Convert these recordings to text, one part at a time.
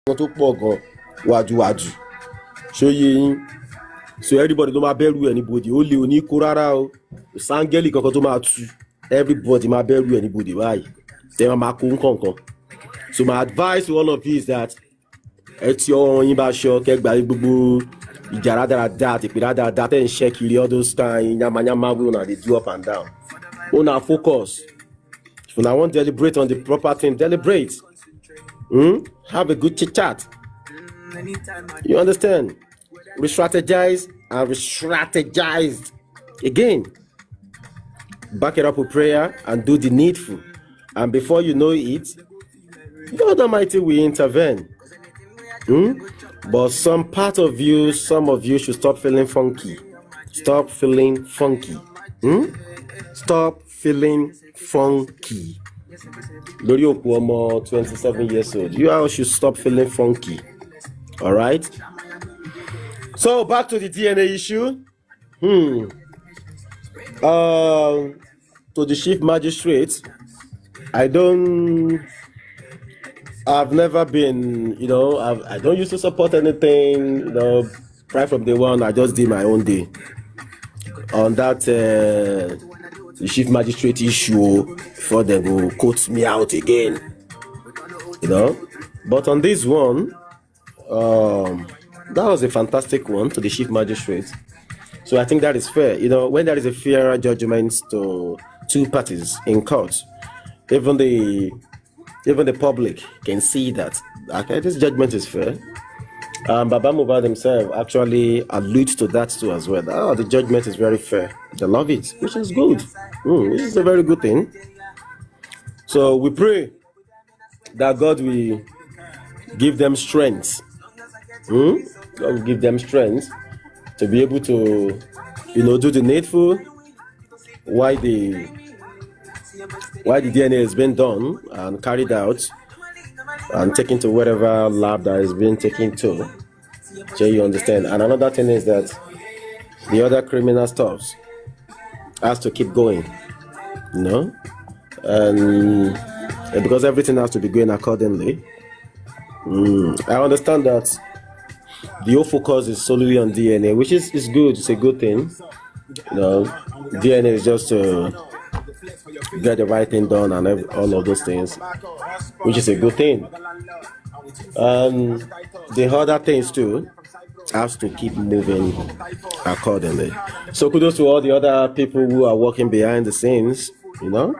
tó pọ̀ gan wájú. Show you. So everybody don't ma bẹ̀rù anybody. Ó lè oní kó rárá o. Sangeli kankan tó máa tú. Everybody ma bẹ̀rù anybody báyìí. Tẹ́ ma kó nǹkan. So my advice to all of you is that ẹ ti ọwọ́ yín bá aṣọ kẹgbà gbogbo ìjà rádaràda àti ìpè rádaràda tẹ́ ń ṣẹ́ kiri all those kind yamayama wey una dey do up and down. Una focus. If una wan deliberate on the proper thing, deliberate. Have a good chit chat. You understand? Re-strategize and re-strategize again. Back it up with prayer and do the needful. And before you know it, God Almighty will intervene. But some of you should stop feeling funky. Stop feeling funky. Stop feeling funky. Lórí òkú ọmọ 27 years old. You all should stop feeling funky. All right? So back to the DNA issue. To the chief magistrate, I've never been, I don't used to support anything, right from day one. I just did my own day on that the chief magistrate issue before they go quote me out again, But on this one, that was a fantastic one to the chief magistrate. So I think that is fair. When there is a fair judgment to two parties in court, even the public can see that this judgment is fair. Baba Mohbad himself actually alludes to that too as well. The judgment is very fair. They love it, which is good. Which is a very good thing. So we pray that God will give them strength. God will give them strength to be able to, do the needful while the DNA has been done and carried out and taken to whatever lab that is being taken to. So you understand. And another thing is that the other criminal stuff has to keep going, and because everything has to be going accordingly. I understand that the whole focus is solely on DNA, which is good. It's a good thing. DNA is just to get the right thing done and all of those things, which is a good thing. The other things too has to keep moving accordingly. So kudos to all the other people who are working behind the scenes. You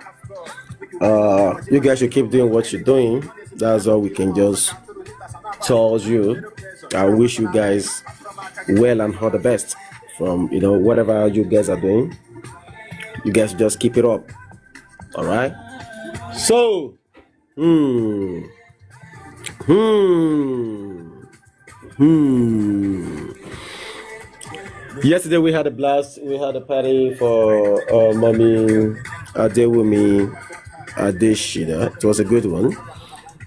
guys should keep doing what you're doing. That's all we can just tell you. I wish you guys well and all the best from whatever you guys are doing. You guys just keep it up. All right. So, yesterday we had a blast. We had a party for mommy Adewumi Adeshina. It was a good one.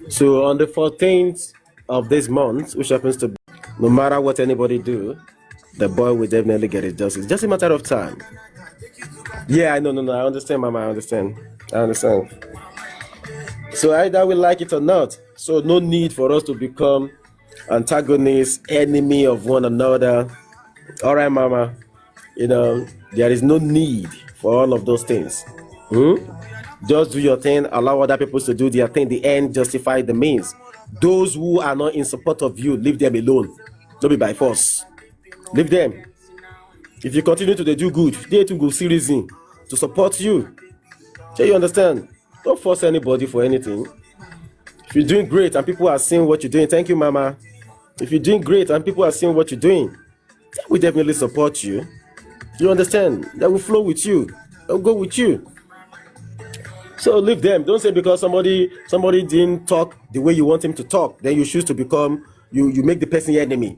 So on the 14th of this month, which happens to be, no matter what anybody do, the boy will definitely get his justice. It's just a matter of time. Yeah, I know. I understand, Mama. I understand. So either we like it or not. So no need for us to become antagonists, enemy of one another. All right, Mama. There is no need for all of those things. Just do your thing. Allow other people to do their thing. The end justify the means. Those who are not in support of you, leave them alone. Don't be by force. Leave them. If you continue to do good, they too go see reason to support you. So you understand? Don't force anybody for anything. If you're doing great and people are seeing what you're doing, thank you, Mama. If you're doing great and people are seeing what you're doing, we definitely support you. You understand? That will flow with you. They'll go with you. So leave them. Don't say because somebody didn't talk the way you want him to talk, then you choose to become, you make the person your enemy.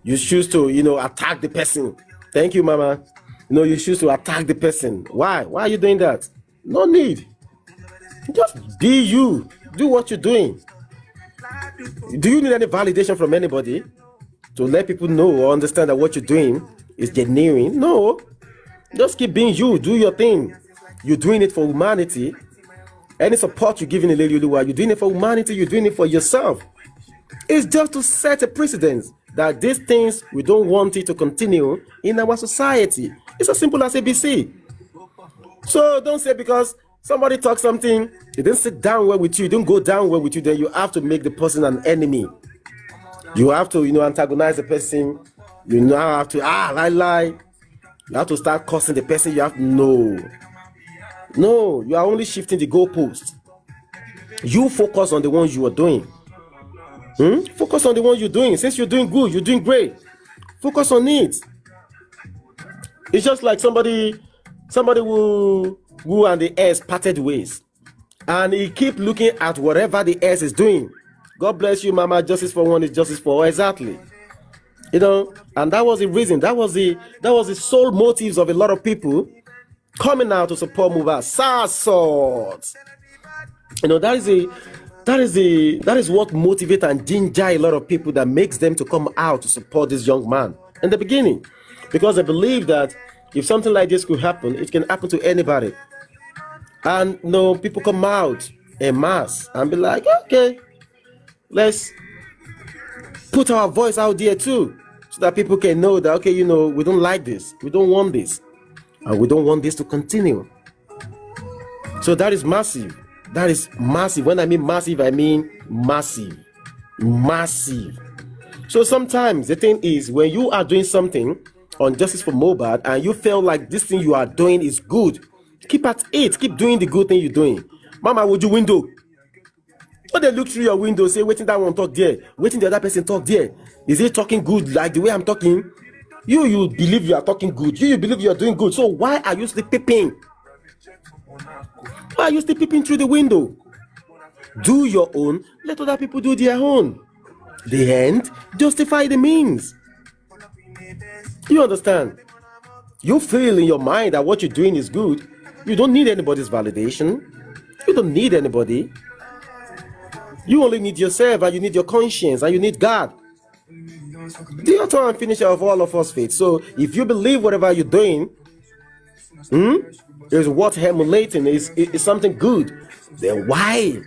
You choose to, attack the person. Thank you, Mama. You choose to attack the person. Why? Why are you doing that? No need. Just be you. Do what you're doing. Do you need any validation from anybody to let people know or understand that what you're doing is genuine? No. Just keep being you. Do your thing. You're doing it for humanity. Any support you're giving a lady, you're doing it for humanity. You're doing it for yourself. It's just to set a precedent that these things, we don't want it to continue in our society. It's as simple as ABC. So don't say because somebody talks something, they didn't sit down well with you, don't go down well with you, then you have to make the person an enemy. You have to, antagonize the person. You now have to, lie. You have to start cursing the person. You have no, you are only shifting the goalpost. You focus on the ones you are doing. Focus on the ones you're doing. Since you're doing good, you're doing great. Focus on it. It's just like somebody who and the S parted ways, and he keep looking at whatever the S is doing. God bless you, Mama. Justice for one is justice for all. Exactly. And that was the reason. That was the sole motives of a lot of people coming out to support Mohbad. Swords. That is what motivates and ginger a lot of people, that makes them to come out to support this young man in the beginning, because they believe that if something like this could happen, it can happen to anybody. And people come out en mass and be like, okay, let's put our voice out there too, so that people can know that, okay, we don't like this, we don't want this, and we don't want this to continue. So that is massive. That is massive. When I mean massive, I mean massive. Massive. So sometimes the thing is, when you are doing something on Justice for Mohbad and you feel like this thing you are doing is good, keep at it. Keep doing the good thing you're doing. Mama, would you window? When they look through your window, say, waiting that one talk there, waiting the other person talk there. Is he talking good like the way I'm talking? You believe you are talking good. You believe you are doing good. So why are you still peeping? Why are you still peeping through the window? Do your own. Let other people do their own. The end justify the means. You understand? You feel in your mind that what you're doing is good. You don't need anybody's validation. You don't need anybody. You only need yourself, and you need your conscience, and you need God. The author and finisher of all of us faith. So if you believe whatever you're doing is worth emulating, is something good, then why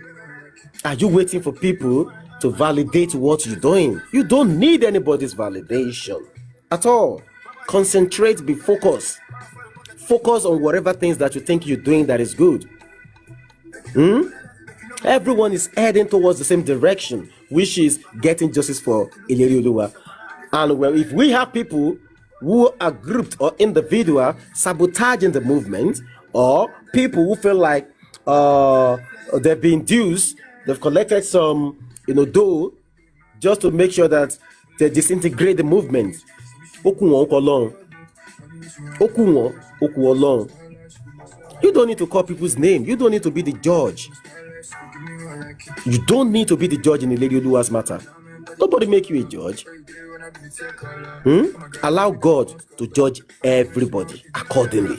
are you waiting for people to validate what you're doing? You don't need anybody's validation at all. Concentrate, be focused. Focus on whatever things that you think you're doing that is good. Everyone is heading towards the same direction, which is getting justice for Ilerioluwa. And if we have people who are grouped or individual sabotaging the movement, or people who feel like they've been induced, they've collected some dough just to make sure that they disintegrate the movement. You don't need to call people's name. You don't need to be the judge. You don't need to be the judge in the Lady Oluwa's matter. Nobody make you a judge. Allow God to judge everybody accordingly.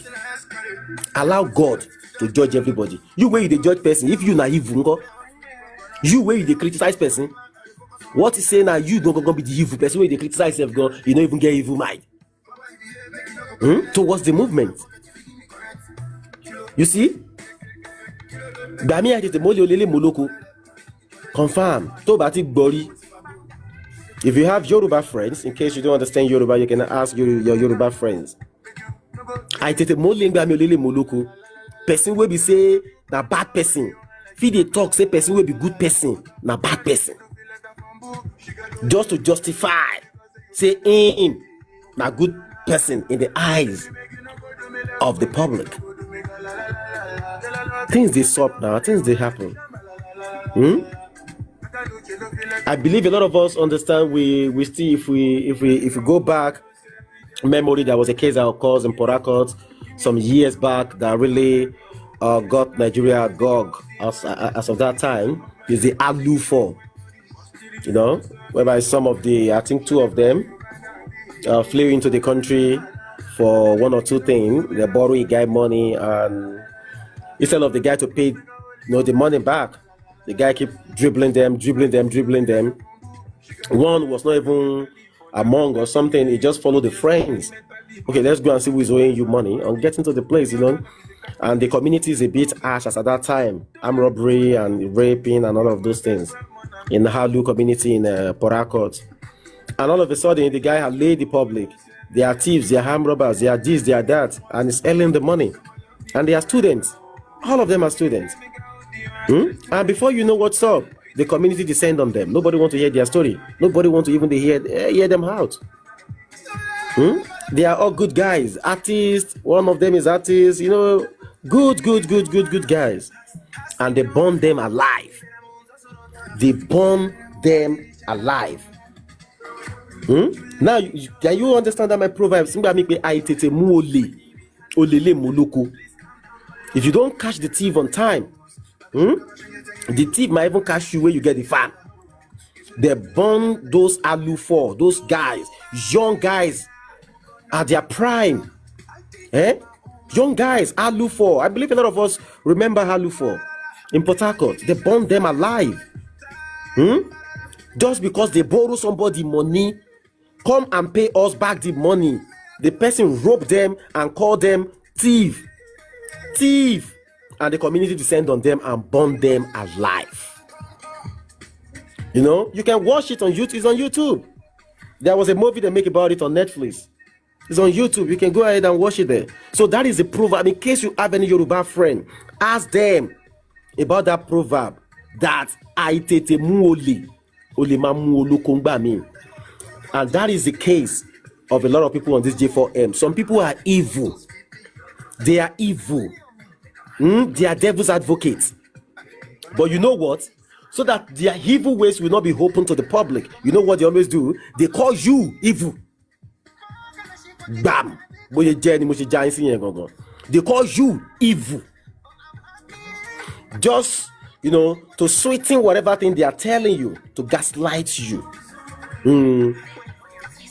Allow God to judge everybody. You where you the judge person, if you naive, you where you the criticize person, what is saying now you don't gonna be the evil person where you criticize yourself, you don't even get evil mind. Towards the movement. You see? Confirm. If you have Yoruba friends, in case you don't understand Yoruba, you can ask your Yoruba friends. I take a moloko. Person will be say na bad person. If they talk, say person will be good person, na bad person. Just to justify, say him na good person in the eyes of the public. Things they stop now, things they happen. I believe a lot of us understand. We still, if we go back memory, there was a case that occurs in Port Harcourt some years back that really got Nigeria agog as of that time. Is the Alu 4, whereby some of I think 2 of them flew into the country for 1 or 2 things. They borrow a guy money, and instead of the guy to pay the money back, the guy keep dribbling them. One was not even among or something. He just followed the friends. Okay, let's go and see who is owing you money and get into the place, And the community is a bit harsh as at that time. Armed robbery and raping and all of those things. in the Halu community in Port Harcourt. And all of a sudden, the guy had laid the public. They are thieves, they are armed robbers, they are this, they are that, and it's earning the money. And they are students. All of them are students. And before you know what's up, the community descend on them. Nobody wants to hear their story. Nobody wants to even hear them out. They are all good guys, artists. One of them is artist, you know, good guys. And they burn them alive. They burn them alive. Now, can you understand that my proverbs? If you don't catch the thief on time, the thief might even catch you where you get the fan. They burn those alu for those guys, young guys at their prime. Young guys, alu for. I believe a lot of us remember alu for in Port Harcourt. They burn them alive. Just because they borrow somebody money, come and pay us back the money. The person rope them and call them thief. And the community descend on them and burn them alive. You know, you can watch it on YouTube. It's on YouTube. There was a movie they make about it on Netflix. It's on YouTube. You can go ahead and watch it there. So that is the proverb. In case you have any Yoruba friend, ask them about that proverb. That aitete muoli olema muolo kongba mean. And that is the case of a lot of people on this J4M. Some people are evil. They are evil. They are devil's advocates. But you know what? So that their evil ways will not be open to the public. You know what they always do? They call you evil. Bam! They call you evil. Just, you know, to sweeten whatever thing they are telling you, to gaslight you, to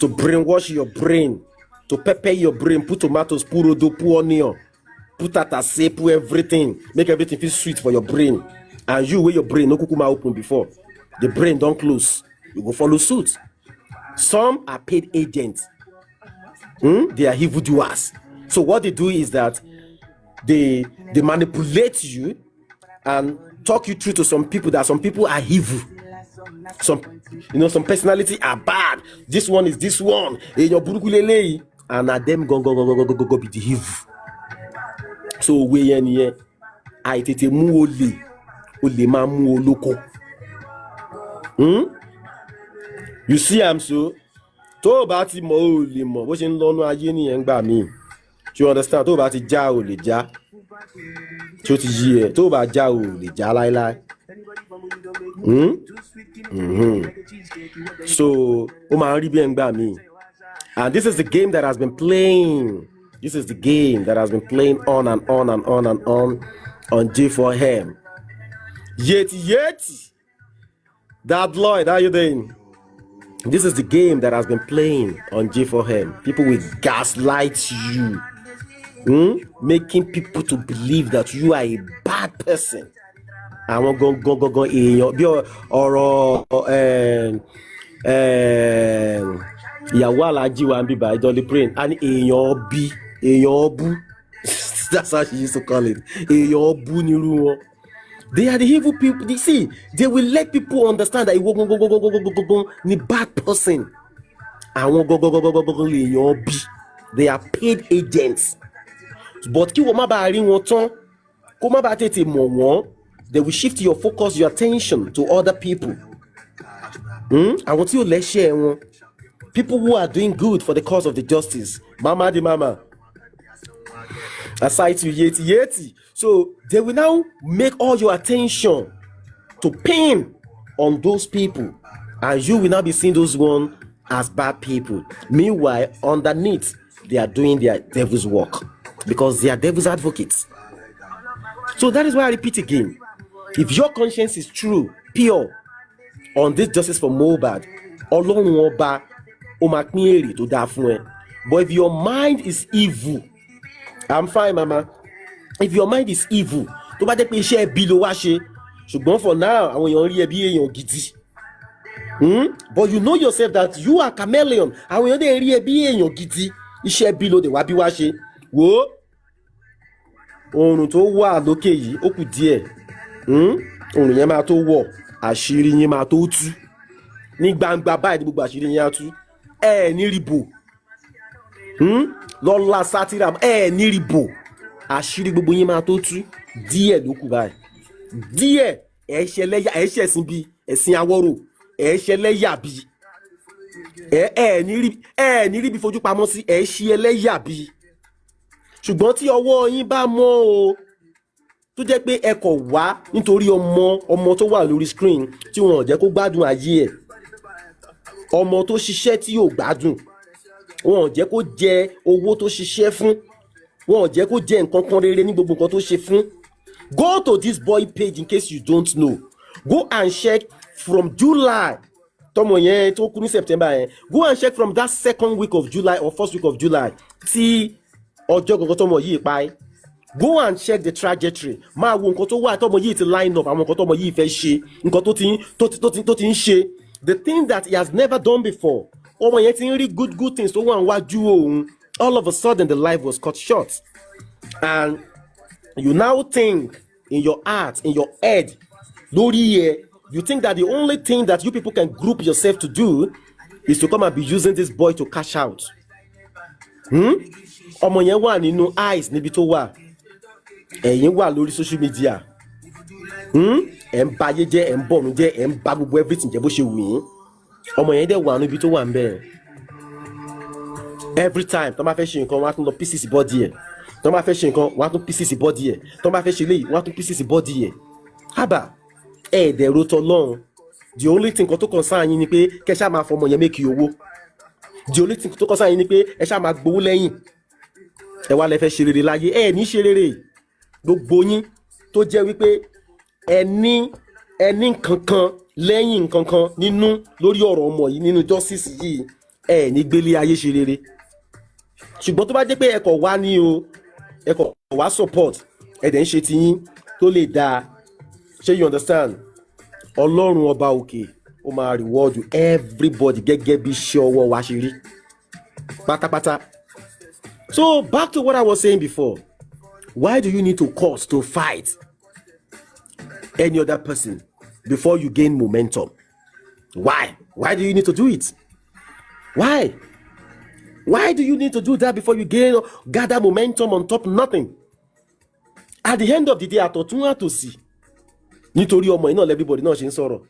brainwash your brain, to pepper your brain, put tomatoes, put odo, put onion, put atase, put everything, make everything feel sweet for your brain. And you, where your brain no kukuma open before, the brain don't close, you go follow suit. Some are paid agents. They are evildoers. So what they do is that they manipulate you and talk you through to some people that some people are evil. Some, you know, some personality are bad. This one is this one. And at them go be the evil. So we here I tete mu ole ma mu oloko. You see I'm so tó bá ti mọ o lè mọ bó ṣe ń lọ́nà ayé nìyẹn gbà mí. You understand? Tó bá ti já o lè já. Tí ó ti yí ẹ tó bá já o lè já láíláí. So ó máa ń rí bí ẹ ń gbà mí. And this is the game that has been playing. This is the game that has been playing on and on and on and on J4M. Yeti. That Lloyd, how you doing? This is the game that has been playing on J4M. People will gaslight you, making people to believe that you are a bad person. I want go Yawala Jiwambi by Dolly Print and Eyon B. That's how she used to call it. Eyon Bu Niru. They are the evil people. You see, they will let people understand that ni bad person. They are paid agents. But they will shift your focus, your attention to other people. I want you to share people who are doing good for the cause of the justice. Mama di mama. Aside to yeti. So they will now make all your attention to pin on those people, and you will now be seeing those ones as bad people. Meanwhile, underneath, they are doing their devil's work because they are devil's advocates. So that is why I repeat again. If your conscience is true, pure, on this justice for Mohbad, but if your mind is evil, I'm fine, mama. If your mind is evil, to bá dé pé iṣẹ́ bí ló wá ṣe, ṣùgbọ́n for now àwọn èèyàn rí ẹ bí èèyàn gidi. But you know yourself that you are chameleon. Àwọn èèyàn dé rí ẹ bí èèyàn gidi. Iṣẹ́ bí ló dé wá bí wá ṣe. Wò oòrùn tó wà lókè yìí ó kù díẹ̀. Oòrùn yẹn máa tó wọ̀ àṣírí yín máa tó tú ní gbangba báyìí ní gbogbo àṣírí yín á tú ní rìbò lọ́la sátírà ní rìbò àṣírí gbogbo yín máa tó tú díẹ̀ ló kù báyìí díẹ̀ ẹ̀ṣẹ̀lẹ́yà ẹ̀ṣẹ̀sìn bíi ẹ̀sìn awọ́rò ẹ̀ṣẹ̀lẹ́yà bíi ní ríbi fojú pamọ́ sí ẹ̀ṣẹ̀lẹ́yà bíi ṣùgbọ́n tí ọwọ́ yín bá mọ́ o tó jẹ́ pé ẹ kọ̀ wá nítorí ọmọ tó wà lórí screen tí wọn ò jẹ́ kó gbádùn ayé ẹ̀ ọmọ tó ṣiṣẹ́ tí yóò gbádùn wọn ò jẹ́ kó jẹ owó tó ṣiṣẹ́ fún wọn ò jẹ́ kó jẹ nǹkan kan rere ní gbogbo nǹkan tó ṣe fún. Go to this boy page in case you don't know. Go and check from July tọmọ yẹn tó kú ní September yẹn. Go and check from that second week of July or first week of July tí ọjọ́ kankan tọmọ yìí pa ẹ́. Go and check the trajectory. Máa wo nǹkan tó wà tọmọ yìí ti line up àwọn nǹkan tọmọ yìí fẹ́ ṣe nǹkan tó ti ń ṣe the thing that he has never done before. Ọmọ yẹn ti ń rí good things tó wà níwájú òun. All of a sudden the life was cut short and you now think in your heart, in your head, lórí ẹ, you think that the only thing that you people can group yourself to do is to come and be using this boy to cash out. Ọmọ yẹn wà nínú eyes níbi tó wà. Ẹ̀yin wà lórí social media. Ẹ̀ ń ba ayé jẹ́, ẹ̀ ń bọ̀run jẹ́, ẹ̀ ń ba gbogbo everything jẹ́ bó ṣe wù yín. Ọmọ yẹn dẹ̀ wà níbi tó wà ń bẹ̀. Every time tó máa fẹ́ ṣe nǹkan wọ́n á tún lọ pieces body ẹ̀. Tó máa fẹ́ ṣe nǹkan wọ́n á tún pieces body ẹ̀. Tó máa fẹ́ ṣe léyìí wọ́n á tún pieces body ẹ̀. Hábà ẹ̀ẹ́dẹ̀rọ tọ́lọ́run. The only thing kan tó concern yín ni pé kẹ́ ṣáà máa fọmọ yẹn make owó. The only thing tó concern yín ni pé ẹ ṣáà máa gbowó lẹ́yìn. Ẹ wá lẹ fẹ́ ṣe rere láyé ẹ ní ṣe rere. Gbogbo yín tó jẹ́ wípé ẹni kankan lẹ́yìn kankan nínú lórí ọ̀rọ̀ ọmọ yìí nínú justice yìí ẹ ní gbélé ayé ṣe rere. Ṣùgbọ́n tó bá jẹ́ pé ẹ kọ̀ wá ní o ẹ kọ̀ wá support ẹ dẹ̀ ń ṣe tiyín tó lè dáa ṣé you understand Ọlọ́run ọba òkè ó máa reward everybody gẹ́gẹ́ bí iṣẹ́ ọwọ́ wa ṣe rí pátápátá. So back to what I was saying before. Why do you need to cause to fight any other person before you gain momentum? Why do you need to do it? Why do you need to do that before you gather momentum on top nothing? At the end of the day àtọ̀tún àtòsì nítorí ọmọ iná everybody náà ṣe ń sọ̀rọ̀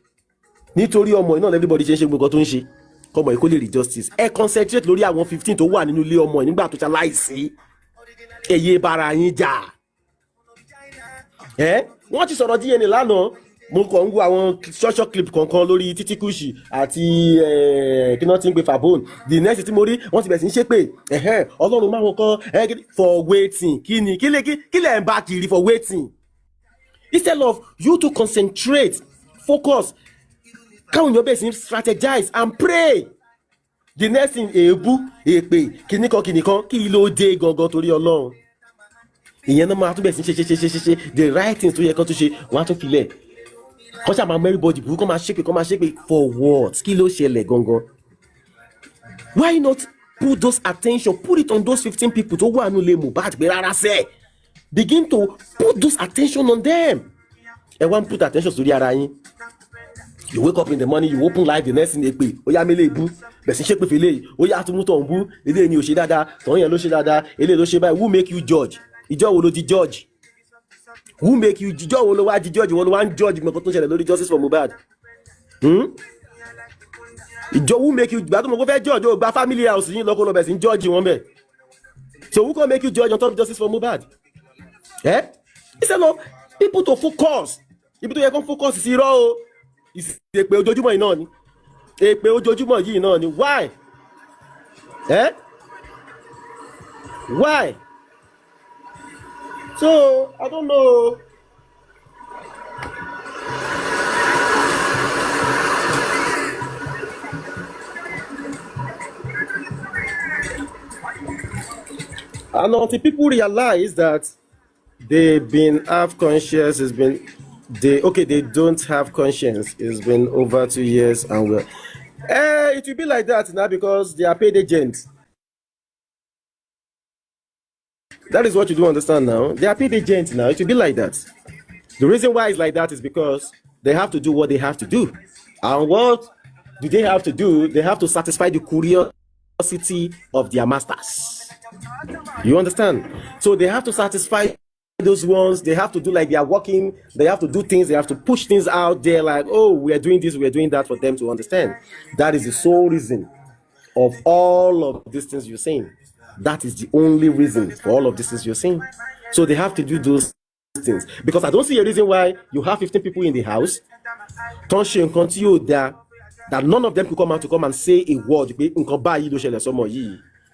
nítorí ọmọ iná everybody ṣe ń ṣe gbogbo tó ń ṣe kọmọ yìí kó lè rí justice. Ẹ concentrate lórí àwọn 15 tó wà nínú ilé ọmọ yìí nígbà tó ṣe láìsí èyí bára yín jà. Wọ́n ti sọ̀rọ̀ DNA lánàá mo kàn ń wo àwọn short clip kankan lórí Títí Kùṣì àti kí náà ti ń gbé Fabon. The next tí mo rí wọ́n ti bẹ̀rẹ̀ sí ń ṣépè Ọlọ́run máa wọn kan for waiting kí lẹ̀ ń bá kiri for waiting. Instead of you to concentrate focus káwọn èèyàn bẹ̀rẹ̀ sí strategize and pray. The next thing èébú èpè kìnìkan kí ló dé gangan torí Ọlọ́run. Ìyẹn náà máa tún bẹ̀rẹ̀ sí ṣe the right things tó yẹ kán tún ṣe wọ́n á tún filẹ̀. Kọ́ ṣáà máa everybody burú kọ́ máa ṣépè for what? Kí ló ṣẹlẹ̀ gangan? Why not put those attention, put it on those 15 people tó wà nílé Mohbad pé rárá sẹ́ẹ̀. Begin to put those attention on them. Ẹ wá ń put attention sórí ara yín. You wake up in the morning, you open live, the next thing èpè ó yá mélé ìbú bẹ̀sí ṣépè fèlè ó yá tún mú tọ̀ ń bú eléyìí ni ò ṣe dáadáa tọ̀hún yẹn ló ṣe dáadáa eléyìí ló ṣe báyìí. Who make you judge? Ìjọ wo ló di judge? Who make you ìjọ wo ló wá di judge? Wọ́n ló wá ń judge gbọ̀ngàn tó ń ṣẹlẹ̀ lórí justice for Mohbad. Ìjọ who make you gbàdúrà mo kó fẹ́ judge ó gba family house yín lọ́kọ́ lọ́bẹ̀ sí ń judge wọn bẹ̀. So who can make you judge on top of justice for Mohbad? Instead of people to focus ibi tó yẹ kó focus sí irọ́ o èpè ojoojúmọ́ yìí náà ni èpè ojoojúmọ́ yìí náà ni why? Why? So I don't know. And until people realize that they've been half conscious, they don't have conscience. It's been over 2 years and it will be like that now because they are paid agents. That is what you do understand now. They are paid agents now. It will be like that. The reason why it's like that is because they have to do what they have to do. And what do they have to do? They have to satisfy the curiosity of their masters. You understand? So they have to satisfy those ones. They have to do like they are working. They have to do things. They have to push things out there like, oh, we are doing this, we are doing that, for them to understand. That is the sole reason of all of these things you're saying. That is the only reason for all of these things you're saying. So they have to do those things. Because I don't see a reason why you have 15 people in the house, that none of them could come out to come and say a word.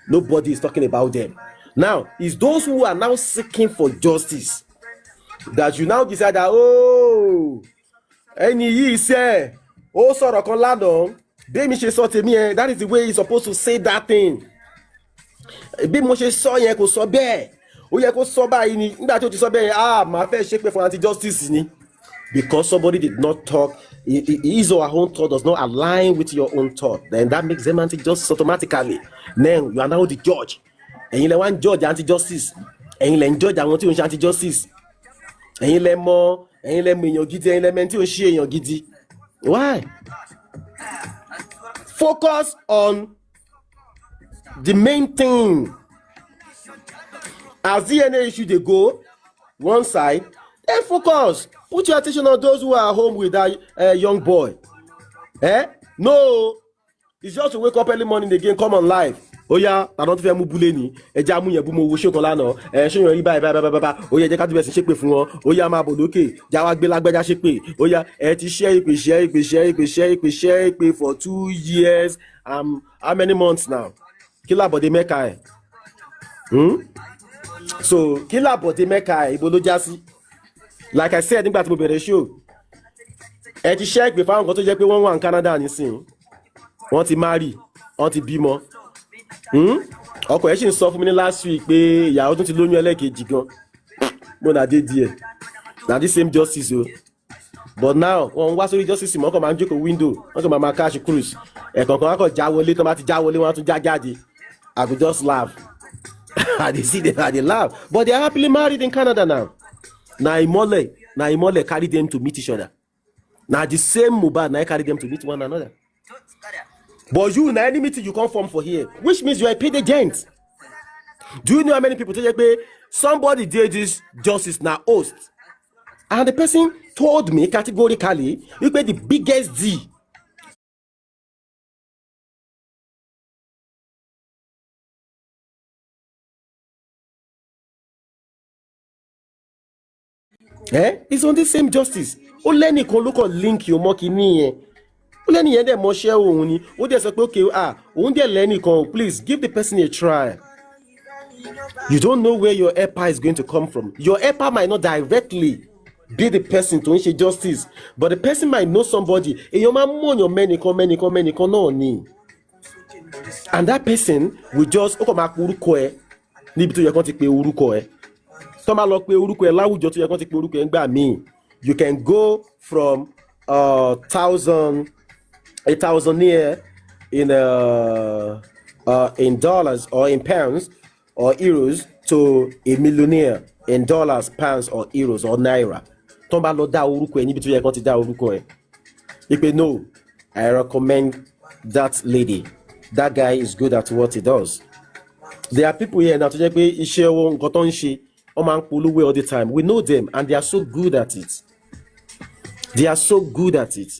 Nobody is talking about them. Now, it's those who are now seeking for justice that you now decide that, oh, any ye say, oh, sorrow kan lana, that is the way you're supposed to say that thing. Bí mo ṣe sọ yẹn kò sọ bẹ́ẹ̀, ó yẹ kó sọ báyìí ni, nígbà tí ó ti sọ bẹ́ẹ̀ yẹn, màá fẹ́ ṣe pé for anti-justice ni. Because somebody did not talk, his or her own thought does not align with your own thought, then that makes them anti-justice automatically. Then you are now the judge. Ẹ̀yin lẹ wá ń judge anti-justice. Ẹ̀yin lẹ ń judge àwọn tí ó ń ṣe anti-justice. Ẹ̀yin lẹ mọ̀ èèyàn gidi, ẹ̀yin lẹ mọ̀ tí ó ń ṣe èèyàn gidi. Why? Focus on the main thing. As DNA issue they go one side, then focus. Put your attention on those who are home with that young boy. No, it's just to wake up early morning again, come on live. Oh yeah, I don't feel buleni. Eja mu yen bu mo wo show kan lana. Show yan ri bye. Oh yeah, je ka tu be sin sepe fún wọn. Oh yeah, ma bo lókè. Ja wa gbe lagbeja sepe. Oh yeah, ti share ipe for 2 years. How many months now? Kila body meka So kila body meka ibo lo jasi. Like I said, nígbà tí mo bẹ̀rẹ̀ show, ti share ipe fáwọn kan tó jẹ́ pé wọ́n wà ní Canada nísìn. Wọ́n ti marry, wọ́n ti bímọ. Ọkọ ẹ̀ sì ń sọ fún mi ní last week pé ìyàwó tún ti lóyún ẹlẹ́kejì gan. Mo na dé díẹ̀. Na the same justice o. But now, wọ́n wá sórí justice mọ́ kàn máa ń jókòó window, wọ́n kàn máa máa cash cruise. Ẹ̀kọ̀ọ̀kan wá kàn já wọlé, tán bá ti já wọlé, wọ́n á tún já jáde. I could just laugh. I dey see them, I dey laugh. But they are happily married in Canada now. Na Imole carry them to meet each other. Now the same Mohbad now carry them to meet one another. But you, na any meeting you come from for here, which means you are a paid agent. Do you know how many people tell you somebody did this justice now host? And the person told me categorically, you pay the biggest D. It's on the same justice. Ó lẹ́nì kan ló kàn link your mọ́ kìíní yẹn. Ó lẹ́nì yẹn dẹ̀ mọ́ṣẹ́ òun ni. Ó dẹ̀ sọ pé okay, òun dẹ̀ lẹ́nì kan, please give the person a try. You don't know where your helper is going to come from. Your helper might not directly be the person to initiate justice, but the person might know somebody. Èèyàn máa mú ọ̀yàn mẹ́nìkan náà ni. And that person will just ó kàn máa pe orúkọ ẹ níbi tó yẹ kán ti pe orúkọ ẹ. Tó máa lọ pe orúkọ ẹ láwùjọ tó yẹ kán ti pe orúkọ ẹ ńgbà míì. You can go from a thousandaire in dollars or in pounds or euros to a millionaire in dollars, pounds or euros or naira. Tó bá lọ dá orúkọ ẹ níbi tó yẹ kán ti dá orúkọ ẹ. Ipe no, I recommend that lady. That guy is good at what he does. There are people here now tó jẹ́ pé iṣẹ́ wọn nǹkan tó ń ṣe, wọ́n máa ń polówó all the time. We know them and they are so good at it. They are so good at it.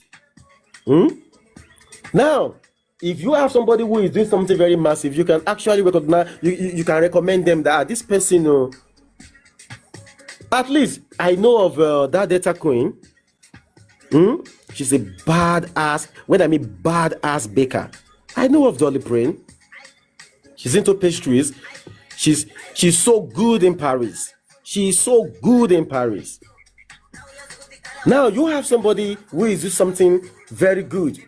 Now, if you have somebody who is doing something very massive, you can actually recognize, you can recommend them that this person, at least I know of that data queen. She's a badass. When I mean badass baker, I know of Dolly Brain. She's into pastries. She's so good in Paris. She's so good in Paris. Now you have somebody who is doing something very good.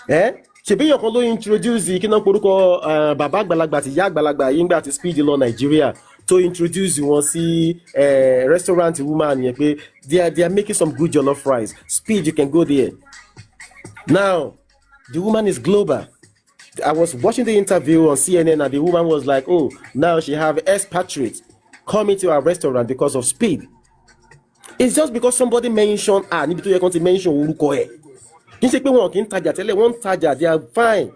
Ṣebí èèyàn kan ló introduce kí náà porúkọ bàbá àgbàlagbà àti ìyá àgbàlagbà yìí ńgbà tí speed lọ Nigeria to introduce wọn sí restaurant woman yẹn pé they are making some good jollof rice. Speed, you can go there. Now the woman is global. I was watching the interview on CNN and the woman was like, oh, now she have expatriates coming to our restaurant because of Speed. It's just because somebody mentioned níbi tó yẹ kán ti mention orúkọ ẹ̀. Kì í ṣe pé wọn kì í tajà tẹ́lẹ̀, wọ́n ń tajà, they are fine.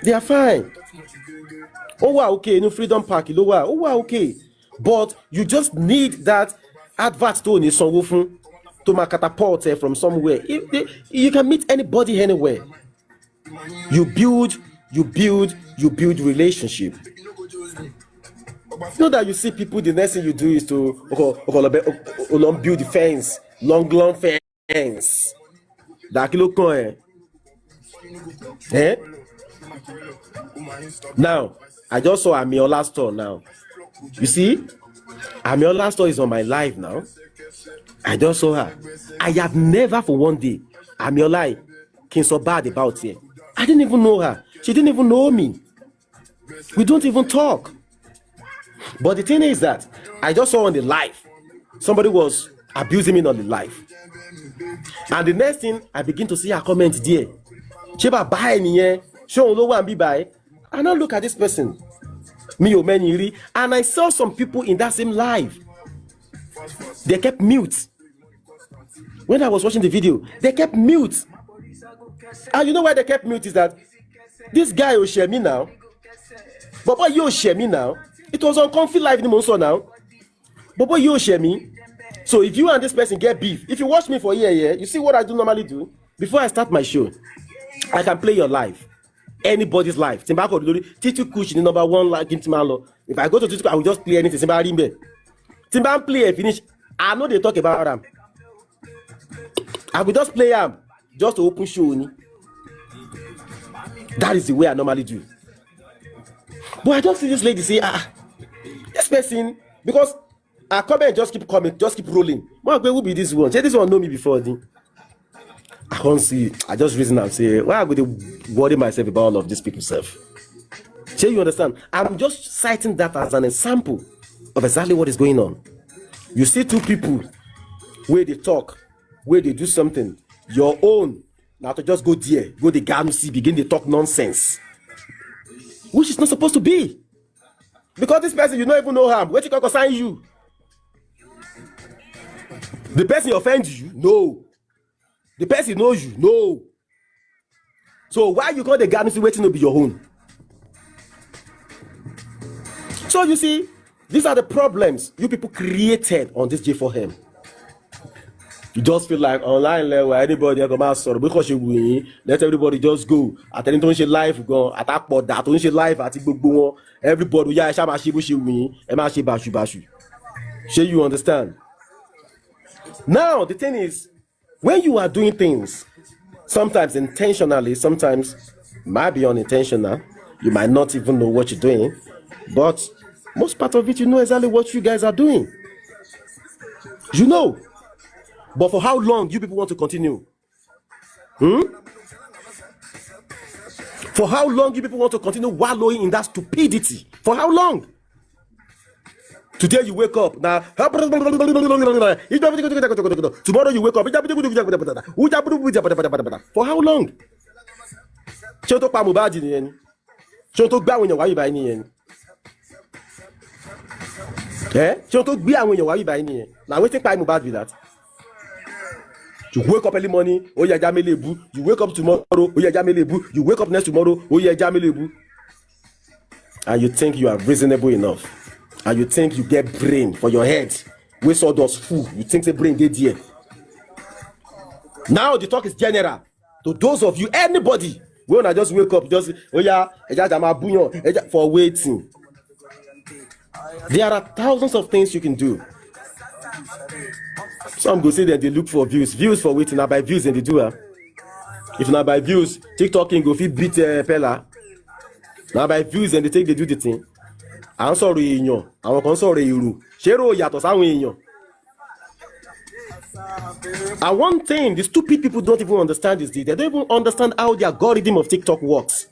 They are fine. Ó wà okay inú Freedom Park ló wà, ó wà okay. But you just need that advert tó ní sanwó fún to máa catapult from somewhere. You can meet anybody anywhere. You build relationship. It's not that you see people, the next thing you do is to build the fence, long fence. Now, I just saw Amiola's store now. You see, Amiola's store is on my live now. I just saw her. I have never for one day, Amiola, came so bad about it. I didn't even know her. She didn't even know me. We don't even talk. But the thing is that I just saw on the live, somebody was abusing me on the live. And the next thing, I begin to see her comment there. Sheba buy me, show no one be buy. And I look at this person, and I saw some people in that same live. They kept mute. When I was watching the video, they kept mute. And you know why they kept mute is that this guy will share me now. But boy, you share me now. It was on Comfy Live in Monso now. But boy, you share me. So if you and this person get beef, if you watch me for a year, you see what I do normally do? Before I start my show, I can play your live. Anybody's live. Timbako Titu Kush the number one like Timalo. If I go to Titu, I will just play anything. Timban play and finish. I know they talk about them. I will just play them just to open show. That is the way I normally do. But I just see this lady say, this person, because I comment just keep coming, just keep rolling. Why will be this one? Say this one know me before. I can't see. I just reason and say, why would I worry myself about all of these people self? So you understand? I'm just citing that as an example of exactly what is going on. You see two people where they talk, where they do something, your own. Now to just go there, go the garden see, begin to talk nonsense, which is not supposed to be. Because this person, you don't even know him. Where you can consign you? The person offends you? No. The person knows you? No. So why you call the garden see waiting to be your own? So you see, these are the problems you people created on this J4M. You just feel like online level, anybody come out sorry because you win. Let everybody just go. At any time she live go attack for that. When she live at gbogbo everybody yeah, shama she win. Ema she bashu. Sure you understand? Now the thing is, when you are doing things, sometimes intentionally, sometimes might be unintentional. You might not even know what you're doing, but most part of it, you know exactly what you guys are doing. You know. But for how long you people want to continue? For how long you people want to continue wallowing in that stupidity? For how long? Today you wake up now. Tomorrow you wake up. For how long? Now waiting time about with that. You wake up early morning, oh yeah, jamelebu. You wake up tomorrow, oh yeah, jamelebu. You wake up next tomorrow, oh yeah, jamelebu. And you think you are reasonable enough, and you think you get brain for your head. We saw those fool. You think the brain get here. Now the talk is general to those of you, anybody. When I just wake up, just oh yeah, for waiting. There are thousands of things you can do. Some go say that they look for views for waiting. Now by views and they do if not by views, TikTok can go fit beat Pella. Now by views and they do the thing. I'm sorry, I'm sorry, you. Shero yatos and one thing the stupid people don't even understand is they don't even understand how the algorithm of TikTok works.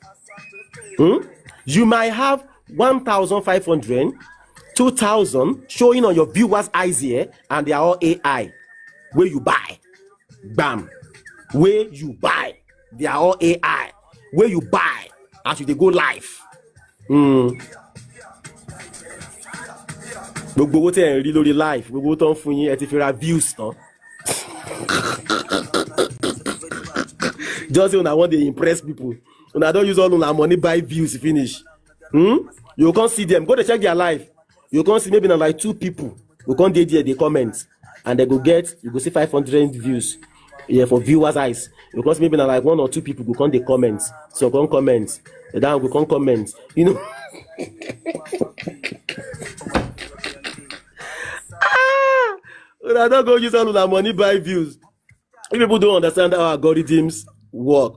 You might have 1,500, 2,000 showing on your viewers' eyes here, and they are all AI. Where you buy, bam. Where you buy, they are all AI. Where you buy, as they go live. gbogbo owó tẹ̀ ń rí lórí live gbogbo owó tó ń fún yín ẹ ti fi ra views tán. Just say una wan dey impress people una don use all una money buy views finish. You can't see them, go to check their life. You can't see maybe na like 2 people go come dey there dey comment and they go get, you go see 500 views. Yeah, for viewers' eyes. Because maybe na like 1 or 2 people go come dey comment. So come comment. Then go come comment. You know. I don't go use all of that money buy views. If people don't understand how algorithms work,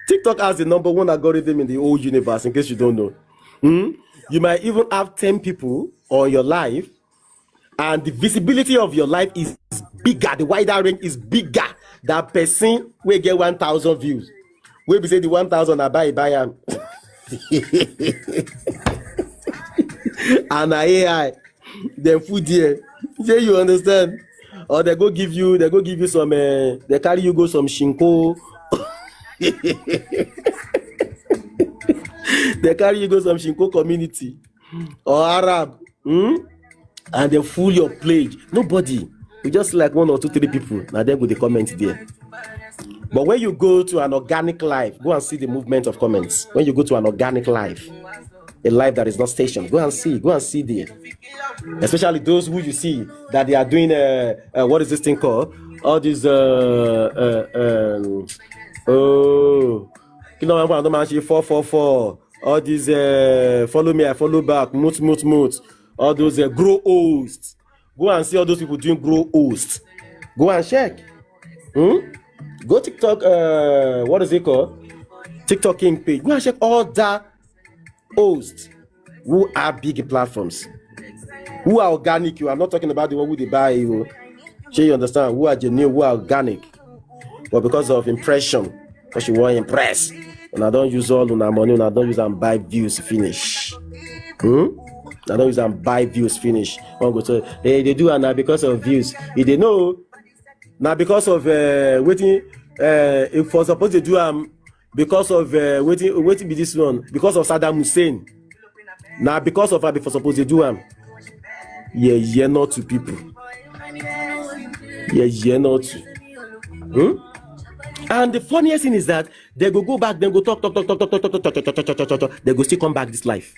TikTok has the #1 algorithm in the whole universe. In case you don't know, you might even have 10 people on your life, and the visibility of your life is bigger. The wider range is bigger. That person will get 1,000 views. We be say the 1,000 I buy am. And AI, them food there. Yeah, you understand? Or they go give you some, they carry you go some shinko. They carry you go some shinko community or Arab, and they fool your page. Nobody. You just like 1 or 2, 3 people. Now then go the comment there. But when you go to an organic live, go and see the movement of comments. When you go to an organic live, a live that is not stationed, go and see there. Especially those who you see that they are doing what is this thing called? All these you know, 444. All these follow me, I follow back, moot. All those grow hosts. Go and see all those people doing grow hosts. Go and check. Go TikTok, what is it called? TikTok King page. Go and check all that hosts who are big platforms, who are organic. I'm not talking about the one who they buy you. Sure, you understand? Who are genuine, who are organic. But because of impression, because you want to impress, and I don't use all of my money, and I don't use and buy views finish. I don't use and buy views finish. One go to, hey, they do and now because of views. If they know now because of waiting, if was supposed to do because of waiting be this one because of Saddam Hussein. Now because of her before supposed to do yeah, not to people. Yeah, not to. And the funniest thing is that they go back, then go talk. They go still come back this life.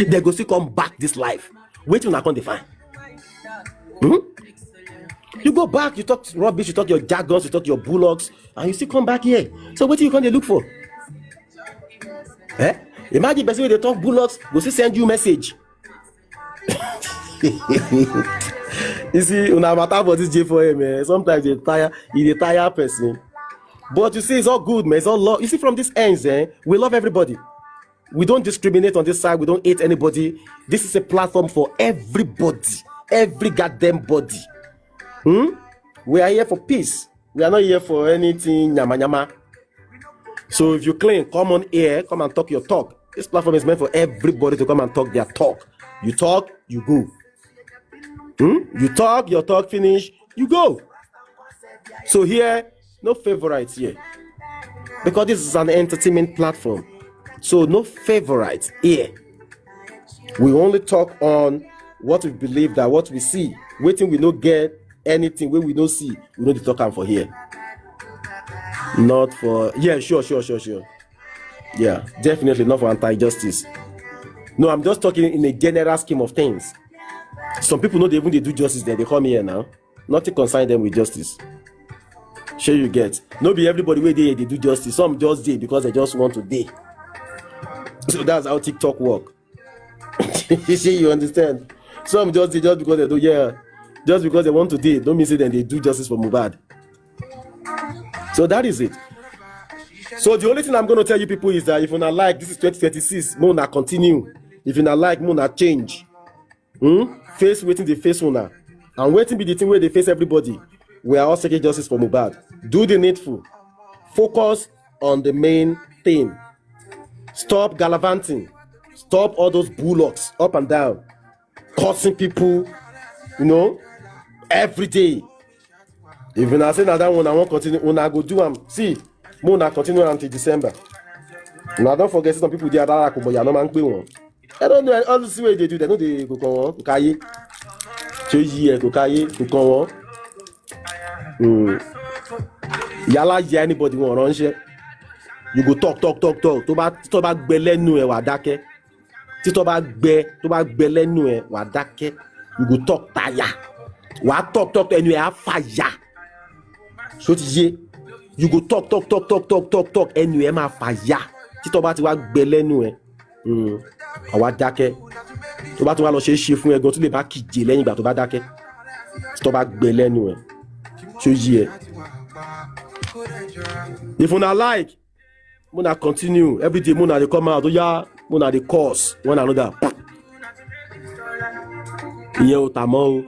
They go still come back this life. Wait till I can't define. You go back, you talk rubbish, you talk your jargons, you talk your bullocks, and you still come back here. So what do you can't look for? Imagine the person when they talk bullocks, go still send you message. You see, when I'm for this J4M, man, sometimes they tire person. But you see, it's all good, man. It's all love. You see, from this ends, we love everybody. We don't discriminate on this side. We don't hate anybody. This is a platform for everybody. Every goddamn body. We are here for peace. We are not here for anything nyama. So if you claim, come on here, come and talk your talk. This platform is meant for everybody to come and talk their talk. You talk, you go. You talk, your talk finish, you go. So here, no favorites here. Because this is an entertainment platform. So no favorites here. We only talk on what we believe, that what we see. Waiting we don't get anything where we don't see. We don't talk on for here. Not for, yeah, sure. Yeah, definitely not for anti-justice. No, I'm just talking in a general scheme of things. Some people know they do justice there. They come here now. Nothing concern them with justice. Sure you get. No be everybody where they do justice. Some just did because they just want to day. So that's how TikTok work. You understand? Some just did just because they do, just because they want to day. Don't mean say then they do justice for Mohbad. So that is it. So the only thing I'm going to tell you people is that if you not like, this is 2036, Mona continue. If you not like, Mona change. Face waiting the face owner. And waiting be the thing where they face everybody. We are all seeking justice for Mohbad. Do the needful. Focus on the main thing. Stop gallivanting. Stop all those bullocks up and down. Cursing people, every day. If you not say that one, I won't continue. When I go do them, see, Mona continue until December. Now don't forget some people there that but you're not man. I don't know. All the way they do, they know they go come on. Kaye. So ye go kaye go come on. Yala ye anybody won't run shit. You go talk. To ba gbe lẹ́nu ẹ wá dákẹ́. Tí tó bá gbẹ lẹ́nu ẹ wá dákẹ́. You go talk tire. Wá talk ẹnu ẹ á fàya. So ti ye. You go talk ẹnu ẹ máa fàya. Tí tó bá ti wá gbẹ lẹ́nu ẹ. Àwa dákẹ́. Tó bá tún wá lọ ṣe fún ẹ gan tó lè bá kíje lẹ́yìn ìgbà tó bá dákẹ́. Tí tó bá gbẹ lẹ́nu ẹ. So ye. If una like, muna continue every day. Muna dey come out. Oya, muna dey course one another. Ìyẹn ò tà mọ́ o.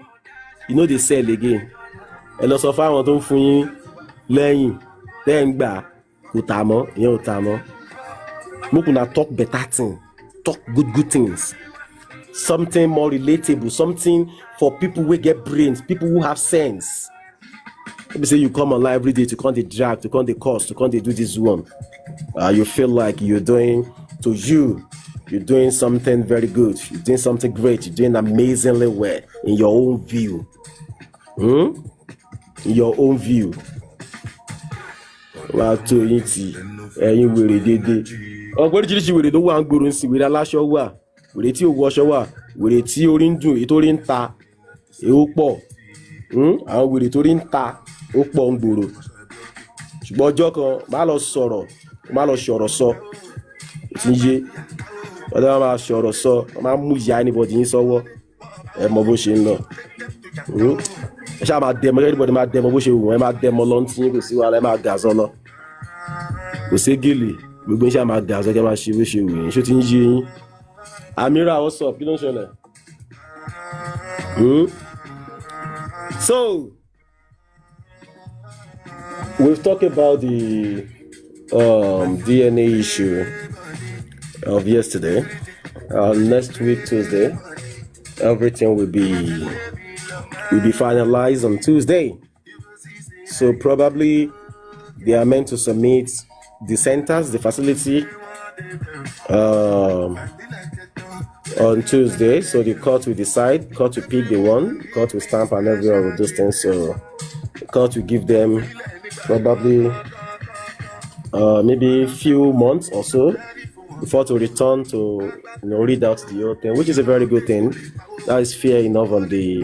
You know they sell again. Ẹ lọ sọ fáwọn tó ń fún yín lẹ́yìn tẹ́ ń gbà kò tà mọ́. Ìyẹn ò tà mọ́. Make una talk better thing. Talk good things. Something more relatable. Something for people who get brains. People who have sense. Let me say you come online every day to come the drag, to come the course, to come the do this one. You feel like you're doing something very good. You're doing something great. You're doing amazingly well in your own view. In your own view. Wow, to eat. You will read. Ọgbọ́n oríṣiríṣi wèrè ló wà ń gbòòrò sí wèrè aláṣọ wà wèrè tí ò wọṣọ wà wèrè tí orí ń dùn èyí tó rí ń ta èó pọ̀ àwọn wèrè tó rí ń ta ó pọ̀ ń gbòòrò ṣùgbọ́n ọjọ́ kan má lọ sọ̀rọ̀ sọ ti ń yé ọjọ́ má sọ̀rọ̀ sọ má mú ìyá anybody yín sọ́wọ́ ẹ mọ bó ṣe ń lọ ẹ ṣáà máa dẹmọ anybody máa dẹmọ bó ṣe wù ẹ máa dẹmọ lọ́ntì yín kò sí wàhálà ẹ máa gàzọ́ lọ kò sí gèlè gbogbo iṣẹ́ máa dà sọ́kẹ́ máa ṣe bó ṣe wù yín ṣó ti ń yé yín. Amira, what's up? Kí ló ń ṣẹlẹ̀? So we've talked about the DNA issue of yesterday. Next week Tuesday, everything will be finalized on Tuesday. So probably they are meant to submit the centers, the facility on Tuesday. So the court will decide, court will pick the one, court will stamp and every one of those things. So the court will give them probably maybe a few months or so before to return to read out the whole thing, which is a very good thing. That is fair enough on the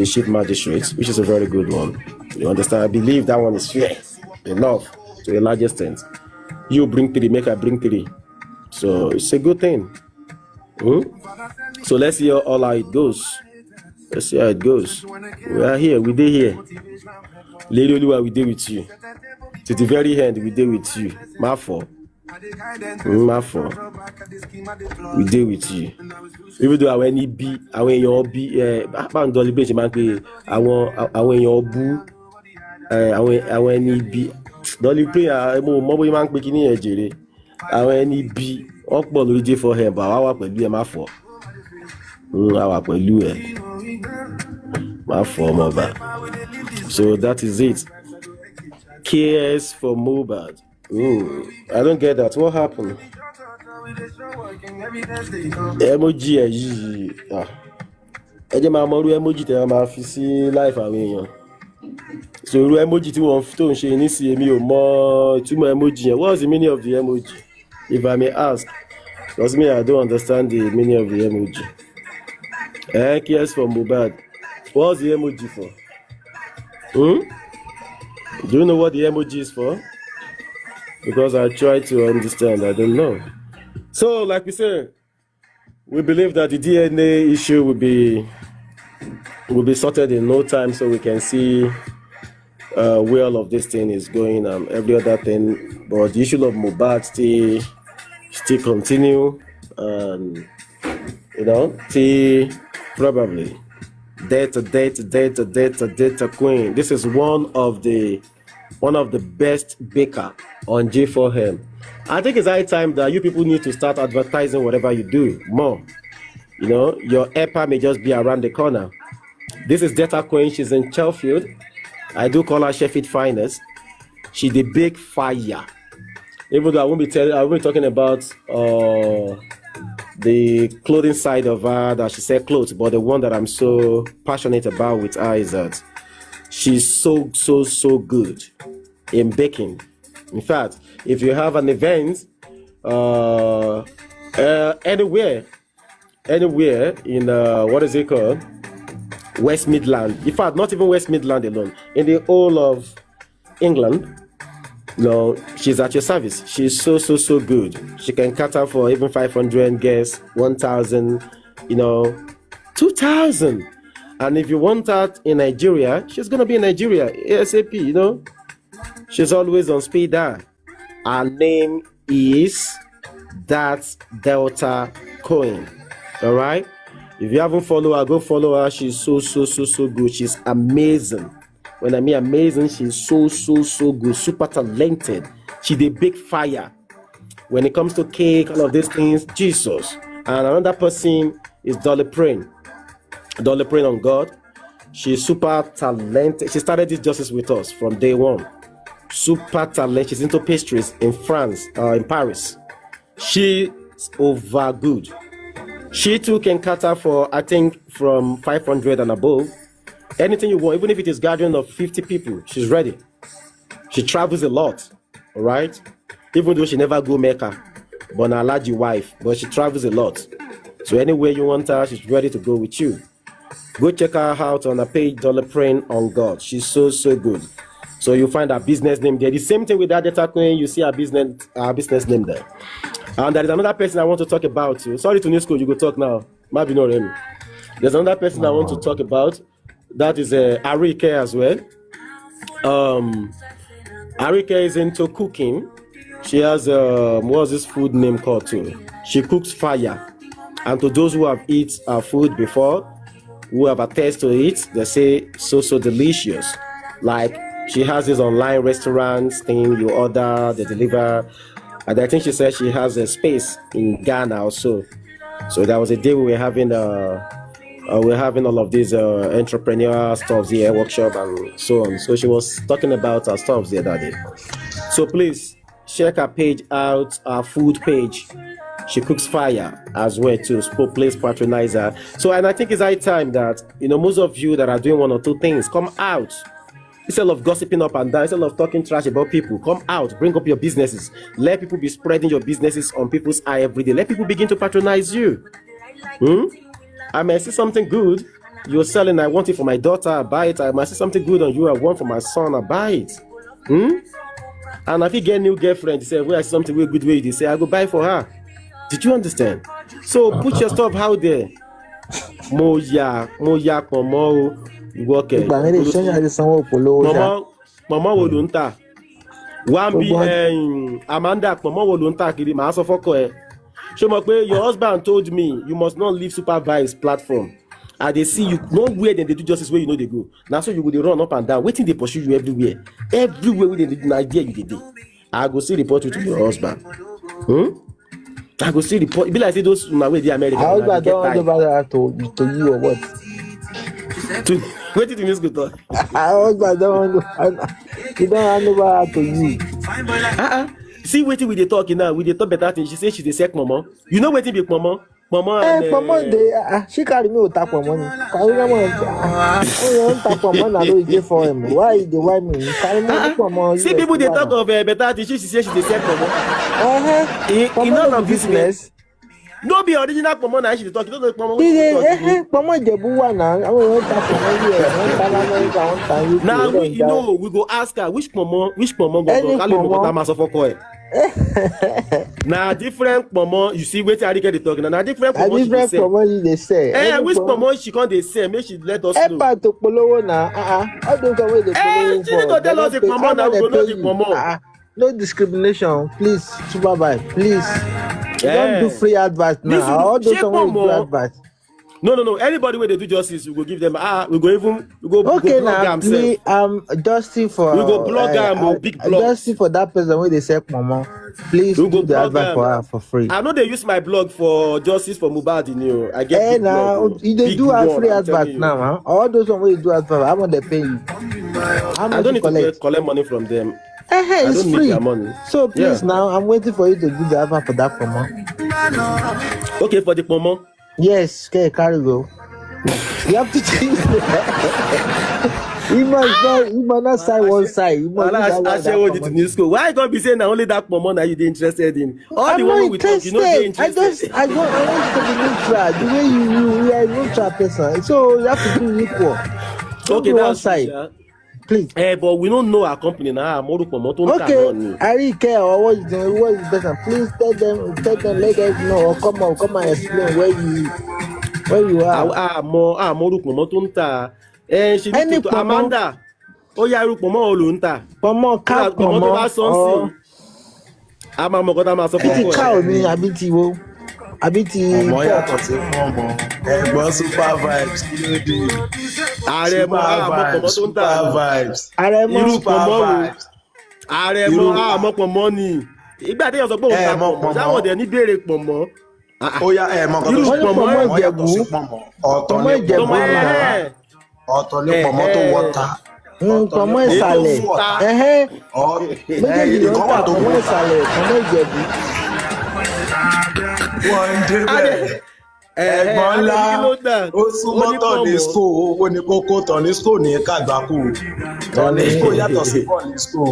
chief magistrate, which is a very good one. You understand? I believe that one is fair enough to a large extent. You bring 3, make I bring 3. So it's a good thing. So let's see how it goes. Let's see how it goes. We are here. We did here. Lady Oluwa, we did with you. To the very end, we did with you. My fault. We deal with you. Even though àwọn ẹni bí àwọn èèyàn bí bá ń dọ́lé bí ṣe máa ń pè àwọn èèyàn bú àwọn ẹni bí dọ́lé pé mo mọ bóyá máa ń pè kí ní ẹ̀jẹ̀rẹ̀ àwọn ẹni bí wọ́n pọ̀ lórí J4M bá wà pẹ̀lú ẹ̀ má fọ̀ wà pẹ̀lú ẹ̀ má fọ̀ ọmọ bá. So that is it. Cares for Mohbad. I don't get that. What happened? Emoji yìí ẹ jẹ́ máa mọ irú emoji tẹ́ máa fi sí live àwọn èèyàn. So irú emoji tí wọ́n tó ń ṣe nísìnyí èmi ò mọ ìtumọ̀ emoji yẹn. What's the meaning of the emoji? If I may ask, because me I don't understand the meaning of the emoji. Cares for Mohbad. What's the emoji for? Do you know what the emoji is for? Because I try to understand, I don't know. So, like we said, we believe that the DNA issue will be sorted in no time, so we can see where all of this thing is going and every other thing. But the issue of Mohbad still continue, and till probably data queen. This is one of the best baker on J4M. I think it's high time that you people need to start advertising whatever you do more. Your EPA may just be around the corner. This is Data Queen. She's in Chelfield. I do call her Sheffield Finest. She's the big fire. Even though I won't be talking about the clothing side of her, that she said clothes, but the one that I'm so passionate about with her is that she's so good in baking. In fact, if you have an event anywhere in what is it called, West Midland, in fact not even West Midland alone, in the whole of England, she's at your service. She's so good. She can cater for even 500 guests, 1,000, 2,000. And if you want that in Nigeria, she's gonna be in Nigeria ASAP. She's always on speed dial. Her name is That's Delta Coin. All right. If you haven't followed her, go follow her. She's so good. She's amazing. When I mean amazing, she's so good, super talented. She the big fire. When it comes to cake, all of these things, Jesus. And another person is Dolly Praying on God. She's super talented. She started this justice with us from day one. Super talented. She's into pastries in France, in Paris. She's over good. She too can cater for, I think, from 500 and above. Anything you want, even if it is gathering of 50 people, she's ready. She travels a lot, all right? Even though she never go Mecca, but an allergy wife, but she travels a lot. So anywhere you want her, she's ready to go with you. Go check her out on her page, Dollar Praying on God. She's so good. So you find her business name there. The same thing with that data queen, you see her business name there. And there is another person I want to talk about too. Sorry to New School, you go talk now. Maybe not Remy. There's another person I want to talk about. That is Arike as well. Arike is into cooking. She has what's this food name called too? She cooks fire. And to those who have eaten our food before, who have attested to it, they say so delicious. Like she has this online restaurants thing, you order, they deliver. And I think she said she has a space in Ghana also. So that was a day we were having all of these entrepreneurial stuffs here, workshop and so on. So she was talking about her stuffs the other day. So please check her page out, her food page. She cooks fire as well too. So please patronize her. So, and I think it's high time that most of you that are doing one or two things, come out. Instead of gossiping up and down, instead of talking trash about people, come out, bring up your businesses. Let people be spreading your businesses on people's eye every day. Let people begin to patronize you. I may see something good you're selling, I want it for my daughter, I buy it. I might see something good on you, I want for my son, I buy it. And if you get a new girlfriend, you say, well, I see something really good way, you say, I go buy for her. Did you understand? So put your stuff out there. Moya, Momo, working. Mama Wolunta. Wambi Amanda, Mama Wolunta, Kiri, Master Foko. Your husband told me you must not leave Supervibez platform. And they see you nowhere, then they do justice where they go. Now so you will run up and down, waiting they pursue you everywhere. Everywhere with the idea you did. I go see report you to your husband. I go see report. It be like say those my way the American. How about to you or what? Where did you go talk? I don't you don't know to you. See waiting with the talking now. With the talk better thing. She say she's the sick mama. You know waiting big mama. Mama she carry me with tap money. Carry me tap money. I don't give for him. Why me? Carry me mama. See people they talk of better thing. She say she's the sick mama. In none of business. No be original mama na she dey talk. You don't know mama. Mama Jebu one now. I want tap money. Now we go ask her which mama go that mass of oil. Now different mama, you see wait I get the talking. Now different mama they say. Which mama she can't they say? Make she let us know. Eba to polowo na. How don't come with the polowo for? She need to tell us the mama now. We go know the mama. No discrimination, please. Supervibez, please. Don't do free advert now. All those someone do advert. No. Anybody where they do justice, we go give them. We go okay now. Please, justice for. We go blog them, big blog. Justice for that person where they say mama. Please do the advert for her for free. I know they use my blog for justice for Mohbad. I get. Now they do a free advert now. Huh? All those one where you do advert, how much they pay you? I don't need to collect money from them. It's free. Money. So please now, I'm waiting for you to do the advert for that promo. Okay, for the pomo. Yes, okay, carry go. You have to change. You must not side one side. You must use that share what it pomo. in school. Why can't be saying na only that pomo that you dey interested in? All the I'm one not we talk, you know they interested. I want to be neutral. The way you are a neutral person, so you have to be equal. Don't Okay, be one that's true, side, sha. please. But we don't know our company now. More pomo to nta Okay, náà ni. I really care or what is the person. Please tell them, let them know or come and explain where you are. Àmọ́ orú pomo tó ń tà. She need Any to pomo, Amanda. Ó yá irú pomo wo ló ń tà. cow Pomo tó bá pomo sọ́nsìn. or A máa mọ̀ kọ́ tá a máa sọ fún titi pọ̀. cow ni àbí ti wo àbí ti ọmọ pork. yàtọ̀ sí pọ̀nmọ́ ẹ̀gbọ́n Supervibez kí ló dé Àrẹ̀mọ pomo tó ń tà. Supervibez Àrẹ̀mọ Irú pomo wo. Supervibez Àrẹ̀mọ pomo ni. Ìgbà tí èèyàn sọ pé òun ta mọ pomo, sáwọn ọ̀dẹ̀ ní béèrè pomo. ó yá mọ nǹkan tó Irú ṣe wọ́n ní pomo pọ̀mọ́ pọ̀nmọ́ yàtọ̀ Ìjẹ̀bú sí pọ̀nmọ́ ọ̀tọ̀ pọ̀mọ́ ní Ìjẹ̀bú pomo pọ̀nmọ́ nà ọ̀tọ̀ ní pọ̀nmọ́ tó wọ́ta ọ̀tọ̀ ní pọ̀mọ́ pọ̀nmọ́ tó ìsàlẹ̀ fọ̀ta méjèèjì ló ń ìkan tà wà tó pọ̀mọ́ wọ́ta ìsàlẹ̀ pọ̀mọ́ Ìjẹ̀bú. wọ́n ń débẹ̀ ẹ̀gbọ́n ńlá ó súnmọ́ tọ̀nísco owó ní kókó tọ̀nísco ní kàgbákò tọ̀nísco yàtọ̀ sí tọ̀nísco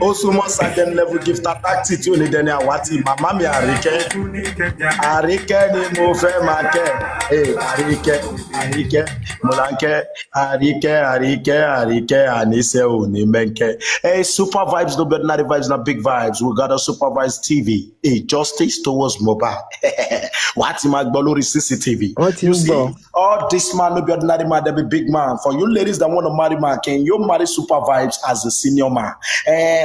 ó súnmọ́ sergeant level gifter tactic tí ò ní dẹni àwátì màmá mi àríkẹ́ ni mo fẹ́ máa kẹ́ àríkẹ́ mo là ń kẹ́ àríkẹ́ àníṣe òní mẹ́ńkẹ́. Hey, Supervibez, no ordinary vibes, not big vibes. We got a Supervibez TV. Hey, justice towards mobile. What am I glory CCTV? You see, all this man, no be ordinary man, they be big man. For you ladies that want to marry man, can you marry Supervibez as a senior man?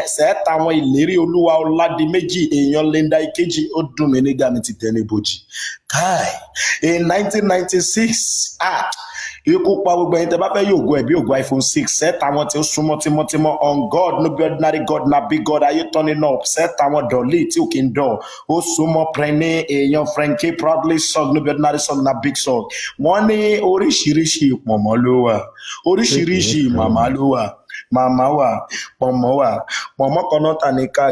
Say táwọn ìlérí Olúwa Ọládìméjì èèyàn Linda Ìkejì ó dùn mí nígbà mi ti tẹ́ni bojì. Kai, in 1996, ikú pa gbogbo ẹ̀yin tẹ́ bá fẹ́ yóò go ẹ̀bí ògo iPhone 6 set àwọn tí ó súnmọ́ tímọ́tímọ́ on God no be ordinary God na big God ayé turning up set àwọn dọ̀lì tí ò kí ń dọ̀ ó súnmọ́ pẹ́ẹ́nì èèyàn Frankie proudly song no be ordinary song na big song wọ́n ní oríṣiríṣi pọ̀nmọ́ ló wà oríṣiríṣi màmá ló wà màmá wà pọ̀nmọ́ kan náà tà ní ká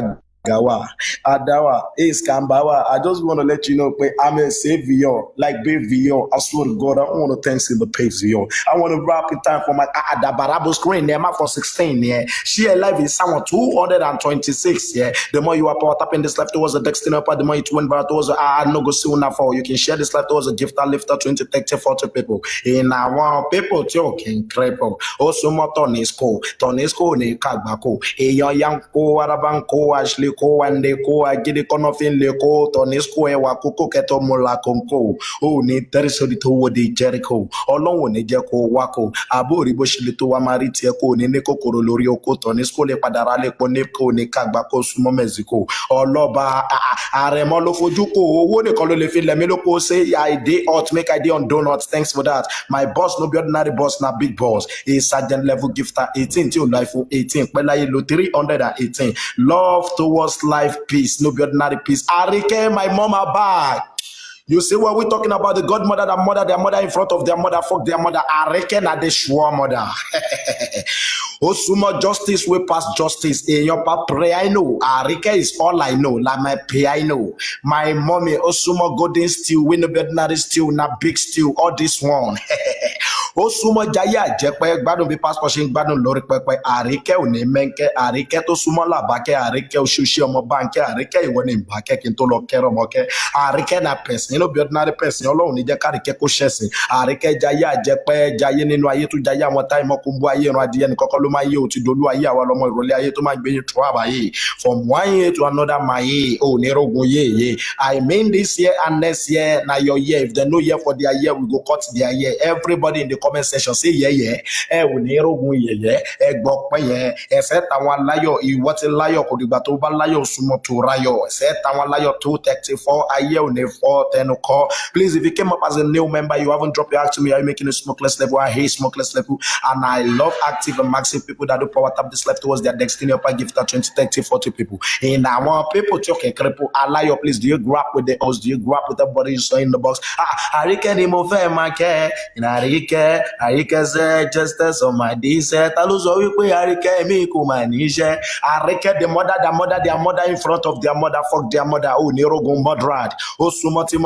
Gawa, Adawa, Iskambawa. I just want to let you know, I'm a savior, like big VO. I swear to God, I don't want to thanks in the page VO. I want to wrap it time for my Adabarabo screen. Yeah, for 16. Yeah, share live is someone 226. Yeah, the more you are power tapping this life towards the destiny, the more it went back towards no go soon enough for you can share this life towards a gift and lifter 20, 30, 40 people. In I want people talking cripple. Also, more Tonisco, ne Kagbako, a young ko Arabanko, Ashley. Ko wande ko agide konofin le ko Tonisco ewa koko keto mola konko o ni terisodi to wo di Jericho Ọlọ́run ní jẹ́ kó wá kó àbórí bó ṣe lè tó wá máa rí tiẹ̀ kó ní kòkòrò lórí oko Tonisco lè padà ra lè pọ̀ ní kò ní kàgbà kó súnmọ́ Mexico ọlọ́ba àrẹ̀mọ ló fojú kó owó nìkan ló lè fi lẹ̀mí ló kó say I dey hot make I dey on donuts thanks for that my boss no be ordinary boss na big boss a sergeant level gifter 18 tí ò lọ iPhone 18 pẹ́láyé lo 318 love towards life peace no be ordinary peace Arike my mama bye. You see what we're talking about, the godmother, their mother in front of their mother, fuck their mother. I reckon at the sure mother. Osuma justice way past justice. In your papa pray I know. Arike is all I know. Like my pay I know. My mommy Osuma golden steel, win the ordinary steel, na big steel, all this one. Osuma jaya jekpe gbádùn bí passport ṣe ń gbádùn lórí pẹpẹ Àríkẹ́ òní mẹ́ńkẹ́ Àríkẹ́ tó súnmọ́ làbákẹ́ Àríkẹ́ oṣooṣi ọmọ báńkẹ́ Àríkẹ́ ìwọ ni ìbákẹ́ kí n tó lọ kẹ́rọ ọmọkẹ́ Àríkẹ́ na person no be ordinary person Ọlọ́run ní jẹ́ káríkẹ́ kó ṣẹ̀sìn Àríkẹ́ jaya jẹpẹ́ jayé nínú ayé tó jayé àwọn táì mọ́kúnbó ayé ìran adìyẹ ní kọ́kọ́ ló máa yé òtí dolú ayé àwọn ọlọ́mọ ìrọ̀lẹ́ ayé tó máa gbé yín tó àbáyé from one year to another my year ò ní rogun yé I mean this year and next year na your year if they no year for their year we go cut their year everybody in the comment section say yeah ẹ ò ní rogun yẹ̀yẹ́ ẹ gbọ́ pé yẹn ẹsẹ̀ táwọn aláyọ̀ ìwọ ti láyọ̀ kò dìgbà tó bá láyọ̀ súnmọ́ tó ráyọ̀ ẹsẹ̀ táwọn aláyọ̀ 234 ayé ò ní fọ́ tẹnu kọ́ please if you came up as a new member you haven't dropped your act to me are you making a smokeless level I hate smokeless level and I love active and maximum massive people that do power tap this life towards their destiny upper gift 20, 30, 40 people. And I want people talking cripple. Allow your please. Do you grow up with the host? Do you grow up with the body you saw in the box? Arike ni mo fẹ́ máa kẹ́. In Arike said justice on my D set. I lose all you pay Arike me kuma nije. Arike the mother their mother in front of their mother fuck their mother. Oh Nero go moderate. Oh sumati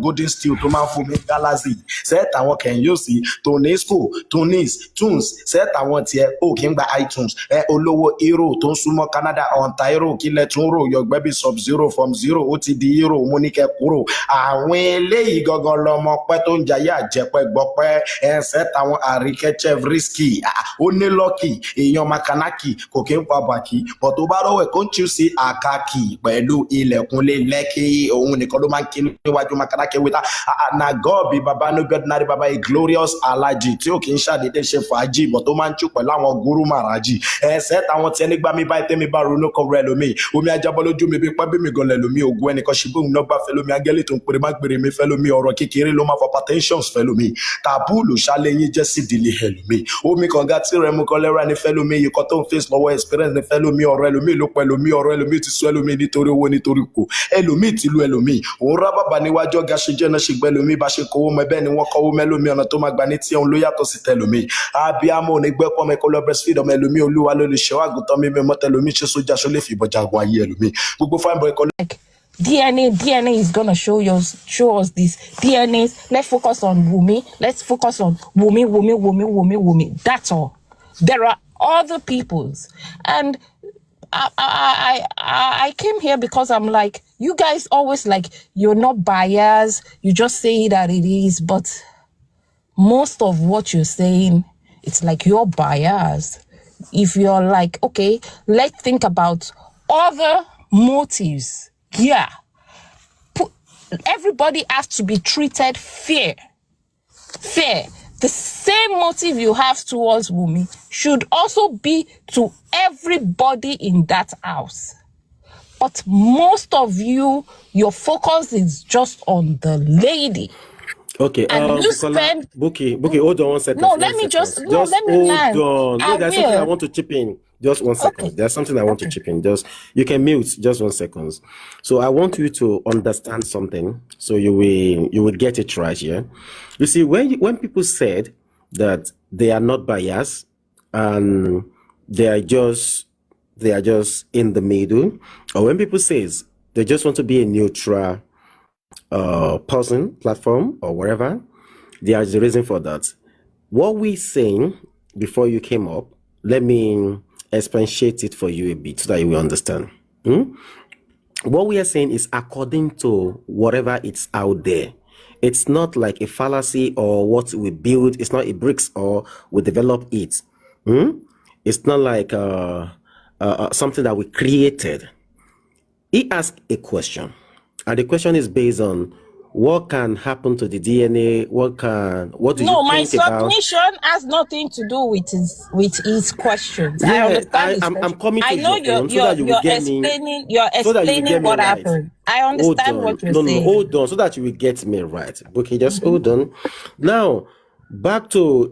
golden steel to man for me galaxy. Set I want can you see Tonesco, Tunes. Set I want here. Oh king by iTunes. Olowo hero ton sumo Canada on Tyro kile tunro your baby sub zero from zero OTD hero Monique Kuro. Àwọn eléyìí gangan lọmọ pẹ́ tó ń jayé àjẹpẹ́ gbọ́pẹ́ set àwọn Àríkẹ́ Chevrisky ó ní lọ́kì èèyàn makanaki kò kí ń pa bàkí but tó bá rọwẹ̀ kó ń tú sí àkàkì pẹ̀lú ilẹ̀kùnlé lẹ́kì òun nìkan ló máa ń kí níwájú makanaki wíta na God bí baba no God náà baba a glorious alaji tí ó kì í ṣàdédé ṣe fàájì but tó máa ń tú pẹ̀lú àwọn gúrú màrájì set àwọn tí ẹni gbá mi báyìí tẹ́mi bá ronú kan rẹ lómi omi ajábọ́ lójú mi bí pẹ́ bí mi gan lẹ̀ lómi ògùn ẹnìkan ṣe bóun náà gbà fẹ́ lómi agẹ́lì tó ń pèrè má gbèrè mi fẹ́ lómi ọ̀rọ̀ kékeré ló máa fọ potentials fẹ́ lómi tàbúlù ṣàlẹ́yìn jẹ́ sí ìdílé ẹ̀ lómi omi kànga tí rẹ̀ mú kan lẹ́ra ní fẹ́ lómi ikọ̀ tó ń face lọ́wọ́ experience ní fẹ́ lómi ọ̀rọ̀ ẹlòmí ló pẹ́ lómi ọ̀rọ̀ ẹlòmí ti sọ ẹlòmí nítorí owó nítorí kò ẹlòmí ti lu ẹlòmí òun rá bàbá níwájú ọ̀gá ṣe jẹ́ náà ṣe gbẹ́ lómi bá ṣe kówó mọ́ bẹ́ẹ̀ ni wọ́n kọ́wó mẹ́lòmí ọ̀nà tó máa gbà ní tí òun ló yàtọ̀ sí tẹlòmí abiyamọ òní gbẹ́pọ̀ mẹ́kọ́ lọ breastfeed ọmọ ẹlòmí olúwa ló lè ṣẹ́wọ́ àgùntàn mímí mọ́tẹ́lòmí ṣe sójà ṣó lè fi ìbọ̀jà àgùn ayé ẹlòmí gbogbo fine boy kọ́ DNA is gonna show us this. DNAs. Let's focus on Wumi. Let's focus on Wumi. That's all. There are other peoples, and I came here because I'm like, you guys always like you're not biased. You just say that it is, but most of what you're saying, it's like you're biased. If you're like, okay, let's think about other motives. Yeah. Everybody has to be treated fair. The same motive you have towards Wumi should also be to everybody in that house. But most of you, your focus is just on the lady. Okay, and you spend Bookie, hold on 1 second. No, let me just let me land. Hold on. There's something I want to chip in. Just 1 second. Okay. There's something I want to chip in. You can mute just 1 second. So I want you to understand something. So you will get it right here. You see, when people said that they are not biased and they are just in the middle, or when people says they just want to be a neutral person, platform, or whatever, there is a reason for that. What we saying before you came up, let me expatiate it for you a bit so that you will understand. What we are saying is according to whatever it's out there. It's not like a fallacy or what we build. It's not a bricks or we develop it. It's not like something that we created. He asked a question, and the question is based on what can happen to the DNA. What do you think about? My submission has nothing to do with his questions. Yeah, I understand. I'm coming to I know you're explaining what happened. I understand what you're saying. No, hold on, so that you will get me right. Okay, just hold on. Now, back to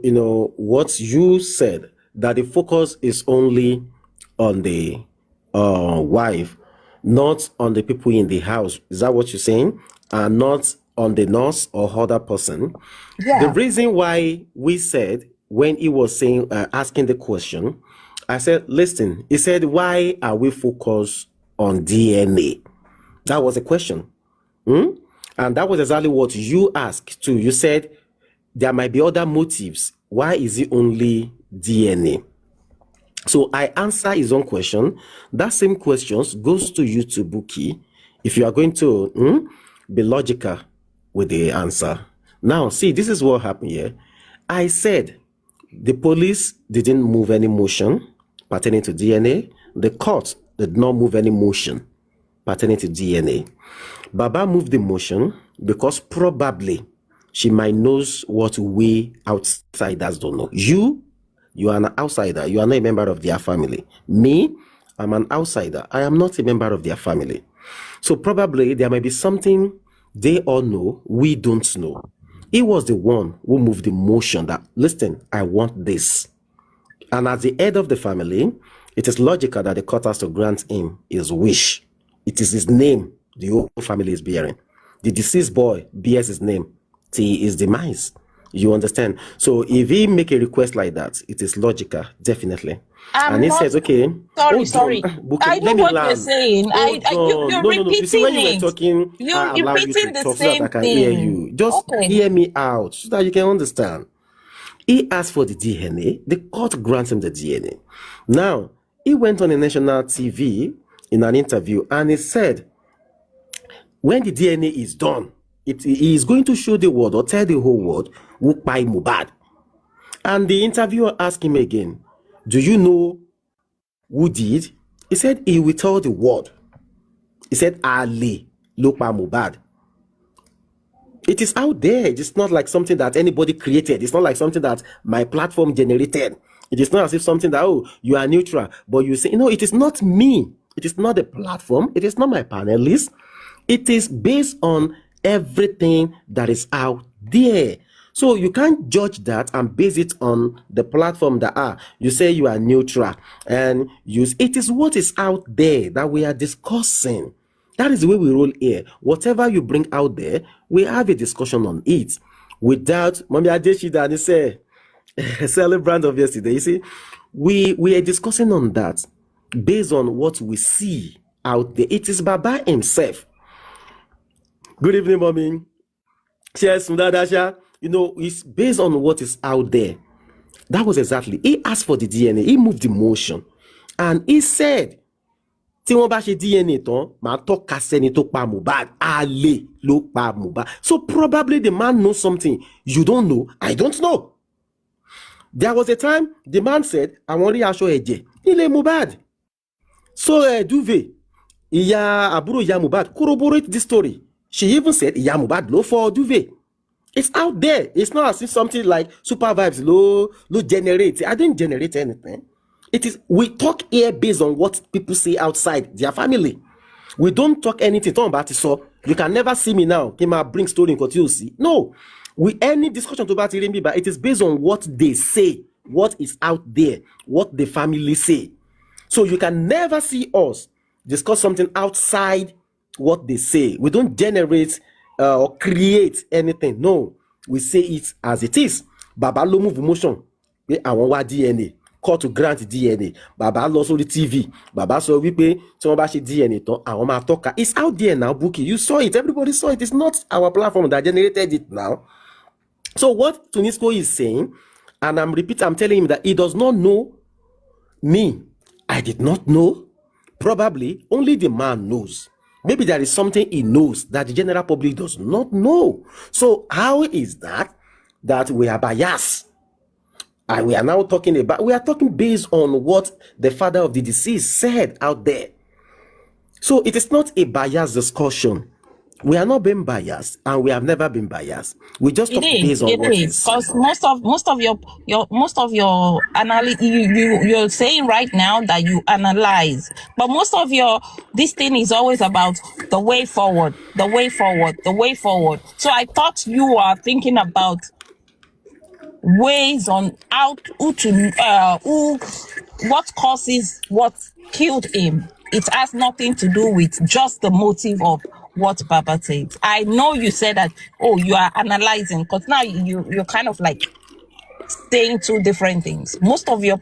what you said, that the focus is only on the wife, not on the people in the house. Is that what you're saying? And not on the nurse or other person. Yeah. The reason why we said, when he was saying, asking the question, I said, listen, he said, why are we focused on DNA? That was a question. And that was exactly what you asked too. You said, there might be other motives. Why is it only DNA? So I answer his own question. That same question goes to you to Buki. If you are going to be logical with the answer. Now, see, this is what happened here. I said the police didn't move any motion pertaining to DNA. The court did not move any motion pertaining to DNA. Baba moved the motion because probably she might knows what we outsiders don't know. You are an outsider. You are not a member of their family. Me, I'm an outsider. I am not a member of their family. So probably there might be something they all know, we don't know. He was the one who moved the motion that, listen, I want this. And as the head of the family, it is logical that the court has to grant him his wish. It is his name the whole family is bearing. The deceased boy bears his name till his demise. You understand? So if he make a request like that, it is logical, definitely. And he says, okay. Sorry. I know what you're saying. You're repeating see, when you were it. talking, You're repeating the same so that I can hear thing. you. Just hear me out so that you can understand. He asked for the DNA. The court grants him the DNA. Now, he went on a national TV in an interview and he said, when the DNA is done, he is going to show the world or tell the whole world who by Mohbad. And the interviewer asked him again, do you know who did? He said he will tell the world. He said, Ali ló pa Mohbad. It is out there. It is not like something that anybody created. It's not like something that my platform generated. It is not as if something that, oh, you are neutral. But you say, no, it is not me. It is not the platform. It is not my panelists. It is based on everything that is out there. So you can't judge that and base it on the platform that you say you are neutral and use. It is what is out there that we are discussing. That is the way we roll here. Whatever you bring out there, we have a discussion on it. Without Mami Adeshida and say celebrant of yesterday. You see, we are discussing on that based on what we see out there. It is Baba himself. Good evening, Mommy. Cheers, Sundadasha. You know, it's based on what is out there. That was exactly. He asked for the DNA. He moved the motion. And he said, tí wọ́n bá ṣe DNA tán, màá tọ́ka sẹ́ni tó pa Mohbad, Ale ló pa Mohbad. So probably the man knows something you don't know. I don't know. There was a time the man said, àwọn rí aṣọ ẹ̀jẹ̀ nílé Mohbad. So Duve, ìyá àbúrò ìyá Mohbad, corroborate this story. She even said, ìyá Mohbad ló fọ́ Duve. It's out there. It's not as if something like Supervibez low generate. I didn't generate anything. It is, we talk here based on what people say outside their family. We don't talk anything about it. So you can never see me now. Can I bring story in continuity? No. Any discussion about it, but it is based on what they say, what is out there, what the family say. So you can never see us discuss something outside what they say. We don't generate or create anything. No, we say it as it is. Baba lo move motion. I want DNA. Call to grant DNA. Baba lọ sórí TV. Baba sọ wípé tí wọ́n bá ṣe DNA tán, àwọn máa tọ́ka. It's out there now, Bookie. You saw it. Everybody saw it. It's not our platform that generated it now. So what Tunisco is saying, and I'm telling him that he does not know me. I did not know. Probably only the man knows. Maybe there is something he knows that the general public does not know. So how is that we are biased? And we are now talking based on what the father of the deceased said out there. So it is not a biased discussion. We are not being biased, and we have never been biased. We just talk based on what is. Because most of your analysis, you're saying right now that you analyze, but most of this thing is always about the way forward. So I thought you are thinking about ways on what causes what killed him. It has nothing to do with just the motive of what Baba said. I know you said that, you are analyzing, because now you're kind of like saying two different things. Most of your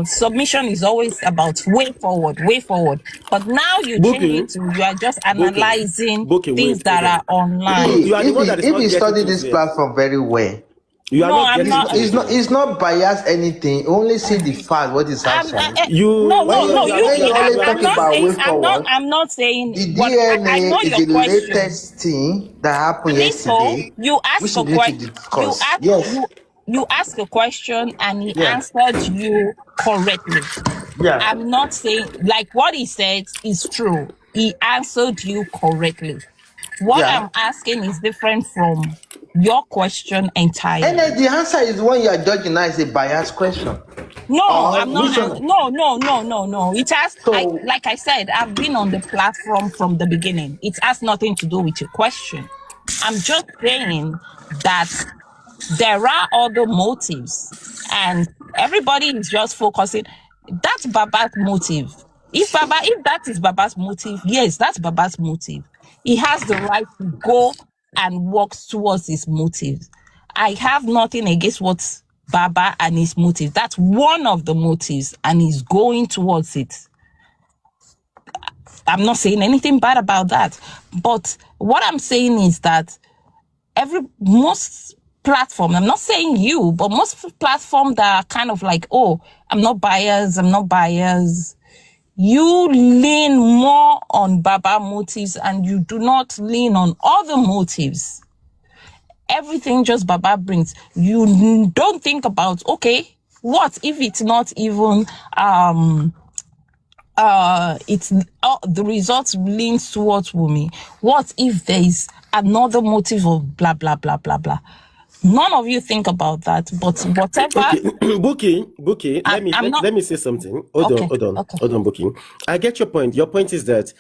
submission is always about way forward. But now you change it to you are just analyzing things that are online. If you study this platform very well, it's not bias anything. Only see the fact what is outside. I'm not saying the DNA is the latest thing that happened yesterday. You asked a question. You asked a question and he answered you correctly. Yeah. I'm not saying like what he said is true. He answered you correctly. What I'm asking is different from your question entirely. And the answer is when you are judging now is a biased question. No, I'm not. No. It has, like I said, I've been on the platform from the beginning. It has nothing to do with your question. I'm just saying that there are other motives, and everybody is just focusing. That's Baba's motive. If that is Baba's motive, yes, that's Baba's motive. He has the right to go and work towards his motives. I have nothing against what Baba and his motive. That's one of the motives, and he's going towards it. I'm not saying anything bad about that. But what I'm saying is that most platform, I'm not saying you, but most platform that are kind of like, oh, I'm not biased. You lean more on Baba motives and you do not lean on other motives. Everything just Baba brings. You don't think about, okay, what if it's not even it's the results leans towards Wumi? What if there is another motive of blah blah blah blah blah? None of you think about that, but whatever. Okay, Buki, let me say something. Hold on, Buki. I get your point. Your point is that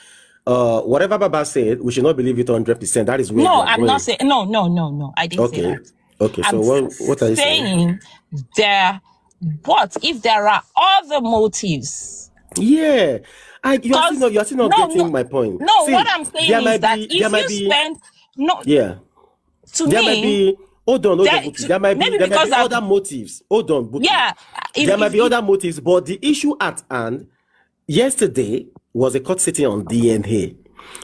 whatever Baba said, we should not believe it 100%. That is where I'm not saying no. I didn't say that. Okay, so what are you saying? What if there are other motives? Yeah, you're still not getting my point. No, see, what I'm saying is that if you spend there might be. Hold on, Buki. There might be other motives. Hold on, Buki. Yeah, there might be other motives, but the issue at hand yesterday was a court sitting on DNA.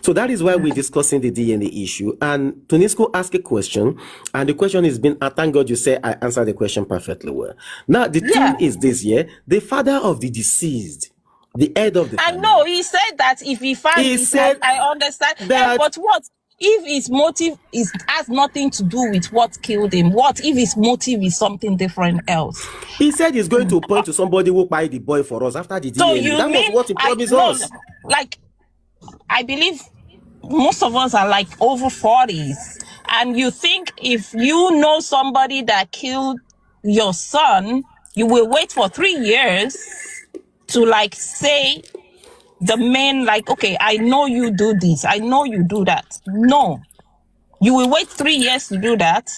So that is why we're discussing the DNA issue. And Tunisco asked a question, and the question is been, thank God you say I answered the question perfectly well. Now, the thing is this, the father of the deceased, the head of the family. I know, he said that if he found I understand. That, but what if his motive has nothing to do with what killed him? What if his motive is something different else? He said he's going to point to somebody who buy the boy for us after the DNA. That was what he promised us. Like, I believe most of us are like over 40s. And you think if you know somebody that killed your son, you will wait for 3 years to like say the men like, okay, I know you do this, I know you do that. No, you will wait 3 years to do that.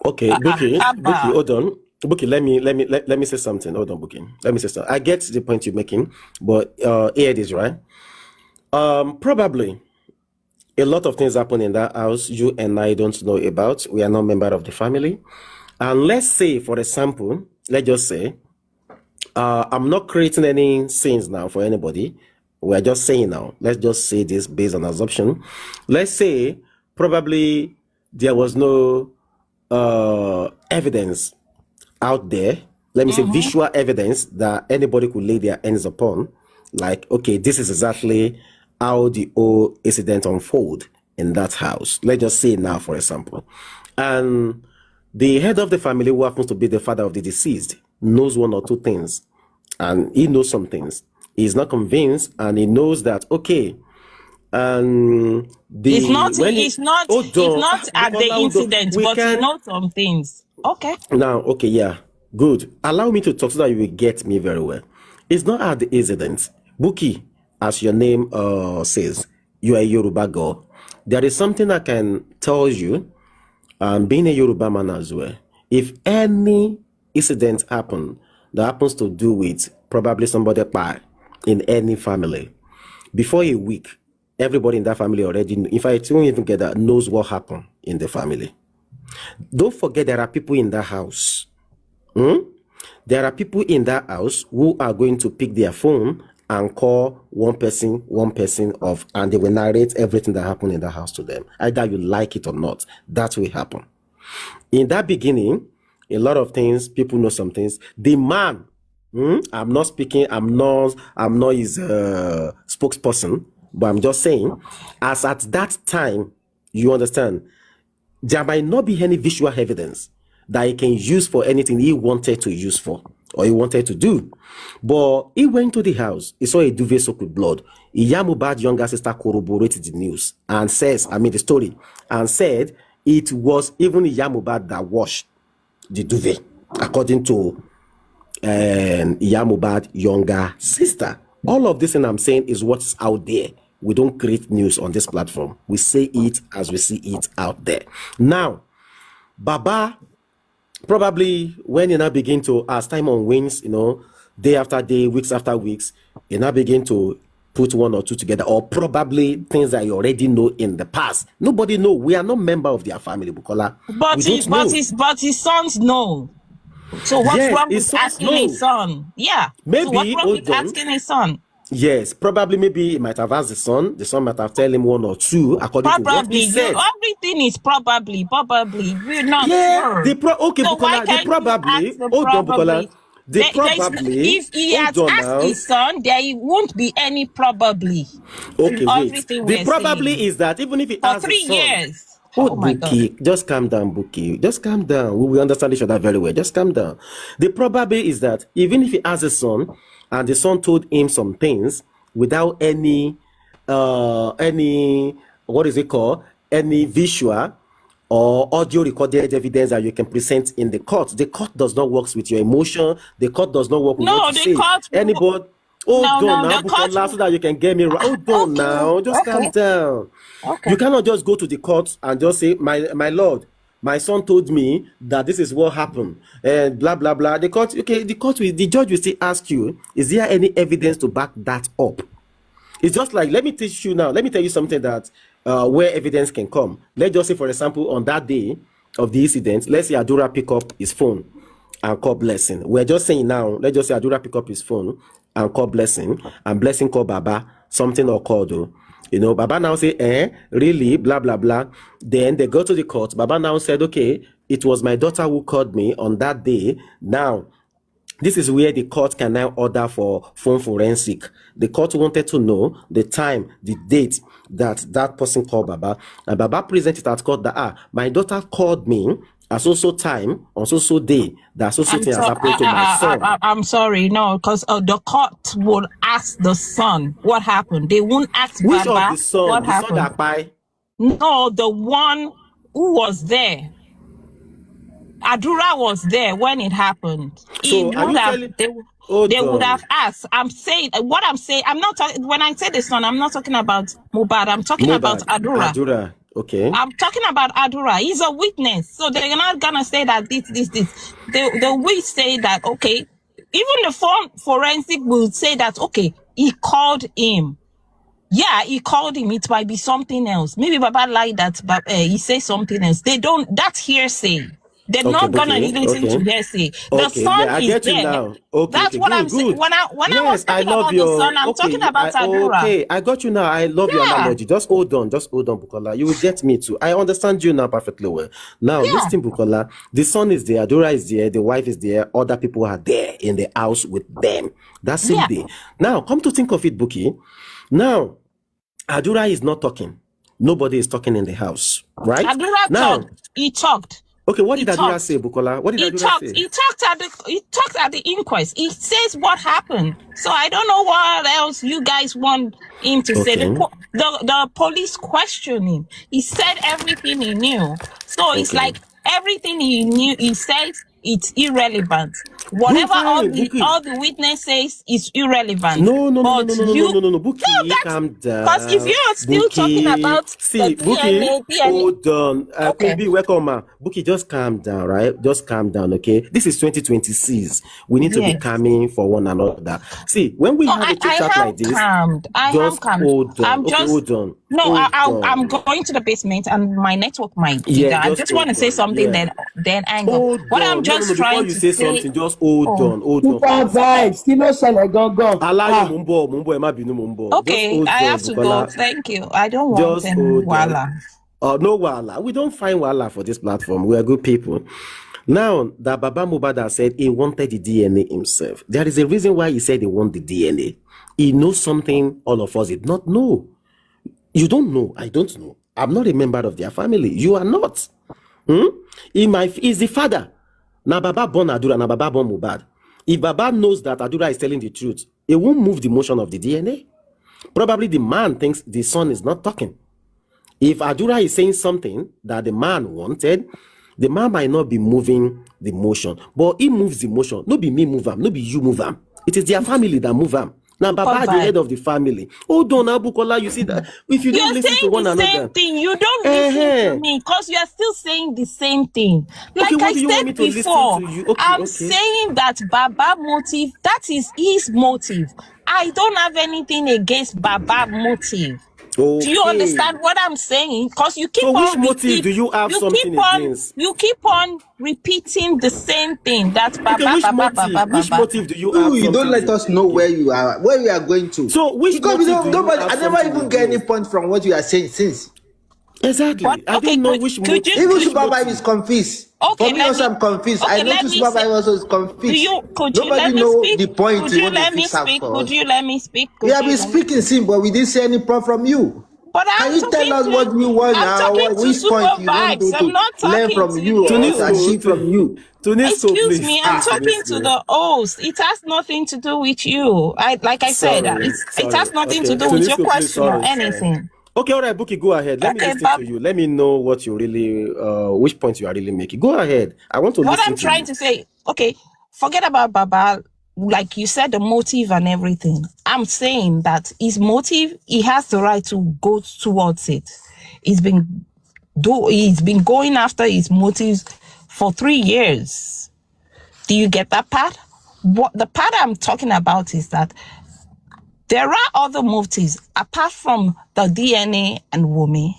Okay, Buki, hold on. Buki, let me say something. Hold on, Buki. Let me say something. I get the point you're making, but here it is, right? Probably a lot of things happen in that house you and I don't know about. We are not member of the family. And let's say, for example, let's just say, I'm not creating any scenes now for anybody. We're just saying now, let's just say this based on assumption. Let's say probably there was no evidence out there. Let me say visual evidence that anybody could lay their hands upon. Like, okay, this is exactly how the whole incident unfold in that house. Let's just say now, for example. And the head of the family, who happens to be the father of the deceased, knows one or two things. And he knows some things. He's not convinced, and he knows that, okay, it's not at the incident, but he knows some things. Okay. Now, okay, yeah, good. Allow me to talk so that you will get me very well. It's not at the incident. Buki, as your name says, you are a Yoruba girl. There is something I can tell you, being a Yoruba man as well. If any incident happens to do with probably somebody in any family, before a week, everybody in that family already, if I don't even get that, knows what happened in the family. Don't forget there are people in that house. There are people in that house who are going to pick their phone and call one person off, and they will narrate everything that happened in the house to them. Either you like it or not, that will happen. In that beginning, a lot of things, people know some things. The man, I'm not speaking, I'm not his spokesperson, but I'm just saying, as at that time, you understand, there might not be any visual evidence that he can use for anything he wanted to use for, or he wanted to do. But he went to the house, he saw a duvet soaked with blood. Iya Mohbad's younger sister corroborated the news and the story, and said it was even Iya Mohbad that washed the duvet, according to Iya Mohbad's younger sister. All of this, and I'm saying, is what's out there. We don't create news on this platform. We say it as we see it out there. Now, Baba Probably when you now begin to, as time on wins, day after day, weeks after weeks, you now begin to put one or two together, or probably things that you already know in the past. Nobody know. We are not member of their family, Bukola. But his sons know. So what's Yes, wrong his with sons asking know. his son? Yeah. So what's Maybe, wrong with asking his son? Yes, probably maybe he might have asked the son. The son might have told him one or two according to what he said. Everything is probably. We're not Yeah, sure. okay, So why Bukola, can't you ask the hold on, probably? Bukola. If he had asked his son, there won't be any probably. Okay, wait. Everything The we're probably saying. is that even if he For asked 3 the son, years. oh, Oh my God. Buki, just calm down, Buki. Just calm down. We will understand each other very well. Just calm down. The probably is that even if he asked the son, and the son told him some things without any what is it called? Any visual or audio recorded evidence that you can present in the court. The court does not work with your emotion. The court does not work with what you say. Anybody. Hold on now, Bukola, so that you can get me right. Hold on now. Just calm down. Okay. You cannot just go to the court and just say, my lord, my son told me that this is what happened, and blah blah blah. The judge will still ask you, is there any evidence to back that up? It's just like, let me tell you something that where evidence can come. Let's just say, for example, on that day of the incident, let's say Adura pick up his phone and call Blessing. We're just saying now, let's just say Adura pick up his phone and call Blessing, and Blessing call Baba, something occurred though. Baba now say, really, blah, blah, blah. Then they go to the court. Baba now said, okay, it was my daughter who called me on that day. Now, this is where the court can now order for phone forensic. The court wanted to know the time, the date that person called Baba. And Baba presented at court that, my daughter called me at so time, on so day, that so thing has happened to my son. I'm sorry, no, because the court will ask the son what happened. They won't ask Which Baba of the son? what the happened. Son that by? No, the one who was there. Adura was there when it happened. So are you telling? They would have asked. I'm saying what I'm saying. I'm not talking. When I say the son, I'm not talking about Mubad. I'm talking about Adura. Adura. Okay. I'm talking about Adura. He's a witness, so they're not gonna say that this. They will say that okay. Even the phone forensic will say that okay. He called him. Yeah, he called him. It might be something else. Maybe Baba lied that he says something else. They don't. That's hearsay. They're not gonna listen to hearsay. The son is there. Now. That's what I'm saying. When I was talking about the son, I'm talking about Adura. Okay, I got you now. I love your analogy. Just hold on, Bukola. You will get me too. I understand you now perfectly well. Now, listen, Bukola. The son is there, Adura is there, the wife is there, other people are there in the house with them. That same day. Now, come to think of it, Buki. Now, Adura is not talking. Nobody is talking in the house, right? Adura talked. He talked. Okay, what did Adura say, Bukola? What did Adura say? He talked at the inquest. He says what happened. So I don't know what else you guys want him to say. The police questioned him. He said everything he knew. So it's like everything he knew, he says it's irrelevant. Whatever all the witness says is irrelevant. No, Buki, calm down. Because if you're still talking about Buki, hold on. Baby, welcome, ma. Buki, just calm down, right? Just calm down, okay? This is 2026. We need to be calming for one another. See, when we have a chit chat like this, just hold on. Hold on. No, I'm going to the basement and my network might be there. I just want to say something then angle. What I'm just trying to say. Something, just hold on. Supervibez, kí ló ṣẹlẹ̀ gangan? Alayo mo ń bọ̀, ẹ má bínú, mo ń bọ̀. Okay, I have to go. Thank you. I don't want any wahala. No wahala. We don't find wahala for this platform. We are good people. Now, that Baba Mubada said he wanted the DNA himself. There is a reason why he said he wanted the DNA. He knows something all of us did not know. You don't know. I don't know. I'm not a member of their family. You are not. He's the father. Now Baba born Adura, now Baba born Mubad. If Baba knows that Adura is telling the truth, it won't move the motion of the DNA. Probably the man thinks the son is not talking. If Adura is saying something that the man wanted, the man might not be moving the motion, but he moves the motion. No be me move him, no be you move him. It is their family that move him. Now, Super Baba, the vibe. head of the family. Hold on, Abukola. You see that if you don't You're listen to saying one the same another, thing. You don't listen to me because you are still saying the same thing. okay, Like what I do you want me said to listen before, to you? Okay, I'm okay, saying that Baba motive, that is his motive. I don't have anything against Baba motive. Do you okay. understand what I'm saying? Because you keep So, which on motive repeat, do you have something against? you keep on repeating the same thing. That Okay, Baba, Baba, Baba, which Baba. motive do you have You don't something let to us do know where against? you are going to. So, which Because we motive do don't, you nobody, have I never something even get any against? point from what you are saying since. What? Exactly. I Okay, don't know which motive. Even Which Supervibe is motive? confused. For okay, me also, I'm confused. I know let too, me say, Supervibe also is confused. could you Nobody let me know speak? the point Could you you want to let me fix up speak? for Could us. you let me speak? We Could have you been let me speaking since, but we didn't see any point from you. But Can I'm you tell talking us to what you want I'm now? talking to Which Super point you want me Vibes. I'm to not learn talking from to you or you. achieve from you? Tunisco, Excuse please, me, I'm please, talking to Tunisco. the host. It has nothing to do with you. Like I said, Sorry, it sorry. has nothing to Okay, do with your Tunisco, please, question or sorry. anything. Okay, all right, Buki, go ahead. Let me Okay, listen to but you. Let me know what you really, which point you are really making. Go ahead. I want to what listen I'm to trying you. to say, okay, forget about Baba. Like you said, the motive and everything. I'm saying that his motive, he has the right to go towards it. He's been going after his motives for 3 years. Do you get that part? What the part I'm talking about is that there are other motives apart from the DNA and Wumi.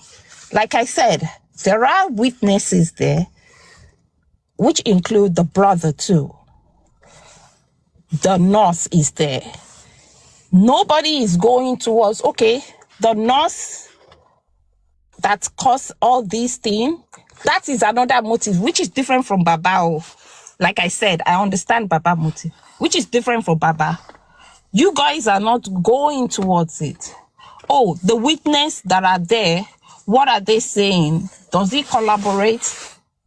Like I said, there are witnesses there, which include the brother too. The nurse is there. Nobody is going towards, okay, the nurse that caused all these things, that is another motive, which is different from Baba. Like I said, I understand Baba motive, which is different from Baba. You guys are not going towards it. Oh, the witness that are there, what are they saying? Does he collaborate?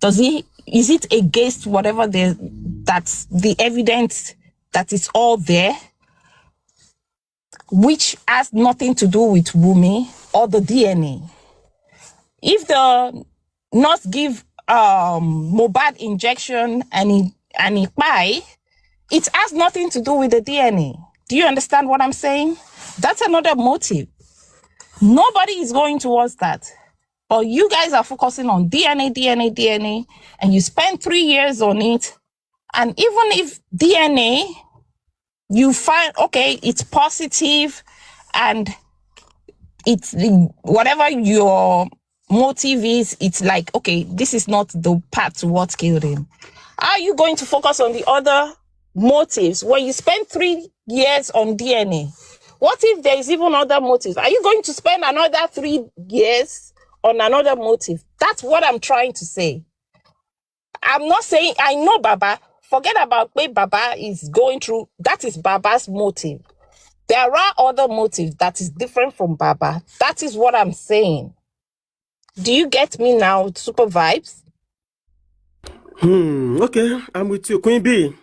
Is it against whatever that's the evidence that is all there, which has nothing to do with Wumi or the DNA? If the nurse give Mobad injection and he buy, it has nothing to do with the DNA. Do you understand what I'm saying? That's another motive. Nobody is going towards that. But you guys are focusing on DNA, and you spend 3 years on it. And even if DNA, you find, okay, it's positive and it's whatever your motive is, it's like, okay, this is not the path to what killed him. Are you going to focus on the other motives when you spend 3 years on DNA? What if there is even other motives? Are you going to spend another 3 years on another motive? That's what I'm trying to say. I'm not saying, I know Baba. Forget about what Baba is going through. That is Baba's motive. There are other motives that is different from Baba. That is what I'm saying. Do you get me now, Super Vibes? Okay, I'm with you. Queen B,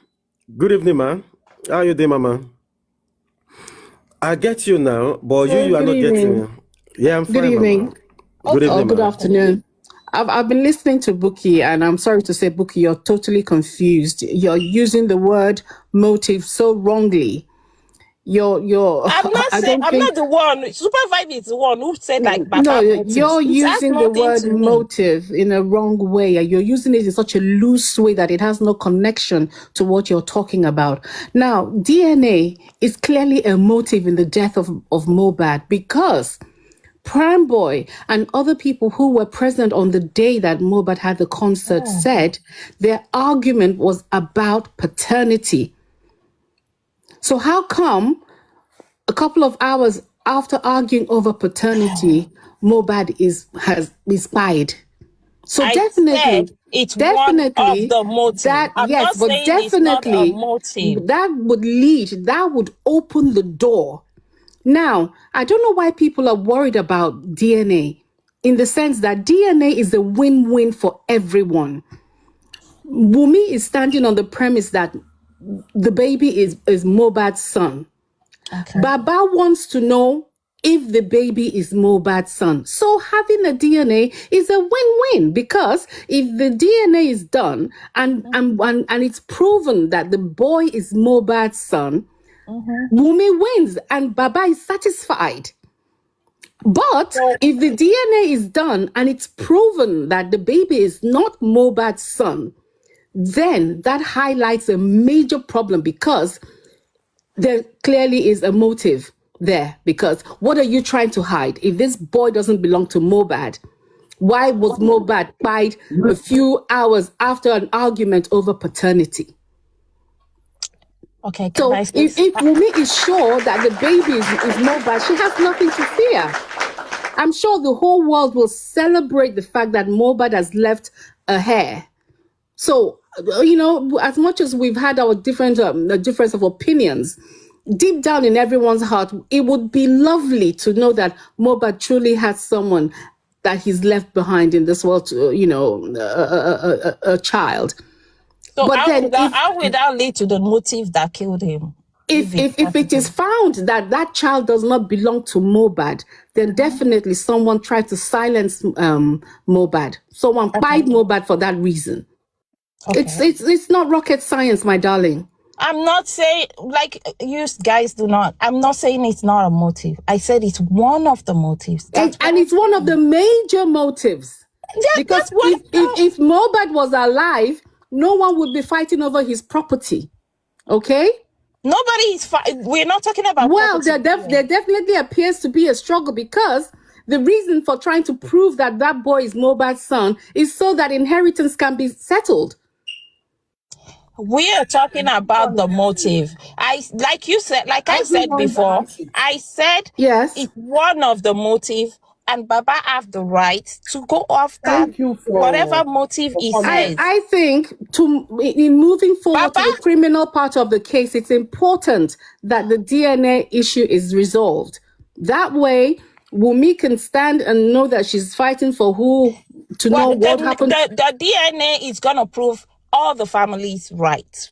good evening, man. How are you doing, mama? I get you now, but you are Good not getting me. evening. Yeah, I'm Good fine, mama. evening. Good Or evening, good mama. afternoon. I've been listening to Buki, and I'm sorry to say, Buki, you're totally confused. You're using the word motive so wrongly. You're I'm not I saying, don't I'm not think the one. Super Vibe is the one who said like no, Baba motives. you're It has using the nothing word to me. motive in a wrong way. You're using it in such a loose way that it has no connection to what you're talking about. Now, DNA is clearly a motive in the death of Mobad because Prime Boy and other people who were present on the day that Mobad had the concert said their argument was about paternity. So how come a couple of hours after arguing over paternity, Mobad is spied? So I said it's one of definitely the motive. that I'm yes, not but saying it's not a definitely motive. that would open the door. Now, I don't know why people are worried about DNA in the sense that DNA is a win-win for everyone. Wumi is standing on the premise that the baby is Mobad's son. Okay. Baba wants to know if the baby is Mobad's son. So having a DNA is a win-win because if the DNA is done and it's proven that the boy is Mobad's son, Wumi wins and Baba is satisfied. But if the DNA is done and it's proven that the baby is not Mohbad's son, then that highlights a major problem, because there clearly is a motive there. Because what are you trying to hide? If this boy doesn't belong to Mohbad, why was Mohbad died a few hours after an argument over paternity? Okay, So if Wumi is sure that the baby is Mohbad, she has nothing to fear. I'm sure the whole world will celebrate the fact that Mohbad has left a heir. So, as much as we've had our difference of opinions, deep down in everyone's heart, it would be lovely to know that Mohbad truly has someone that he's left behind in this world, a child. So but how will that lead to the motive that killed him? If it is found that that child does not belong to Mohbad, then definitely someone tried to silence Mohbad. Someone fired Mohbad for that reason. Okay. It's not rocket science, my darling. I'm not saying, like you guys do not. I'm not saying it's not a motive. I said it's one of the motives. And it's one of the major motives. Yeah, because if Mohbad was alive, no one would be fighting over his property. Okay? Nobody is we're not talking about there definitely appears to be a struggle, because the reason for trying to prove that that boy is Mohbad's son is so that inheritance can be settled. We are talking about the motive. I said before, I said yes, it's one of the motive, and Baba have the right to go after whatever motive he says. I think in moving forward to the criminal part of the case, it's important that the DNA issue is resolved. That way, Wumi can stand and know that she's fighting for know what happened. The DNA is gonna prove all the family's rights.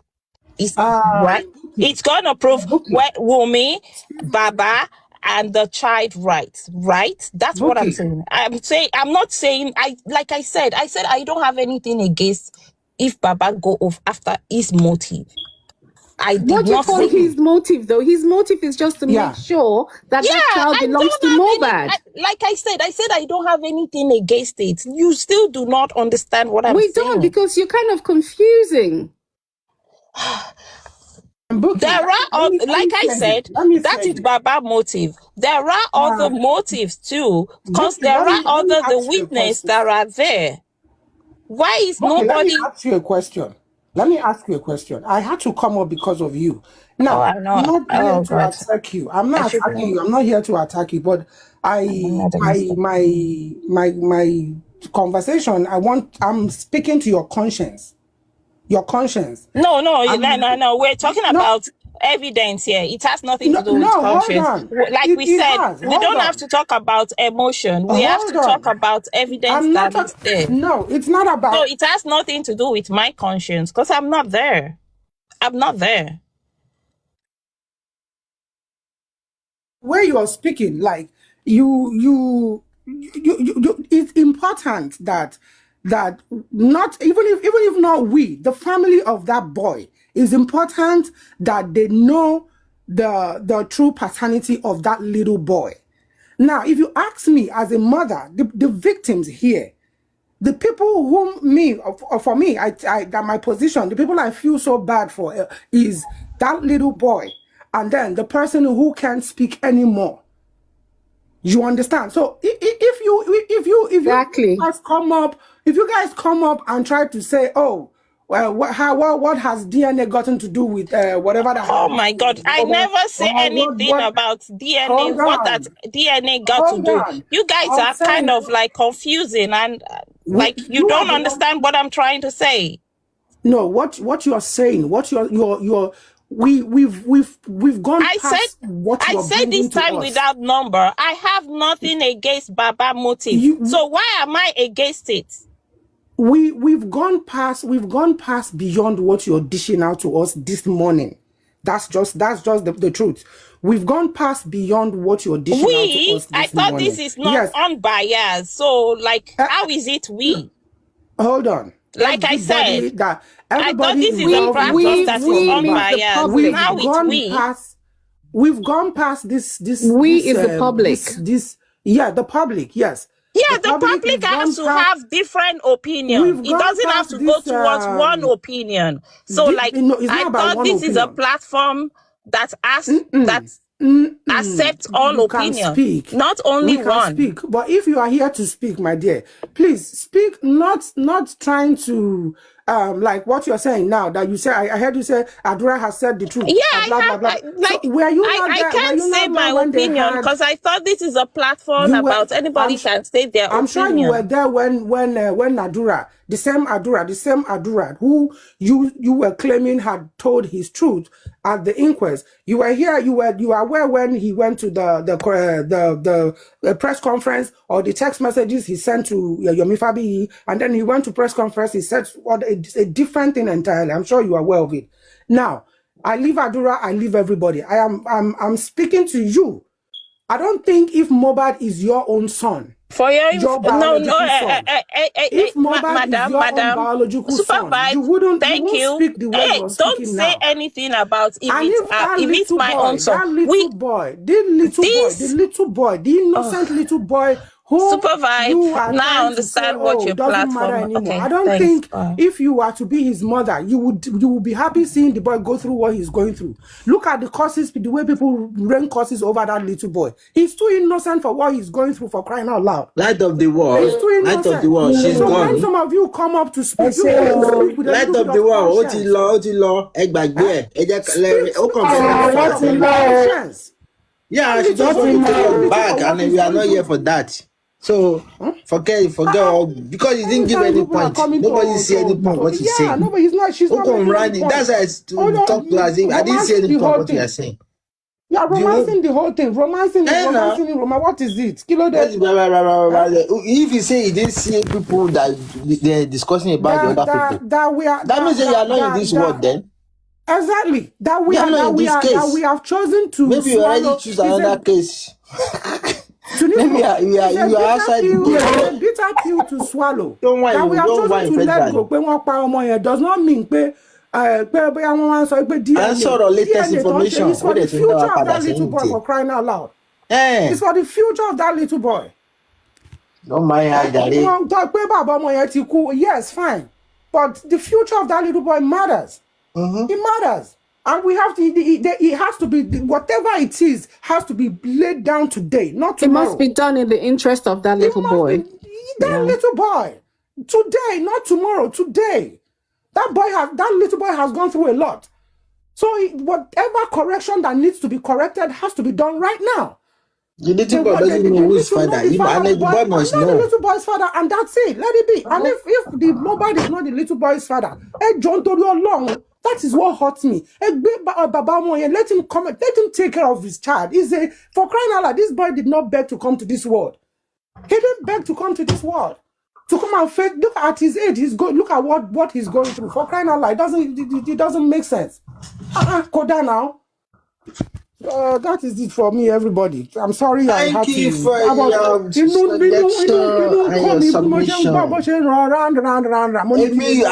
Right? It's gonna prove Wumi, Baba, and the child rights, right? That's what I'm saying. I'm not saying I said I don't have anything against if Baba go off after his motive. What do you call his motive, though? His motive is just to make sure that that child belongs to Mohbad. Like I said I don't have anything against it. You still do not understand what I'm saying. We don't, because you're kind of confusing. There are, like I said, that is Baba motive. There are other motives too, because there are other the witnesses that are there. Why is nobody? Let me ask you a question. I had to come up because of you. Now, I'm not here to attack you. I'm not attacking you. I'm not here to attack you. But my conversation. I'm speaking to your conscience. Your conscience. No. We're talking about evidence here. It has nothing to do with conscience. Like we said, we don't have to talk about emotion. We have to talk about evidence that is there. No, it's not about. So it has nothing to do with my conscience, because I'm not there. I'm not there. Where you are speaking, like you it's important that not even if not we, the family of that boy, is important that they know the true paternity of that little boy. Now, if you ask me as a mother, the victims here, the people for me, that my position, the people I feel so bad for is that little boy, and then the person who can't speak anymore. You understand? So if you guys come up and try to say, oh, well, what has DNA gotten to do with whatever that? Oh my God! I never say anything about DNA. What that DNA got to do? You guys are kind of like confusing and like you don't understand what I'm trying to say. No, what you are saying, we've gone past what you are bringing to us. I said this time without number. I have nothing against Baba motive. So why am I against it? We've gone past beyond what you're dishing out to us this morning. That's just the truth. We've gone past beyond what you're dishing out to us this morning. I thought this is not unbiased. So like, how is it we? Hold on. Like I said, I thought this is a practice that is unbiased. Now it's we. we've gone past this. We is the public. The public. Yes. Yeah, the public has to have different opinion. It doesn't have to go towards one opinion. So, I thought this is a platform that accepts all opinions, not only one. Speak, but if you are here to speak, my dear, please speak. Not trying to like what you're saying now. That you say, I heard you say Adura has said the truth. Yeah, I can't say my opinion because I thought this is a platform about anybody can say their opinion. I'm sure you were there when Adura, the same Adura who you were claiming had told his truth at the inquest. You were here. You were aware when he went to the press conference or the text messages he sent to Yomi Fabiyi, and then he went to press conference. He said a different thing entirely. I'm sure you are aware of it. Now, I leave Adura. I leave everybody. I'm speaking to you. I don't think if Mohbad is your own son, for your biological son, if Mohbad is your own biological son, you wouldn't speak the way you're speaking don't say anything about if it's my own son. That little boy, the innocent little boy Supervibez, now I understand what your platform. Okay, I don't think if you are to be his mother, you would be happy seeing the boy go through what he's going through. Look at the curses, the way people rain curses over that little boy. He's too innocent for what he's going through, for crying out loud. Light of the world. He's too innocent. Light of the world. She's so gone. When some of you come up to speak, you speak with Light of the world. Yeah, she just want to take us back, and we are not here for that. So forget all, because he didn't give any point. Nobody see any point what he's saying. No, but he's not. She's not. That's why I talk to as if I didn't see any point what you are saying. Yeah, romancing the whole thing. Romancing. What is it? If you say you didn't see people that they're discussing about the other people, that means that you are not in this world then. Exactly. That we have chosen to. Maybe you already choose another case. Maybe you are outside the game. It's a bitter pill to swallow. Don't worry. That we have chosen to let go. Does not mean latest information. It's for the future of that little boy, for crying out loud. It's for the future of that little boy. Don't mind her, yes, fine. But the future of that little boy matters. It matters. And we have to, it has to be, whatever it is, has to be laid down today, not tomorrow. It must be done in the interest of that little boy. Little boy. Today, not tomorrow, today. That little boy has gone through a lot. So whatever correction that needs to be corrected has to be done right now. The little boy doesn't know who's father. The boy must know. The little boy's father, and that's it. Let it be. And if the Mohbad is not the little boy's father, John told you along. That is what hurts me. Let him come. Let him take care of his child. For crying out loud, this boy did not beg to come to this world. He didn't beg to come to this world. To come and face. Look at his age. Look at what he's going through. For crying out loud, it doesn't make sense. Koda now. That is it for me, everybody. I'm sorry. Thank you for your submission. I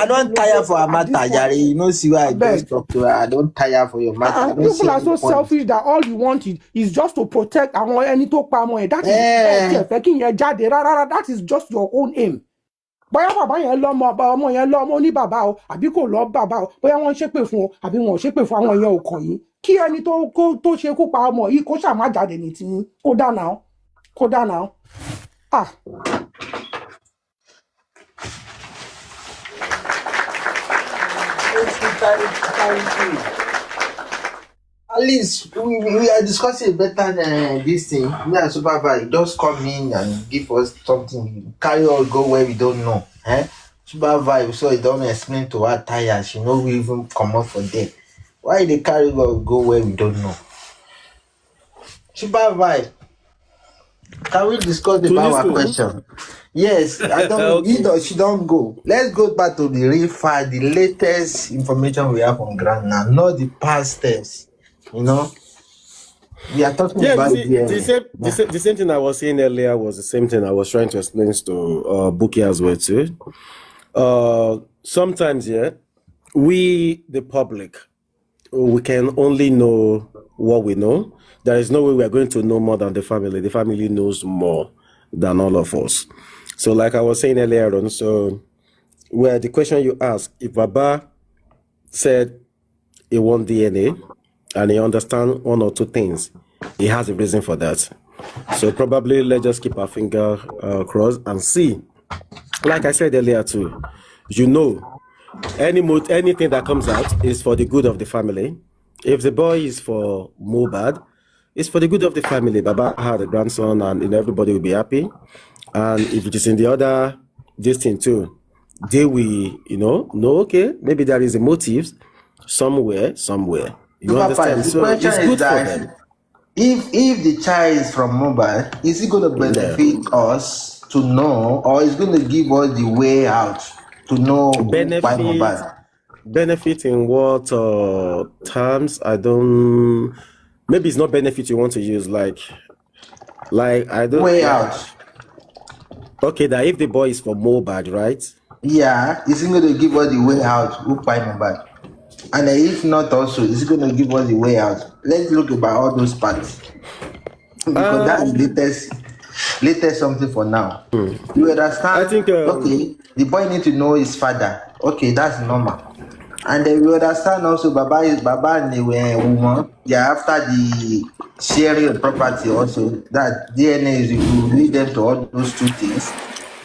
don't tire for a matter, Jari. You know, see why I just talk to her. I don't tire for your matter. People are so selfish that all you want is just to protect. That is just your own aim. Bóyá bàbá yẹn lọ́mọ ọmọ yẹn lọ́mọ ní bàbá o àbí kò lọ bàbá o bóyá wọ́n ṣépè fún o àbí wọ́n ṣépè fún àwọn èèyàn ò kàn yín kí ẹni tó ṣekú pa ọmọ yìí kó ṣàmá jáde ní tiyín kódà náà. At least we are discussing better than this thing. We are Supervibez. Just come in and give us something. Carry on, go where we don't know. Supervibez, so it don't explain to her tired. She know we even come up for there. Why they carry on, go where we don't know? Supervibez, can we discuss about our question? Yes, I don't. Okay. She don't go. Let's go back to the real file, the latest information we have on ground now, not the past steps. You know, we are talking about the same thing I was saying earlier was the same thing I was trying to explain to Buki as well too. Sometimes, we the public, we can only know what we know. There is no way we are going to know more than the family. The family knows more than all of us. So, like I was saying earlier on, so where the question you asked, if Baba said he wants DNA and he understands one or two things, he has a reason for that. So probably let's just keep our finger crossed and see. Like I said earlier too, you know, anything that comes out is for the good of the family. If the boy is for Mobad, it's for the good of the family. Baba had a grandson, and everybody will be happy. And if it is in the other this thing too, they will, know okay, maybe there is a motive somewhere. You understand? The So question it's is good for that them. if the child is from mobile, is it going to benefit us to know, or is going to give us the way out to know who buy mobile? Benefit in what terms? I don't. Maybe it's not benefit you want to use. Like I don't. Way like, out. Okay, that if the boy is for Mobad, right? Yeah, is it going to give us the way out who buy mobile? And if not, also, is it going to give us the way out? Let's look about all those parts. Because that is latest something for now. You understand? I think okay, the boy need to know his father. Okay, that's normal. And then we understand also Baba and the woman, they are after the sharing of property also. That DNA is will lead them to all those two things.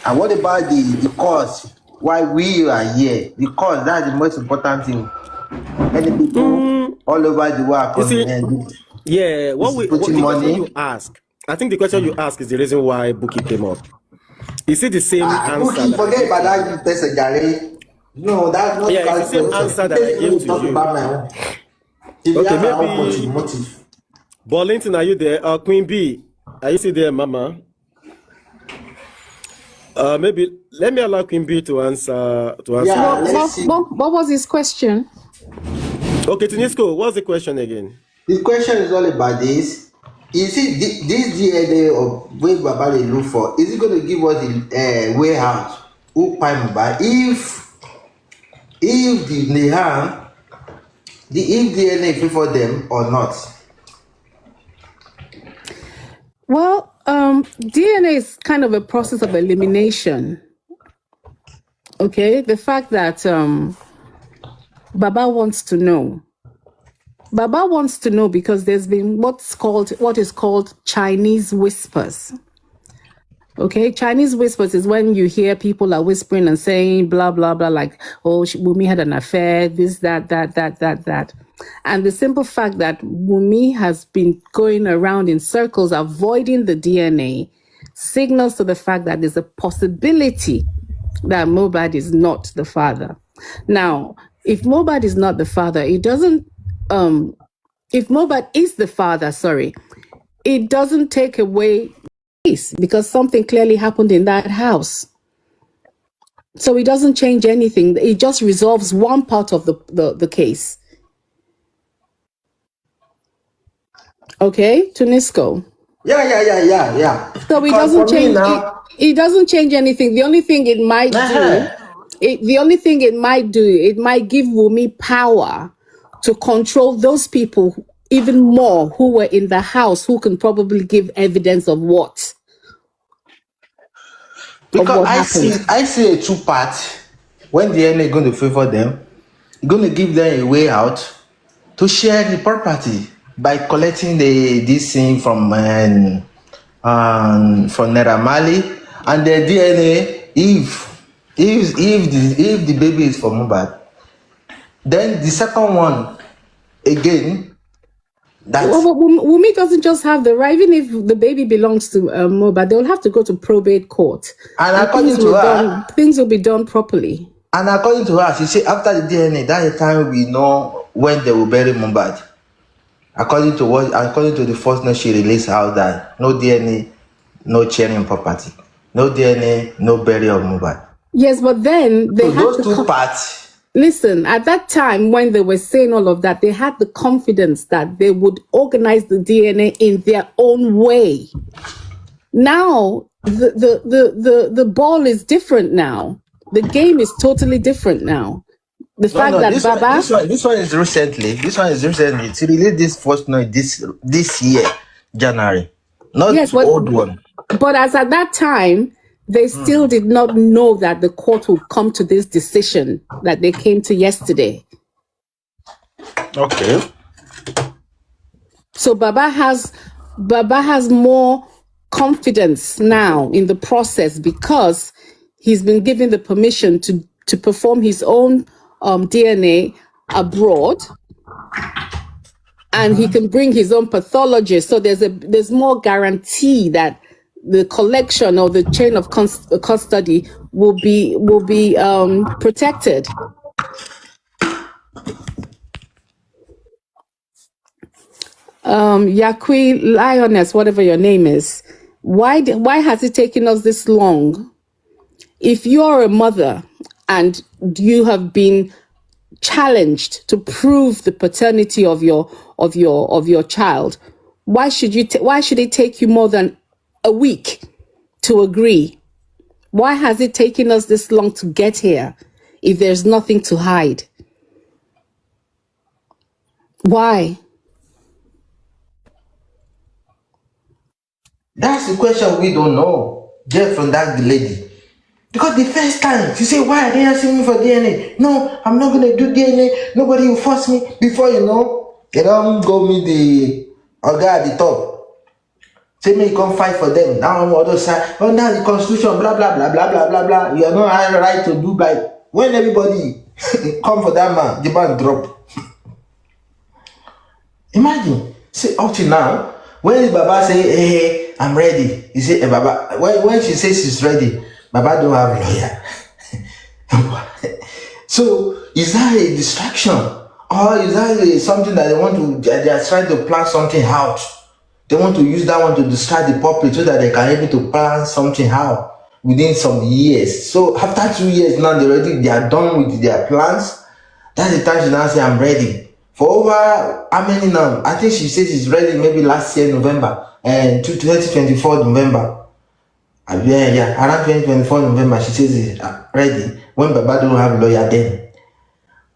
And what about the cause? Why we are here? The cause, that's the most important thing. Many people all over the world yeah, the question you ask, I think the question you ask is the reason why Buki came up. Is it the same answer? Buki, forget about that person, Gary. No, that's not it's the same answer that I gave to you. Okay, maybe. Burlington, are you there? Queen B, are you still there, Mama? Maybe let me allow Queen B to answer. Yeah, what was his question? Okay, Tunisco, what's the question again? The question is all about this. Is it this DNA of where Baba they look for? Is it going to give us the way out? Who pay by if DNA fit for them or not? Well, DNA is kind of a process of elimination. Okay, the fact that Baba wants to know. Baba wants to know because there's been what is called Chinese whispers. Okay, Chinese whispers is when you hear people are whispering and saying blah blah blah, like, oh, Wumi had an affair, this, that. And the simple fact that Wumi has been going around in circles avoiding the DNA signals to the fact that there's a possibility that Mobad is not the father. Now, if Mobad is not the father, it doesn't if Mobad is the father, it doesn't take away peace because something clearly happened in that house. So it doesn't change anything. It just resolves one part of the case. Okay, Tunisco. Yeah. So it doesn't change. It doesn't change anything. The only thing it might do, it might give Wumi power to control those people even more who were in the house, who can probably give evidence of what. Because I see a two-part. When the DNA is going to favor them, going to give them a way out to share the property by collecting this thing from Naira Marley, and the DNA. If the baby is for Mohbad, then the second one again. Wumi doesn't just have the right. Even if the baby belongs to Mohbad, they'll have to go to probate court, and according to her, things will be done properly. And according to her, she said after the DNA, that's the time we know when they will bury Mohbad. According to the first note she released out, that no DNA, no sharing property, no DNA, no burial of Mohbad. Yes, but then they had those two parts. Listen, at that time when they were saying all of that, they had the confidence that they would organize the DNA in their own way. Now the ball is different now. The game is totally different now. The fact that this Baba, one is recently. This one is recently. It's released this first night this year, January, not yes, old one. but as at that time, they still did not know that the court would come to this decision that they came to yesterday. Okay. So Baba has more confidence now in the process because he's been given the permission to perform his own DNA abroad, and he can bring his own pathologist. So there's more guarantee that the collection or the chain of custody will be protected. Yaqui Lioness, whatever your name is, why has it taken us this long? If you're a mother and you have been challenged to prove the paternity of your child, why should it take you more than a week to agree? Why has it taken us this long to get here if there's nothing to hide? Why? That's the question we don't know. Get from that lady. Because the first time she said, why are they asking me for DNA? No, I'm not gonna do DNA. Nobody will force me. Before you know, they don't go meet the guy at the top. Say me come fight for them. Now on the other side. Oh, now the constitution, blah blah blah blah blah blah blah. You are not have a right to do by when everybody come for that man, the man drop. Imagine, say up till now, when Baba say, hey, I'm ready. You say, hey, Baba, when she says she's ready, Baba don't have a lawyer. So is that a distraction? Or is that something that they are trying to plan something out? They want to use that one to distract the public so that they can able to plan something out within some years. So after 2 years now, they are done with their plans. That's the time she now say, I'm ready. For over how many now? I think she said she's ready maybe last year, November, and 2024 November. Yeah, around 2024 November, she says it's ready. When Baba don't have a lawyer then.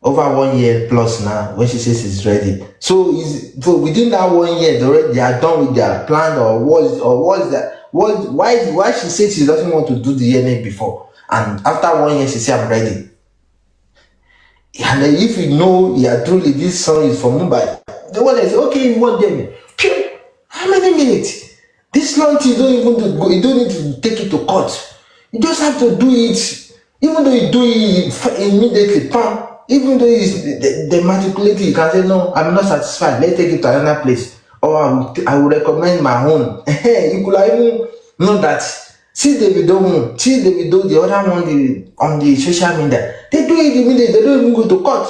Over 1 year plus now, when she says it's ready. So within that 1 year, they are done with their plan, or was that? Why she says she doesn't want to do the DNA before, and after 1 year she said I'm ready. And then if you know, truly this song is for Mumbai, the one that say, okay, you want them. How many minutes? This long you don't even go, you don't need to take it to court. You just have to do it, even though you do it immediately, bam. Even though they matriculate you can say, no, I'm not satisfied, let's take it to another place. Or I will recommend my own. You could even know that. See Davido, the other one on the social media. They do it immediately, they don't even go to court.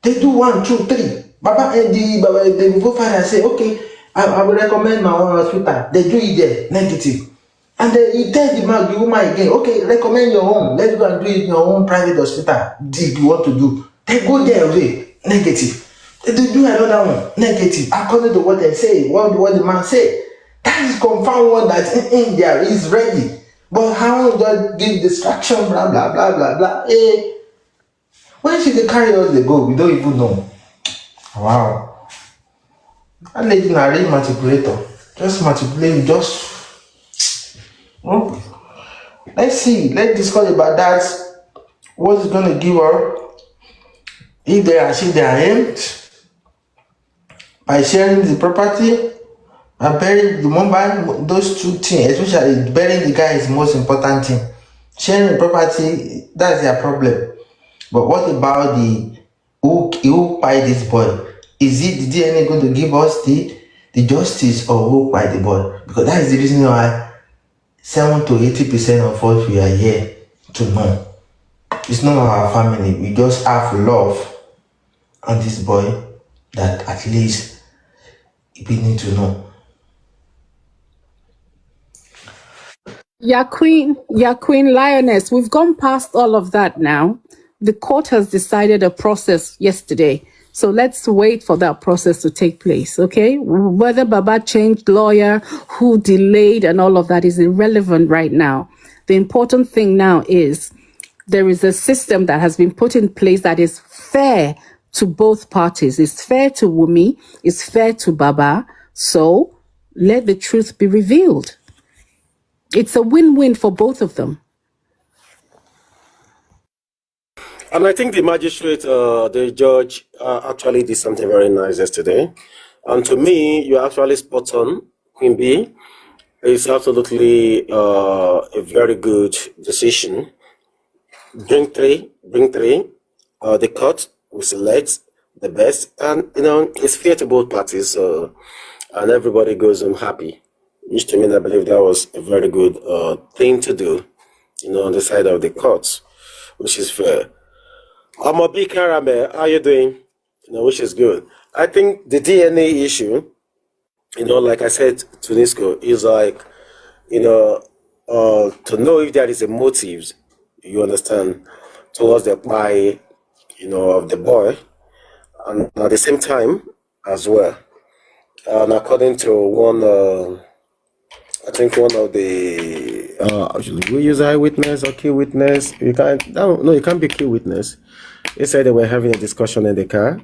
They do 1, 2, 3. Baba and the father say, okay, I will recommend my own hospital. They do it there, negative. And then you tell the woman again, okay, recommend your own. Let's go and do it in your own private hospital. If you want to do. They go there away, negative. They do another one, negative. According to what they say, what the man say. That is confirmed one that India is ready. But how just give distraction, blah, blah, blah, blah, blah. When should they carry us they go? We don't even know. Wow. That lady is a real manipulator. Just manipulate, well, let's see. Let's discuss about that. What is going to give her if they achieve their aims by sharing the property and burying the mobile. Those two things, especially burying the guy, is the most important thing. Sharing the property, that's their problem. But what about who buy this boy? Is it the DNA going to give us the justice, or who buy the boy? Because that is the reason why 70 to 80% of us we are here to know. It's not our family. We just have love on this boy that at least we need to know. Yeah, Queen Lioness, we've gone past all of that now. The court has decided a process yesterday. So let's wait for that process to take place, okay? Whether Baba changed lawyer, who delayed, and all of that is irrelevant right now. The important thing now is there is a system that has been put in place that is fair to both parties. It's fair to Wumi, it's fair to Baba. So let the truth be revealed. It's a win-win for both of them. And I think the magistrate, the judge, actually did something very nice yesterday. And to me, you're actually spot on, Queen B. It's absolutely a very good decision. Bring three. The court will select the best, and it's fair to both parties, and everybody goes home happy. Which to me, I believe that was a very good thing to do, on the side of the courts, which is fair. I'm a big caramel. How you doing? Which is good. I think the DNA issue, like I said to Nisco, is like, to know if there is a motive, you understand, towards the eye, of the boy, and at the same time as well. And according to one, I think one of the actually we use eyewitness or key witness. You can't. No, you can't be key witness. They said they were having a discussion in the car,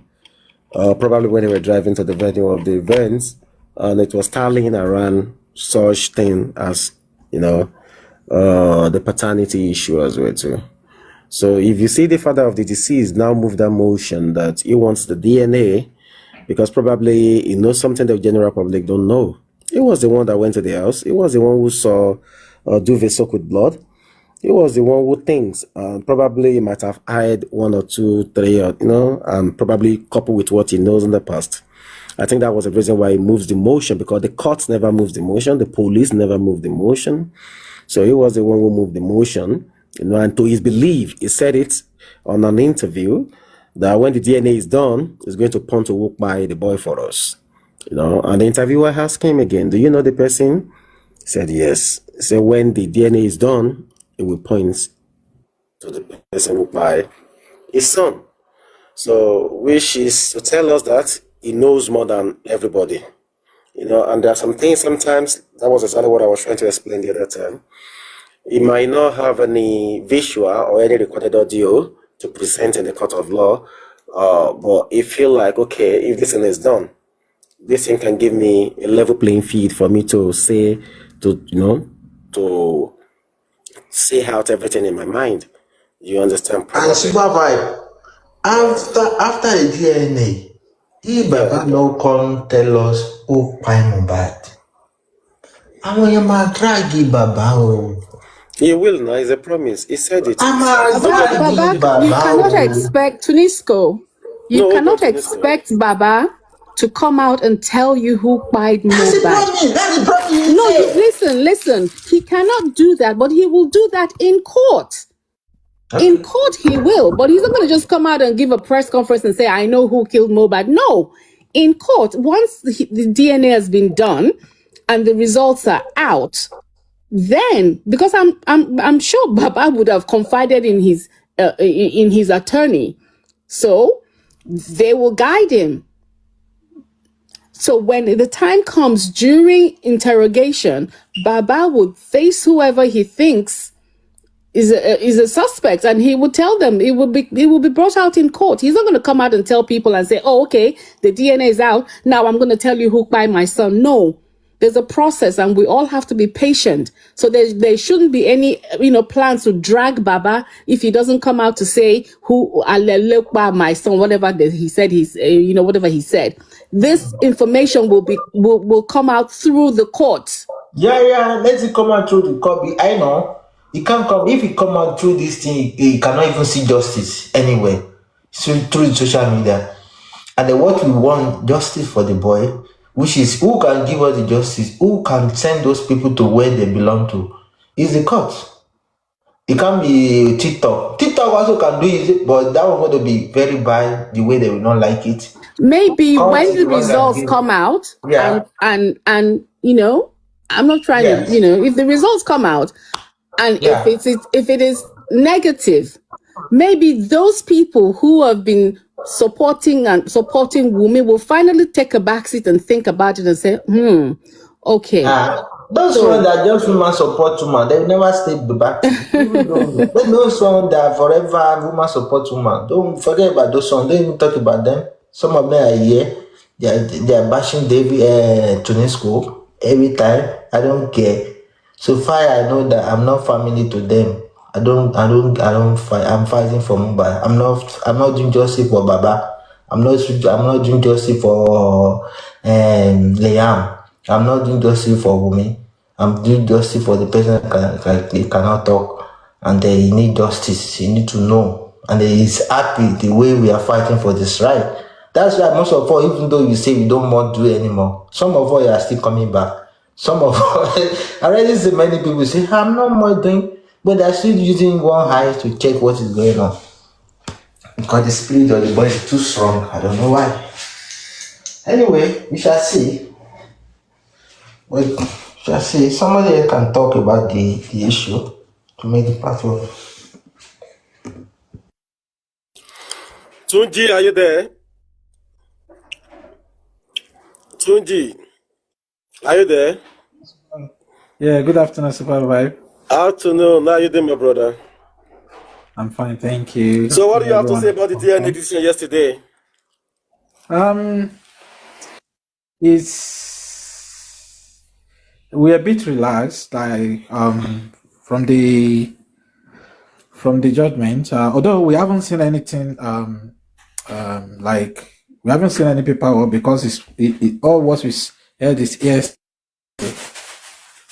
probably when they were driving to the venue of the events, and it was tallying around such thing as the paternity issue as well too. So if you see the father of the deceased now move that motion that he wants the DNA, because probably he knows something the general public don't know. He was the one that went to the house. He was the one who saw Duvet soaked with blood. He was the one who thinks probably he might have hired 1 or 2, 3, and probably coupled with what he knows in the past. I think that was the reason why he moves the motion, because the courts never moves the motion, the police never moved the motion. So he was the one who moved the motion, and to his belief, he said it on an interview that when the DNA is done, he's going to point to walk by the boy for us. And the interviewer asked him again, do you know the person? He said, yes. He said, when the DNA is done, it will point to the person who by his son. So, which is to tell us that he knows more than everybody. And there are some things sometimes, that was exactly what I was trying to explain the other time. He might not have any visual or any recorded audio to present in the court of law, but he feel like, okay, if this thing is done, this thing can give me a level playing field for me to say, to say out everything in my mind. You understand? And Supervibez, after the DNA, he Baba no come tell us who pai Mohbad. Àwọn yẹn máa drag Baba o. He will now, it's a promise. He said it. Baba, you cannot expect Tunisco. You cannot expect Baba to come out and tell you who pai Mohbad. That's the promise. No, listen. He cannot do that, but he will do that in court. In court, he will, but he's not going to just come out and give a press conference and say, I know who killed Mohbad. No, in court, once the DNA has been done and the results are out, then, because I'm sure Baba would have confided in his attorney, so they will guide him. So when the time comes during interrogation, Baba would face whoever he thinks is a suspect, and he would tell them. It will be brought out in court. He's not going to come out and tell people and say, oh, okay, the DNA is out, now I'm going to tell you who by my son. No, there's a process, and we all have to be patient. So there shouldn't be any plans to drag Baba if he doesn't come out to say who by my son, whatever he said, whatever he said. This information will come out through the court. Yeah, let it come out through the court. I know. He can't come. If he come out through this thing, he cannot even see justice anywhere. Through social media. And then what we want, justice for the boy, which is who can give us the justice, who can send those people to where they belong to, is the court. It can't be TikTok. TikTok also can do it, but that one going to be very bad, the way they will not like it. Maybe when the results come out, and I'm not trying to, if the results come out, and if it is negative, maybe those people who have been supporting Wumi will finally take a backseat and think about it and say, okay, Those ones that just woman support woman, they will never stay back. People don't know. But those ones that forever woman support woman, don't forget about those ones. Don't even talk about them. Some of them are here. They are bashing David Tunesco every time. I don't care. So far I know that I'm not family to them. I don't fight. I'm fighting for Mumbai. I'm not doing justice for Baba. I'm not doing justice for Liam. I'm not doing justice for Wumi. I'm doing justice for the person that cannot talk, and they need justice. He need to know, and he is happy the way we are fighting for this right. That's why most of all, even though you say we don't want to do it anymore, some of us are still coming back. Some of us, I already see many people say, I'm not more doing, but they're still using one eye to check what is going on. Because the spirit of the body is too strong. I don't know why. Anyway, we shall see. We shall see. Somebody else can talk about the issue to make it part of. Tunji, are you there? Tunji, are you there? Yeah, good afternoon, Supervibez. Afternoon. How are you doing, my brother? I'm fine, thank you. So, what do you have to say about the DNA decision yesterday? We're a bit relaxed, like from the judgment. Although we haven't seen anything, like we haven't seen any paperwork because it all what we heard is yes.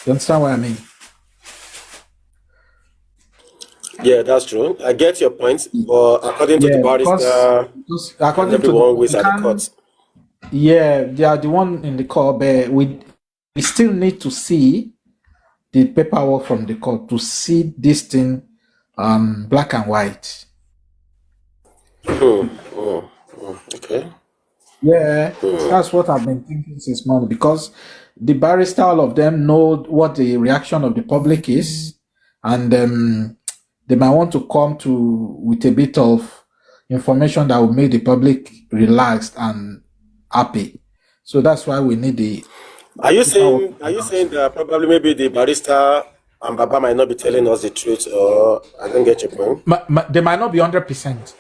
You understand what I mean? Yeah, that's true. I get your point, but according to the barrister, because according to everyone waits at the court. Yeah, they are the one in the court, but we still need to see the paperwork from the court to see this thing black and white. Okay. Yeah, that's what I've been thinking since morning, because the barrister, all of them know what the reaction of the public is, and they might want to come with a bit of information that will make the public relaxed and happy. So that's why we need the. Are you saying that probably maybe the barrister and Baba might not be telling us the truth, or I don't get your point? They might not be 100%.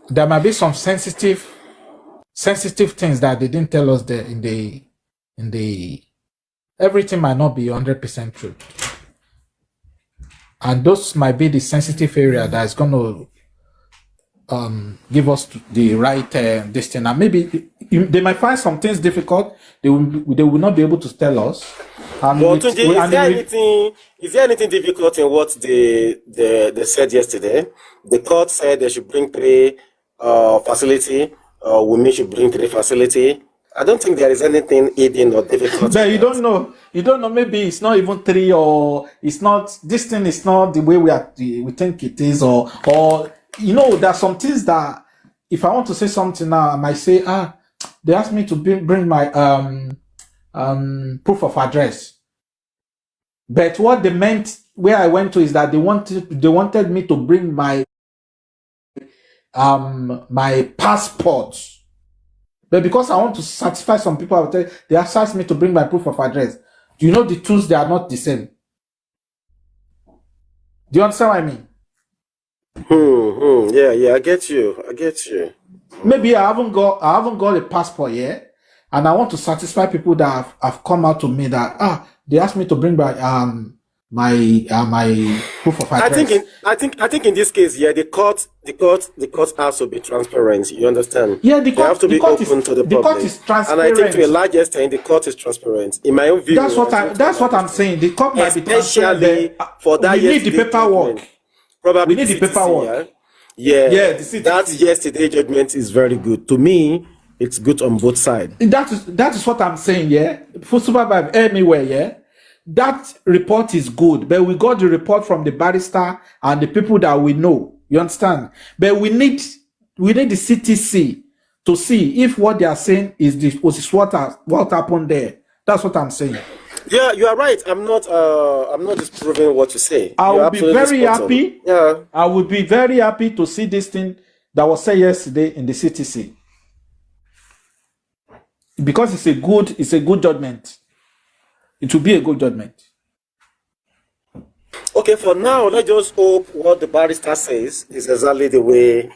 There might be some sensitive things that they didn't tell us there in the everything might not be 100% true, and those might be the sensitive area that is going to give us the right this thing. And maybe they might find some things difficult. They will not be able to tell us. But is there anything difficult in what they said yesterday? The court said they should bring 3 facility. Women should bring 3 facility. I don't think there is anything hidden or difficult. But you don't know. Maybe it's not even 3, or it's not. This thing is not the way we think it is, or there are some things that if I want to say something now, I might say, they asked me to bring my proof of address. But what they meant where I went to is that they wanted me to bring my my passport. But because I want to satisfy some people, they asked me to bring my proof of address. Do you know the tools? They are not the same. Do you understand what I mean? Yeah, I get you. Maybe I haven't got a passport yet, and I want to satisfy people that have come out to me that they asked me to bring my proof of address. I think in this case, yeah, the court has to be transparent. You understand? Yeah, they have to be open to the public. The court is transparent, and I think to a large extent, the court is transparent. In my own view, that's what I'm saying. The court might be transparent. For that, we need the paperwork. Probably we need the paperwork. Yeah, that yesterday judgment is very good. To me, it's good on both sides. That is what I'm saying. Yeah, for Supervibez anywhere. Yeah. That report is good, but we got the report from the barrister and the people that we know. You understand? But we need the CTC to see if what they are saying is what happened there. That's what I'm saying. Yeah, you are right. I'm not disproving what you say. I will be very happy. Yeah, I would be very happy to see this thing that was said yesterday in the CTC. because it's a good judgment. It will be a good judgment. Okay, for now, let's just hope what the barrister says is exactly the way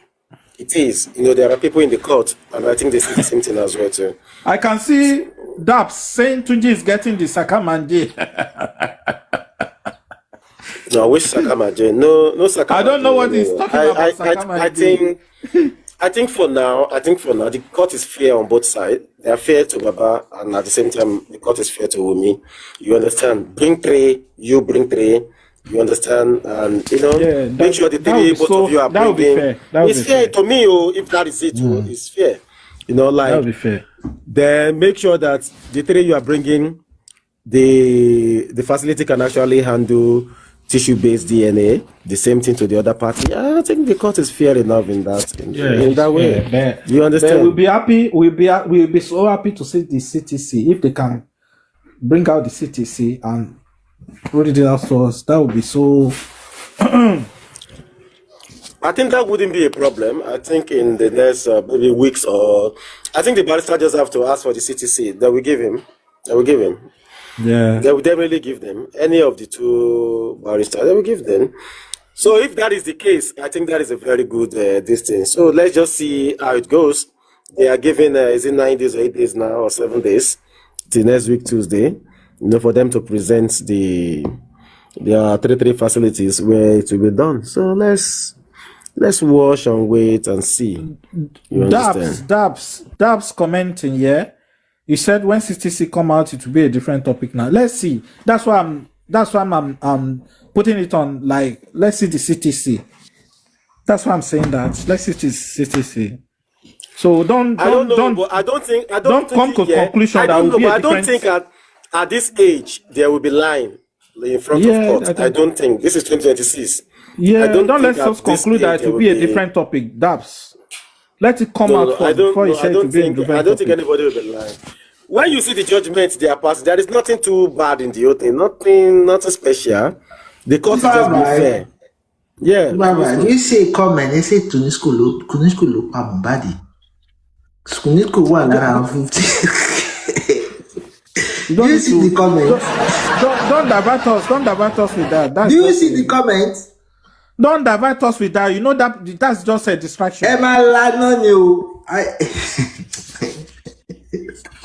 it is. You know, there are people in the court, and I think they see the same thing as well too. I can see Daps saying Tunji is getting the Sakamanje. No, I wish Sakamanje. No Sakamanje. I don't know what he's talking about. Sakamanje. I think for now, the court is fair on both sides. They are fair to Baba, and at the same time, the court is fair to Wumi. You understand? Bring three, you bring three. You understand? And you know, make sure the three both of you are bringing. It's fair to me, if that is it. It's fair. You know, like that would be fair. Then make sure that the three you are bringing, the facility can actually handle tissue-based DNA. The same thing to the other party. I think the court is fair enough in that in that way. Yeah, you understand? We'll be happy. We'll be so happy to see the CTC if they can bring out the CTC and put it out to us. That would be so. I think that wouldn't be a problem. I think in the next maybe weeks, or I think the barrister just have to ask for the CTC that we give him. Yeah. They will definitely give them any of the two barristers. They will give them. So if that is the case, I think that is a very good distance. So let's just see how it goes. They are given is it 9 days or 8 days now or 7 days till next week Tuesday. You know, for them to present their 3 facilities where it will be done. So let's watch and wait and see. You understand? Dabs commenting here. You said when CTC come out, it will be a different topic now. Let's see. That's why I'm putting it on, like, let's see the CTC. That's why I'm saying that. Let's see the CTC. So don't come to a conclusion that will be a different. I don't think at this age there will be line in front of court. I don't think this is 2026. Yeah, don't let us conclude that it will be a different topic. Dabs. Let it come out first before you say it will be a different topic. I don't think anybody will be lying. When you see the judgment they are passing, there is nothing too bad in the whole thing. Nothing special. The court is just being fair. Yeah. Baba, you say comment, they say Tunisco look body. Tunisco one around 50. Do you see the comment? Don't divert us with that. Do you see the comment? Don't divert us with that. You know that's just a distraction.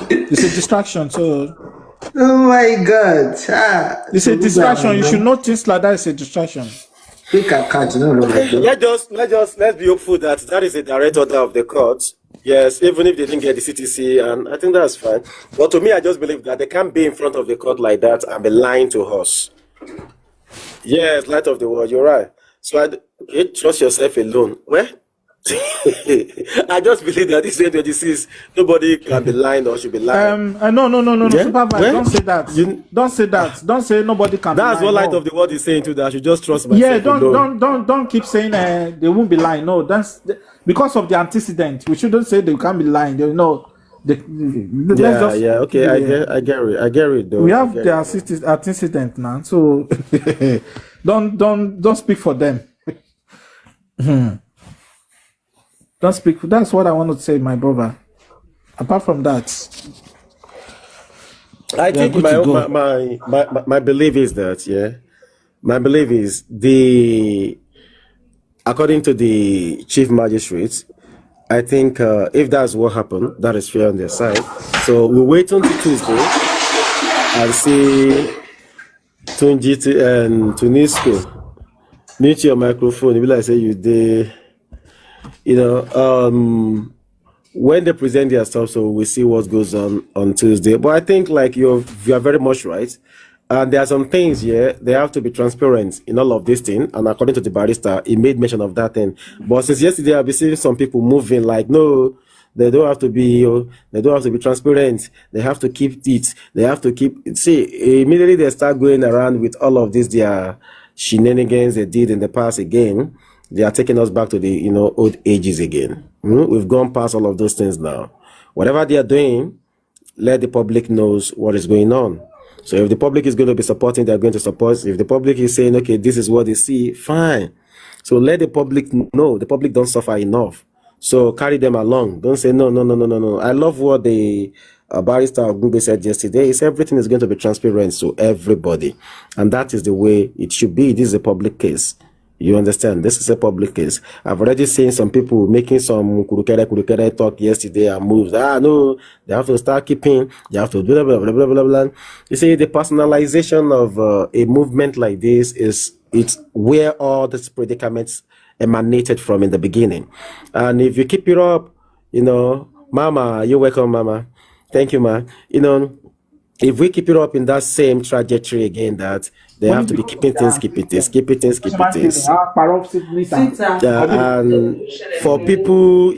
It's a distraction, so. Oh my God! It's a distraction. You should know things like that. It's a distraction. Let's be hopeful that is a direct order of the court. Yes, even if they didn't get the CTC, and I think that's fine. But to me, I just believe that they can't be in front of the court like that and be lying to us. Yes, light of the world. You're right. So trust yourself alone. Well, I just believe that this 2026, nobody can be lying or should be lying. No. Yeah? Supervibez, don't say that. Don't say that. Don't say nobody can be lying. That's what light of the world is saying too, that I should just trust myself. Yeah, don't keep saying they won't be lying. No, that's because of the antecedent. We shouldn't say they can't be lying. They know. Okay, I get it though. We have the antecedent now, so don't speak for them. Don't speak. That's what I want to say, my brother. Apart from that, I think my belief is that my belief is according to the chief magistrate, I think if that's what happened, that is fair on their side. So we'll wait until Tuesday and see Tunji and Tunisco. Mute your microphone. You be like say you did. You know, when they present their stuff, so we'll see what goes on Tuesday. But I think like you are very much right. And there are some things here, they have to be transparent in all of this thing. And according to the barrister, he made mention of that thing. But since yesterday, I've been seeing some people moving like, no, they don't have to be transparent. They have to keep it. They have to keep it. See, immediately they start going around with all of this, their shenanigans they did in the past again. They are taking us back to the, old ages again. We've gone past all of those things now. Whatever they are doing, let the public knows what is going on. So if the public is going to be supporting, they're going to support. If the public is saying, okay, this is what they see, fine. So let the public know. The public don't suffer enough So carry them along. Don't say no. I love what the barrister Ogungbe said yesterday. Is everything is going to be transparent to everybody, and that is the way it should be. This is a public case. You understand? This is a public case. I've already seen some people making some kurukere talk yesterday and moves. No, they have to start keeping. They have to do blah blah blah blah blah. You see, the personalization of a movement like this it's where all these predicaments emanated from in the beginning. And if you keep it up, Mama, you're welcome, Mama. Thank you, ma. If we keep it up in that same trajectory again, that they have to be keeping things. And for people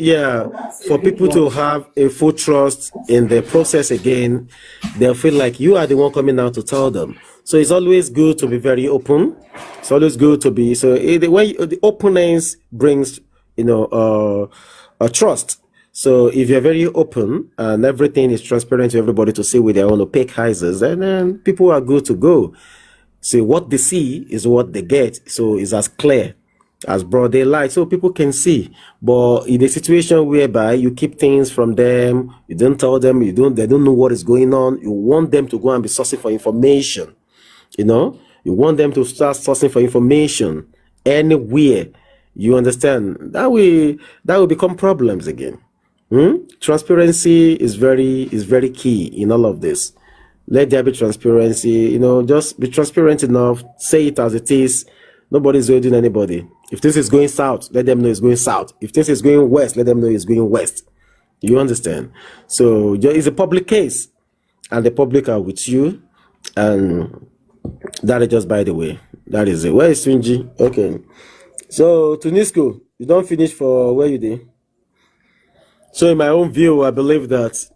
to have a full trust in the process again, they'll feel like you are the one coming out to tell them. So it's always good to be very open. It's always good to be the openness brings a trust. So if you're very open and everything is transparent to everybody to see with their own opaque eyes, then people are good to go. See, what they see is what they get. So it's as clear as broad daylight, so people can see. But in a situation whereby you keep things from them, you don't tell them, they don't know what is going on. You want them to go and be sourcing for information. You want them to start sourcing for information anywhere. You understand? That will become problems again. Transparency is very key in all of this. Let there be transparency. Just be transparent enough. Say it as it is. Nobody's holding anybody. If this is going south, let them know it's going south. If this is going west, let them know it's going west. You understand? So it's a public case, and the public are with you, and that is just by the way. That is it. Where is Swingy? Okay. So Tunisco, you don't finish for where you did. So in my own view, I believe that,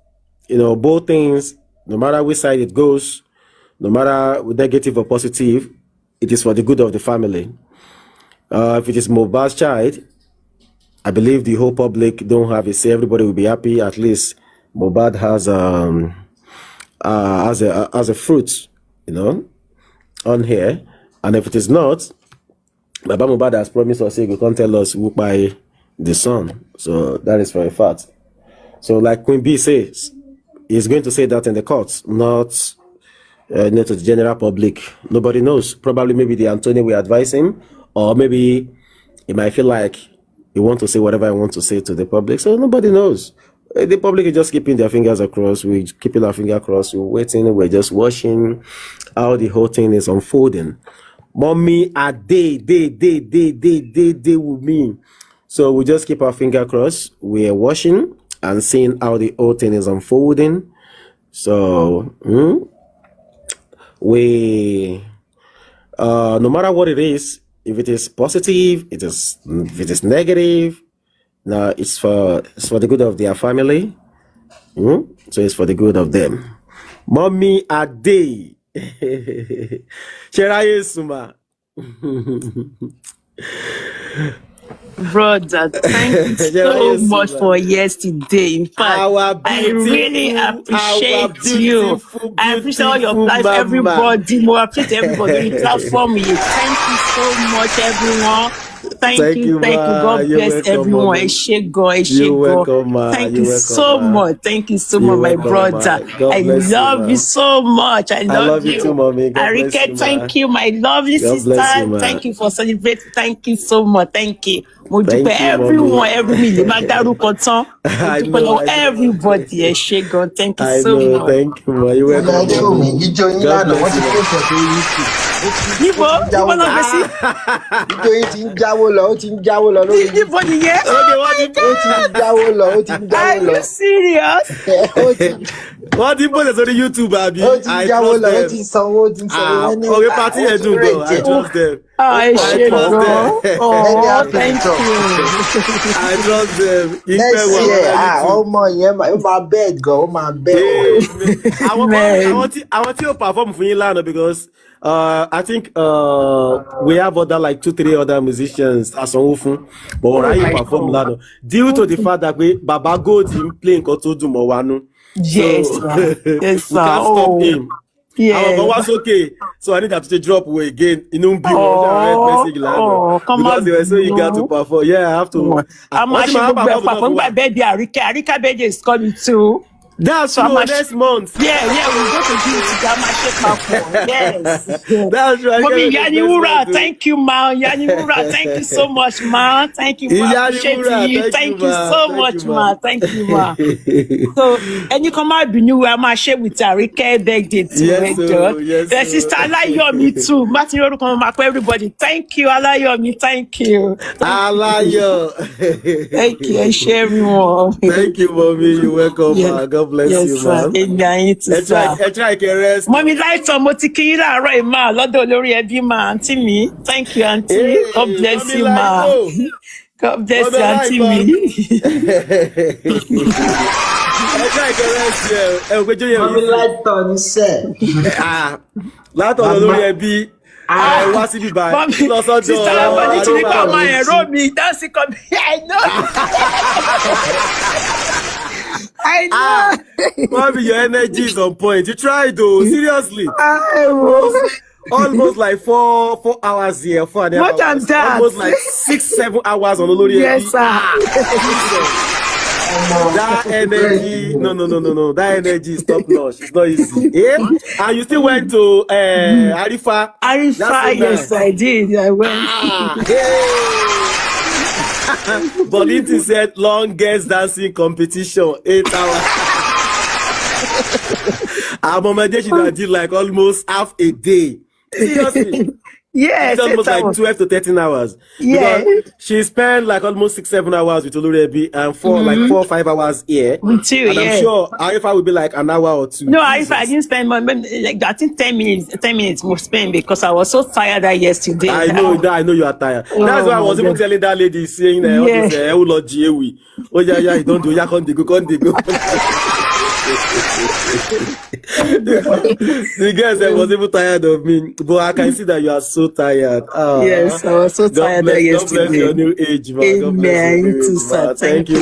both things, no matter which side it goes, no matter negative or positive, it is for the good of the family. If it is Mohbad's child, I believe the whole public don't have a say. Everybody will be happy. At least Mohbad has a fruit, on here. And if it is not, Baba Mohbad has promised us, he can't tell us who by the son. So that is for a fact. So like Queen B says, he's going to say that in the courts, not to the general public. Nobody knows. Probably maybe the Antonio will advise him, or maybe he might feel like he wants to say whatever I want to say to the public. So nobody knows. The public is just keeping their fingers across. We're keeping our finger across. We're waiting. We're just watching how the whole thing is unfolding. Mommy, a day with me. So we just keep our finger crossed. We are watching and seeing how the whole thing is unfolding. So we no matter what it is, if it is positive, if it is negative, now it's for the good of their family. So it's for the good of them. Mommy, a day. Suma. Brother, thank you so much for yesterday. In fact, I really appreciate you. I appreciate all your life, everybody. More appreciate everybody. The platform. Thank you so much, everyone. Thank you. God bless everyone. You're welcome, ma. Thank you so much. Thank you so much, my brother. I love you so much. I love you too, mommy. Arike, thank you, my lovely sister. Thank you for celebrating. Thank you so much. Thank you. Everyone, everybody. Everybody, thank you so much. Thank you, ma. You're welcome. Are you serious? What do you put on the YouTube, Abby? I trust them. I thank you. I trust them. Next year, my bed go, my bed. I want you to perform for you, because I think we have other like 2-3 other musicians as often, but when I perform Lano, due to the fact that we Baba go to playing Koto Dumawanu. Yes, we can't stop him. was okay. So I need them to drop away again. Message because they were so eager to perform. Yeah, I have to. Arika birthday is coming too. That's true. Next month. Yeah, we go to do it. Yes. That's right. Mommy Yaniwura, thank you, ma. Yaniwura, thank you so much, ma. Thank you, ma. Appreciate you. Thank you so much, ma. Thank you, ma. So, and you come out, new, I'm share with Arika birthday too. Yes, the sister Alayomi too. Martin Yoru come back, everybody. Thank you, Alayomi. Thank you. Alayo. Thank you, and share everyone. Thank you, mommy. You're welcome. Yes. God bless you, man. Try to rest. Mommy, light on Motikila, right, ma. Lodo Lori Ebi, ma. Auntie me. Thank you, auntie. Hey, God bless you, ma. God bless you, auntie me. Try to rest here. Mommy, light on, he said. Light on Lori Ebi. What's it by? Sister, somebody to become my Romy. That's it. I know. Mommy, your energy is on point. You try though, seriously. Almost like 4 hours here, 4 more than that. Almost like 6-7 hours on Olori. Yes, sir. That energy, no. That energy is top notch. It's not easy. Yeah? And you still went to Arifa. Arifa, yes, I did. I went. Bolinti said longest dancing competition, 8 hours. Our mama she did like almost half a day. Seriously. Yes, it's almost like 12 to 13 hours. Yeah. Because she spent like almost 6-7 hours with Olori Ebi and 4 or 5 hours here. With you, and I'm sure Arifa will be like an hour or 2. No, Arifa, I didn't spend more, like I think 10 minutes more spent because I was so tired that yesterday. I know you are tired. That's why I was even telling that lady saying that all this oh yeah, you don't do ya can't go. The girls was even tired of me, but I can see that you are so tired. Yes, I was so tired yesterday. God bless your new age, man. Amen. You too, sir. Thank you.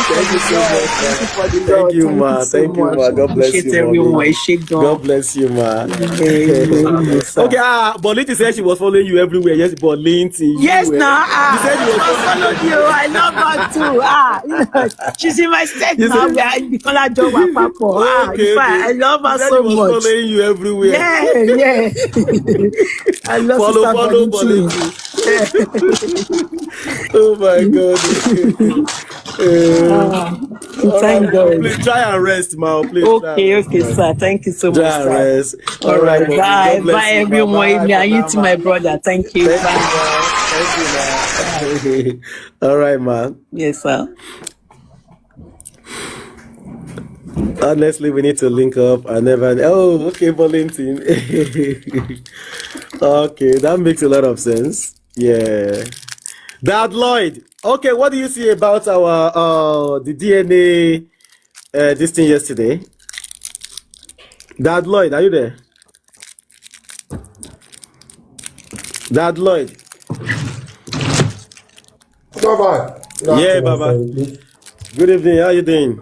Thank you so much. Thank you, ma. Thank you, ma. God bless you, God bless you, ma. Okay, Bolinti said she was following you everywhere. Yes, Bolinti. Yes, now. You said you were following you. I love her too. She's in my state now. Because I don't want Papa. I love her so much. Following you everywhere. Yeah. I love follow Bolinti. Oh my God. Thank God. Please try and rest, ma. Please. Okay, sir. Thank you so much. Try and rest. All right. Bye, everyone. You to my brother. Thank you. Thank you, ma. All right, ma. Yes, sir. Honestly, we need to link up. Okay, Valentin. Okay, that makes a lot of sense. Yeah. Dad Lloyd. Okay, what do you see about our the DNA this thing yesterday? Dad Lloyd, are you there? Dad Lloyd. Baba. Yeah, Baba. Good evening. How you doing?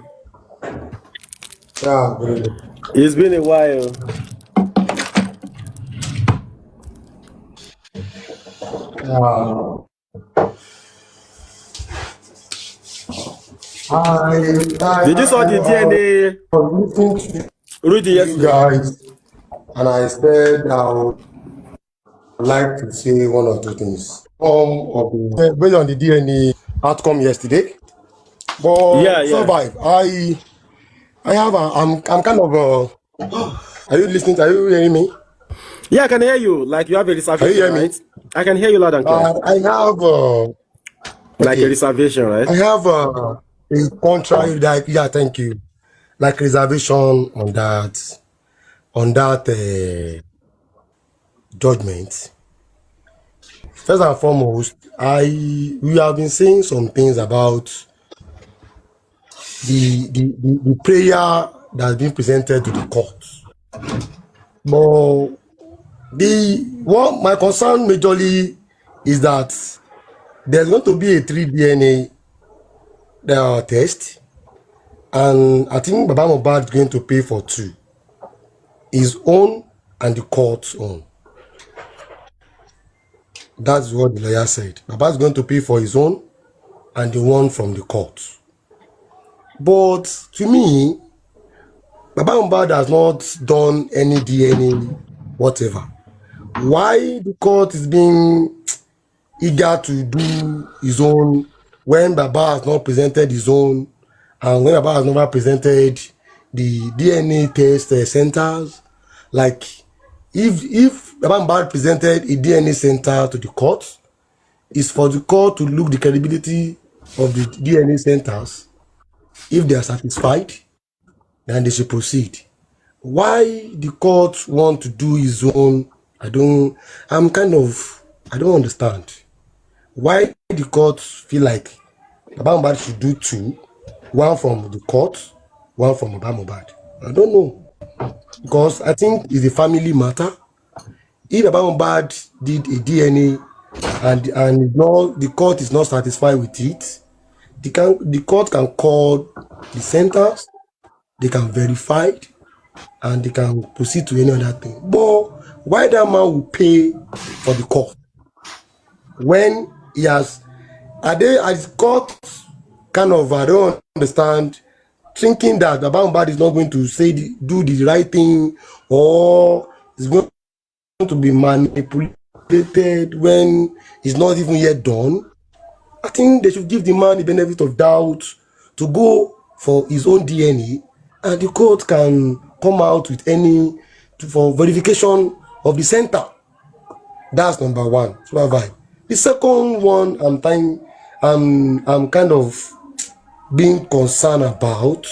Yeah, good evening. It's been a while. Did you saw the DNA? Rudy, yes, guys, and I said I would like to say one or two things. Based on the DNA outcome yesterday, but survive. I'm kind of are you listening? Are you hearing me? Yeah, I can hear you. Like you have a reservation, can you hear right? Me? I can hear you loud and clear. I have like a reservation, right? I have a contrary, like thank you, like reservation on that judgment. First and foremost, we have been saying some things about the prayer that's been presented to the court. But my concern majorly is that there's going to be a 3 DNA test, and I think Baba Mohbad is going to pay for 2. his own and the court's own. That's what the lawyer said. Baba is going to pay for his own and the one from the court. But to me, Baba Mohbad has not done any DNA, whatever. Why the court is being eager to do his own when Baba has not presented his own, and when Baba has never presented the DNA test centers? Like, if Baba Mohbad presented a DNA center to the court, it's for the court to look the credibility of the DNA centers. If they are satisfied, then they should proceed. Why the court want to do his own, I don't understand. Why the court feel like Baba Mohbad should do two, one from the court, one from Baba Mohbad? I don't know. Because I think it's a family matter. If Baba Mohbad did a DNA and the court is not satisfied with it, the court can call the centers, they can verify it, and they can proceed to any other thing. But why that man will pay for the court when he has as court kind of, I don't understand, thinking that Baba Mohbad is not going to do the right thing, or is going to be manipulated when it's not even yet done. I think they should give the man the benefit of doubt to go for his own DNA, and the court can come out with for verification of the center. That's number one. Supervibez. The second one, I'm kind of being concerned about.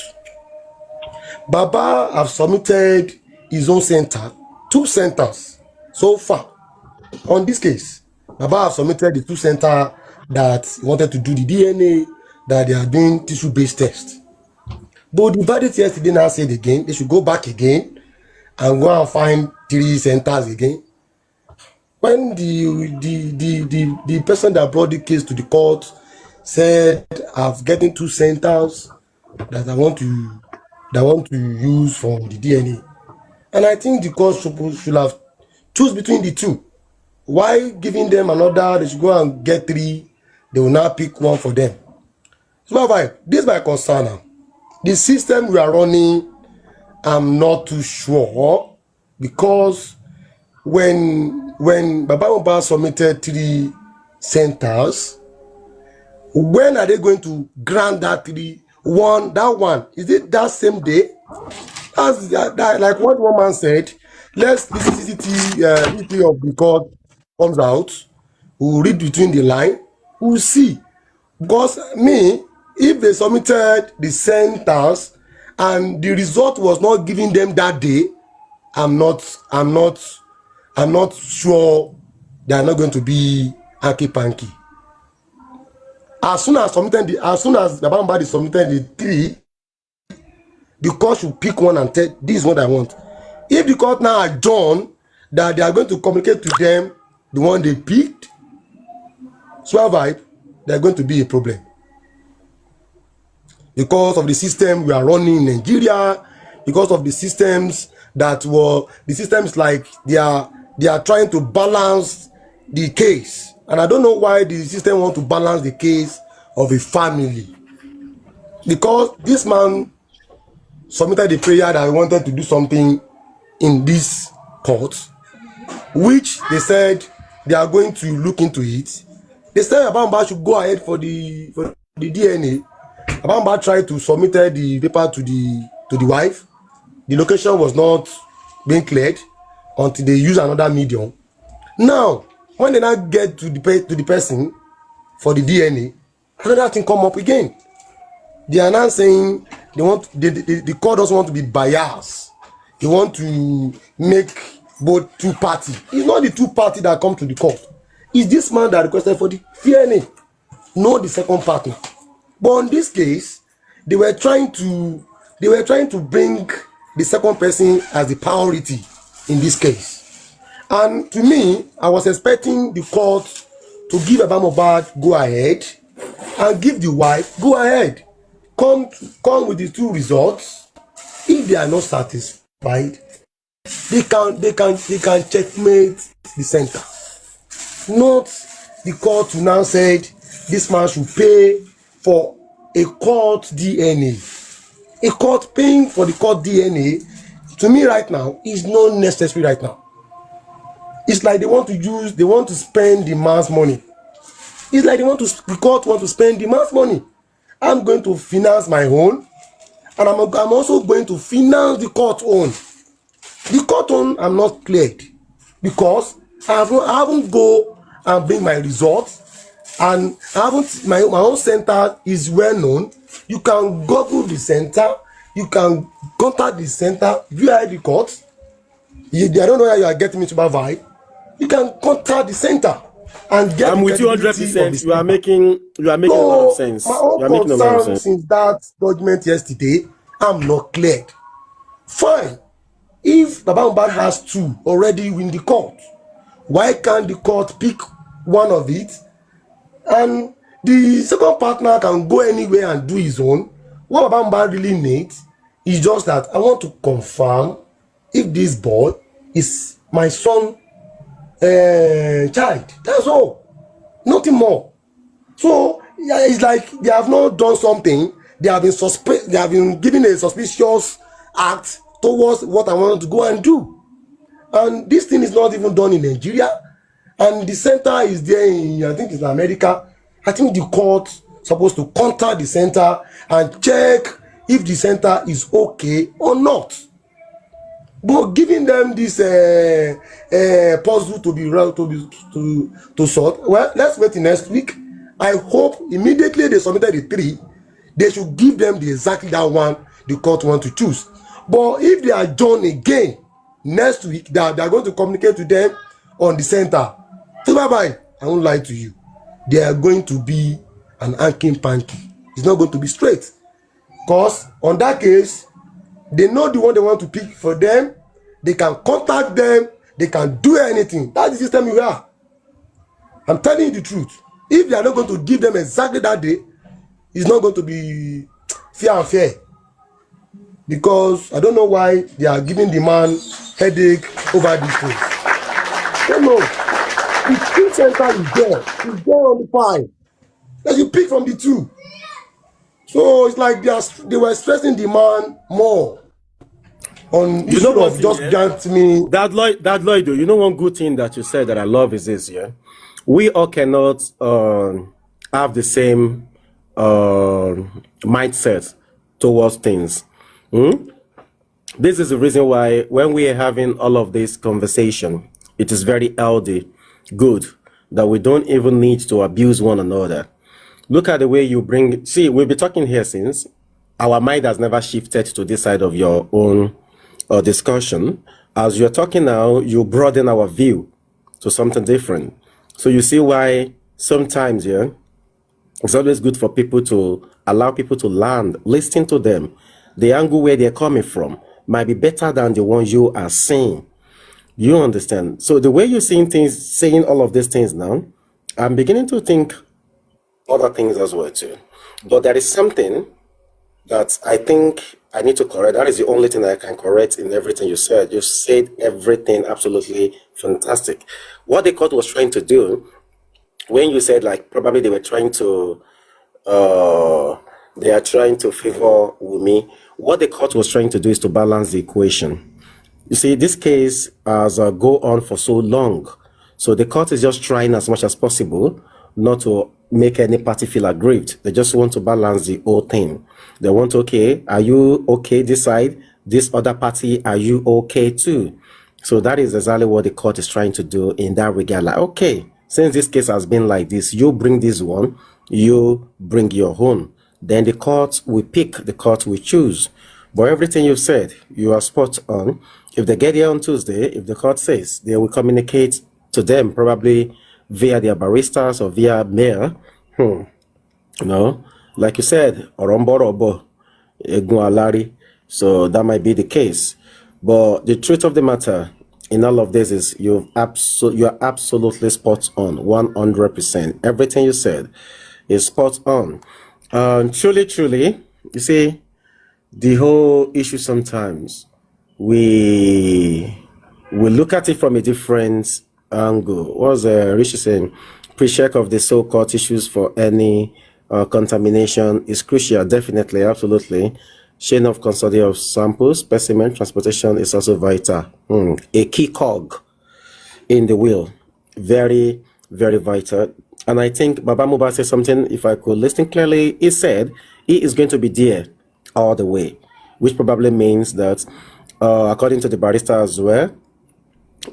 Baba have submitted his own center, 2 centers so far. On this case, Baba have submitted the 2 centers that wanted to do the DNA, that they are doing tissue-based tests. But the verdict yesterday now said again, they should go back again and go and find 3 centers again. When the person that brought the case to the court said, I've gotten 2 centers that I want to use for the DNA. And I think the court should have choose between the 2. Why giving them another? They should go and get 3. They will now pick one for them. So this is my concern now. The system we are running, I'm not too sure, because when Baba Mohbad submitted 3 centers, when are they going to grant that 3? That one, is it that same day? That, like what one man said, let's this history of the court comes out, we'll read between the line, we'll see. Because if they submitted the centers and the result was not given them that day, I'm not sure they are not going to be hanky-panky. As soon as Baba Mohbad submitted the 3, the court should pick one and tell, this is what I want. If the court now adjourn that they are going to communicate to them the one they picked, Supervibez, they're going to be a problem. Because of the system we are running in Nigeria, because of the systems like they are trying to balance the case. And I don't know why the system want to balance the case of a family. Because this man submitted the prayer that he wanted to do something in this court, which they said they are going to look into it. They said Baba Mohbad should go ahead for the DNA. Baba Mohbad tried to submit the paper to the wife. The location was not being cleared until they use another medium. Now, when they now get to the person for the DNA, another thing come up again. They are now saying the court doesn't want to be biased. They want to make both 2 parties. It's not the 2 parties that come to the court. It's this man that requested for the DNA, not the second partner. But in this case, they were trying to bring the second person as the priority in this case. And to me, I was expecting the court to give Baba Mohbad go ahead and give the wife go ahead. Come with the 2 results. If they are not satisfied, they can checkmate the center. Not the court who now said this man should pay for a court DNA. A court paying for the court DNA, to me right now, is not necessary right now. It's like they want to spend the man's money. It's like the court want to spend the man's money. I'm going to finance my own, and I'm also going to finance the court own. The court own, I'm not cleared because I haven't go and bring my results, and I haven't, my own center is well known. You can Google the center, you can contact the center via the court. I don't know how you are getting me to my vibe. You can contact the center and get. I'm with you 100%. You are making a lot of sense. My own concern since that judgment yesterday, I'm not cleared. Fine. If Baba Mohbad has two already in the court, why can't the court pick one of it and the second partner can go anywhere and do his own? What Baba Mohbad really needs is just that I want to confirm if this boy is my son child. That's all, nothing more. So yeah, it's like they have not done something. They have been given a suspicious act towards what I wanted to go and do, and this thing is not even done in Nigeria, and the center is there in, I think it's in America. I think the court supposed to contact the center and check if the center is okay or not. But giving them this puzzle to sort, well, let's wait till next week. I hope immediately they submitted the 3, they should give them exactly that one the court want to choose. But if they adjourn again next week, they are going to communicate to them on the center. So bye-bye. I won't lie to you. They are going to be an anking panky. It's not going to be straight. Because on that case, they know the one they want to pick for them. They can contact them. They can do anything. That's the system you are. I'm telling you the truth. If they are not going to give them exactly that day, it's not going to be fair and fair. Because I don't know why they are giving the man headache over this thing. I don't know. The skill center is there. It's there on the file. Let you pick from the 2. So it's like they were stressing the man more on issue of just grant me. That Lloyd, you know one good thing that you said that I love is this, yeah? We all cannot have the same mindset towards things. This is the reason why when we are having all of this conversation, it is very healthy, good, that we don't even need to abuse one another. Look at the way you bring, see, we've been talking here since our mind has never shifted to this side of your own discussion. As you're talking now, you broaden our view to something different. So you see why sometimes, yeah, it's always good for people to allow people to land, listen to them. The angle where they're coming from might be better than the one you are saying. You understand? So the way you're seeing things, saying all of these things now, I'm beginning to think other things as well too. But there is something that I think I need to correct. That is the only thing I can correct in everything you said. You said everything absolutely fantastic. What the court was trying to do, when you said like probably they were trying to they are trying to favor Wumi, what the court was trying to do is to balance the equation. You see, this case has go on for so long. So the court is just trying as much as possible not to make any party feel aggrieved. They just want to balance the whole thing. They want, okay, are you okay this side? This other party, are you okay too? So that is exactly what the court is trying to do in that regard. Like, okay, since this case has been like this, you bring this one, you bring your own. Then the court will pick, the court will choose. But everything you've said, you are spot on. If they get here on Tuesday, if the court says, they will communicate to them probably via their baristas or via mail. You know, like you said, Oromborobo, Egunalari. So that might be the case. But the truth of the matter in all of this is you're absolutely spot on, 100%. Everything you said is spot on. Truly, you see, the whole issue sometimes, we look at it from a different angle. What was Rishi saying? Pre-check of the so-called tissues for any contamination is crucial. Definitely, absolutely. Chain of custody of samples, specimen transportation is also vital. A key cog in the wheel. Very, very vital. And I think Baba Muba said something, if I could listen clearly, he said he is going to be there all the way, which probably means that, according to the barrister as well,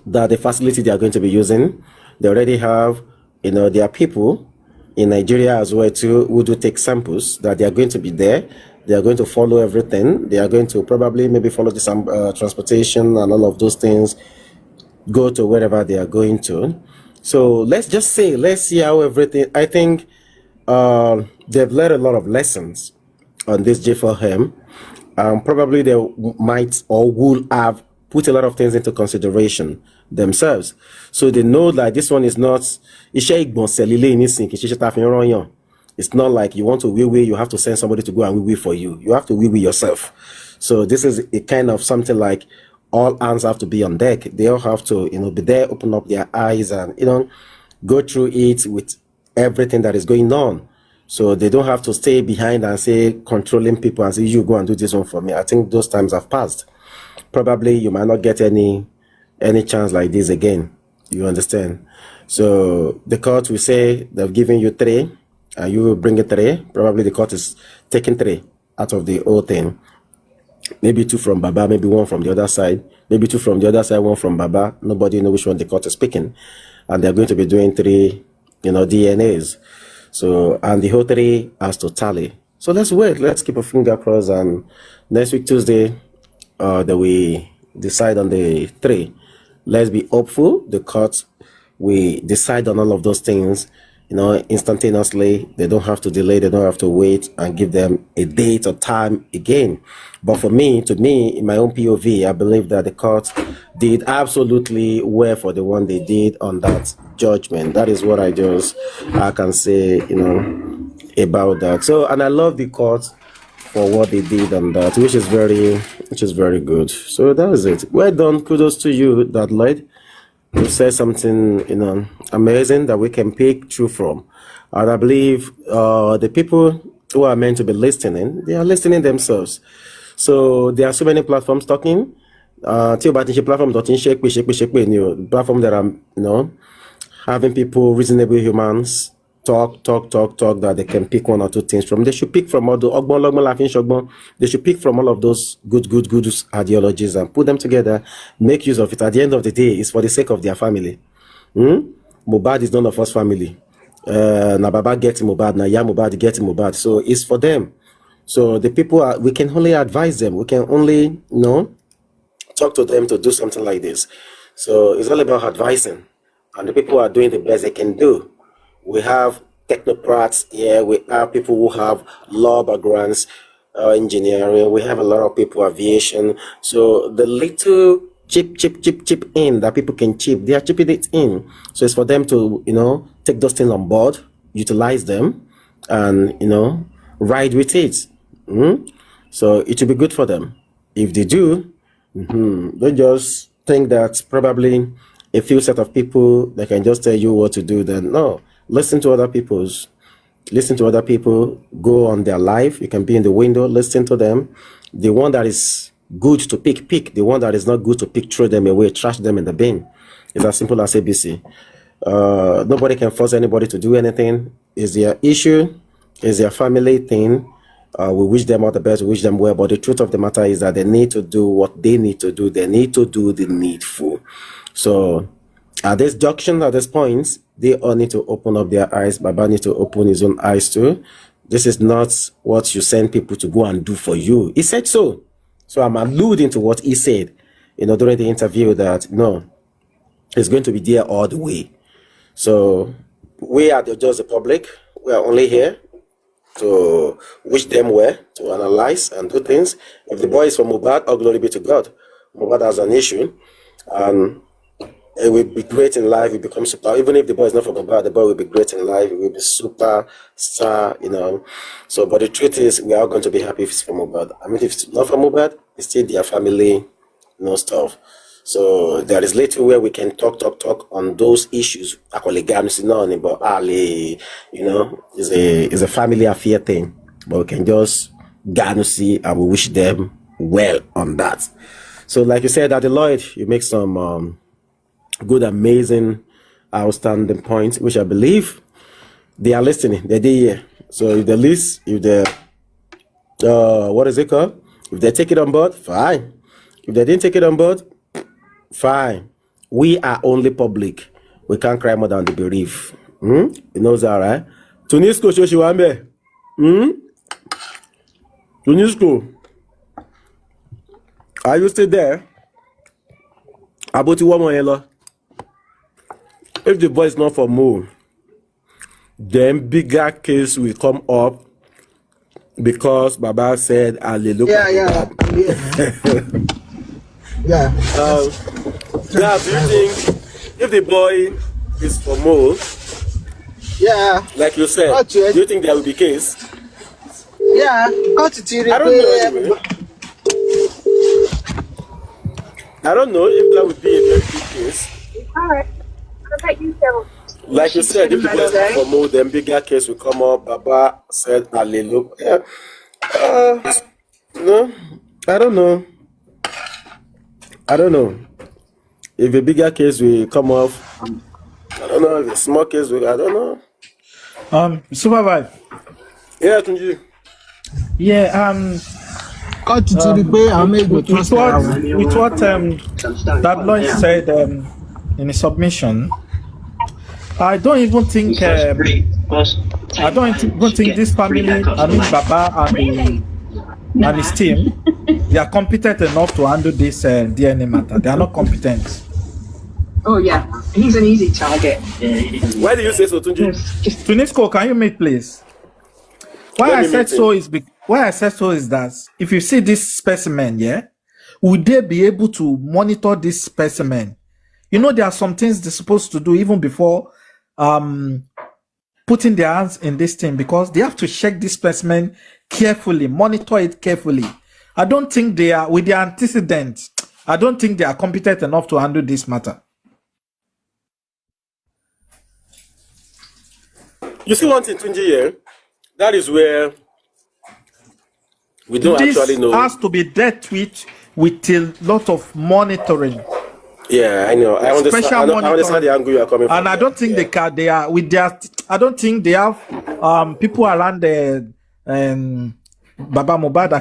that the facility they are going to be using, they already have, there are people in Nigeria as well too who do take samples, that they are going to be there. They are going to follow everything. They are going to probably maybe follow the transportation and all of those things, go to wherever they are going to. So let's see how everything, I think they've learned a lot of lessons on this J4M. Probably they might or will have put a lot of things into consideration themselves. So they know that this one is not, it's not like you want to wee, you have to send somebody to go and wee for you. You have to wee yourself. So this is a kind of something like all hands have to be on deck. They all have to, be there, open up their eyes and, go through it with everything that is going on. So they don't have to stay behind and say, controlling people and say, you go and do this one for me. I think those times have passed. Probably you might not get any chance like this again. You understand? So the court will say they've given you 3 and you will bring a 3. Probably the court is taking 3 out of the whole thing. Maybe 2 from Baba, maybe 1 from the other side, maybe 2 from the other side, 1 from Baba. Nobody knows which one the court is picking. And they're going to be doing 3, DNAs. So, and the whole 3 has to tally. So let's wait. Let's keep a finger crossed. And next week, Tuesday, that we decide on the 3. Let's be hopeful. The court, we decide on all of those things, instantaneously. They don't have to delay. They don't have to wait and give them a date or time again. But to me, in my own POV, I believe that the court did absolutely well for the one they did on that judgment. That is what I can say, about that. So, and I love the court for what they did on that, which is very good. So that is it. Well done. Kudos to you, that led. You said something, amazing that we can pick true from. And I believe the people who are meant to be listening, they are listening themselves. So there are so many platforms talking. Platform that are, having people, reasonable humans, talk that they can pick 1 or 2 things from. They should pick from all the they should pick from all of those good ideologies and put them together, make use of it. At the end of the day, it's for the sake of their family. Mubad is none of us family. Nababa gets Mubad, Naya Mubad gets Mubad. So it's for them. So the people we can only advise them. We can only, talk to them to do something like this. So it's all about advising. And the people are doing the best they can do. We have technocrats here. We have people who have law backgrounds, engineering. We have a lot of people, aviation. So the little chip in that people can chip, they are chipping it in. So it's for them to, take those things on board, utilize them, and, ride with it. So it will be good for them. If they do, don't just think that probably a few set of people that can just tell you what to do. Then no. Listen to other people, go on their life. You can be in the window, listen to them. The one that is good to pick. The one that is not good to pick, throw them away, trash them in the bin. It's as simple as ABC. Nobody can force anybody to do anything. It's their issue, it's their family thing. We wish them all the best, we wish them well, but the truth of the matter is that they need to do what they need to do. They need to do the needful. So at this junction, at this point, they all need to open up their eyes. Baba needs to open his own eyes too. This is not what you send people to go and do for you. He said so. So I'm alluding to what he said, during the interview, that no, it's going to be there all the way. So we are just the public. We are only here to wish them well, to analyze and do things. If the boy is from Mubad, all glory be to God. Mubad has an issue, and it will be great in life. It become super. Even if the boy is not from Mubad, the boy will be great in life. It will be super star, So, but the truth is, we are going to be happy if it's from Mubad. I mean, if it's not from Mubad, it's still their family stuff. So there is little where we can talk on those issues. Actually, but Ali, is a family affair thing. But we can just see and we wish them well on that. So, like you said, at Deloitte, you make some good, amazing, outstanding points, which I believe they are listening. They're there. So if they list, if they what is it called? If they take it on board, fine. If they didn't take it on board, fine. We are only public. We can't cry more than the bereaved. You know that, right? Tunisco Shoshiwambe. Tunisco. Are you still there? About one more yellow. If the boy is not for move, then bigger case will come up because Baba said, "Ali, look at Yeah. yeah. Do you think if the boy is for move, like you said, do you think there will be case? Yeah, got it. I don't know anyway. I don't know if that would be a very big case. All right. Like you said, if the boy is not for move, then bigger case will come up. Baba said, "Ali, look." Yeah. No, I don't know. If a bigger case will come off, I don't know. If a small case will, I don't know. Supervibez. Yeah, Tunji. Yeah, with what that lawyer said in his submission, I don't even think this family, I mean Baba and his team, they are competent enough to handle this DNA matter. They are not competent. Oh yeah, he's an easy target. Why do you say so, Tunji? Tunisco, can you meet, please? Why I said so is that if you see this specimen, would they be able to monitor this specimen? You know, there are some things they're supposed to do even before putting their hands in this thing, because they have to check this specimen carefully, monitor it carefully. I don't think they are, with their antecedents, I don't think they are competent enough to handle this matter. You see one thing, Tunji, here? That is where we don't actually know. This has to be dealt with a lot of monitoring. Yeah, I know. I understand. I understand the angle you are coming from. And I don't think they are with their. I don't think they have people around the Baba Mohbad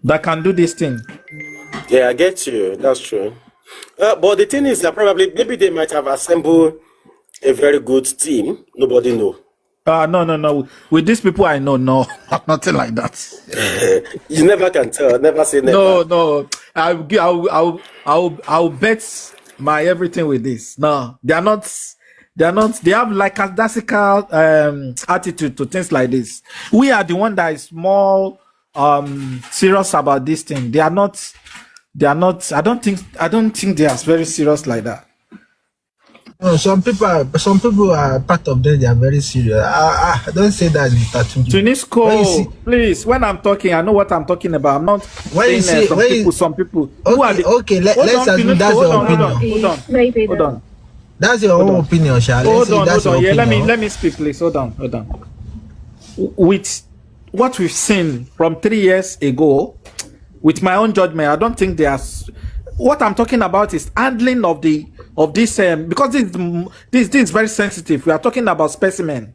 that can do this thing. Yeah, I get you. That's true. But the thing is that maybe they might have assembled a very good team. Nobody know. No. With these people, I know, no, nothing like that. You never can tell. Never say never. No. I'll bet my everything with this. No, they are not. They have like a dassical attitude to things like this. We are the one that is more serious about this thing. They are not. I don't think they are very serious like that. No, some people are part of them. They are very serious. I don't say that in tattoo. Tunisco, please. When I'm talking, I know what I'm talking about. I'm not saying some people. Okay. Let's assume that's your opinion. Hold on. That's your own opinion, Shah. Hold on. Yeah, let me speak, please. Hold on. With what we've seen from 3 years ago, with my own judgment, I don't think there's. What I'm talking about is handling of this because this is very sensitive. We are talking about specimen.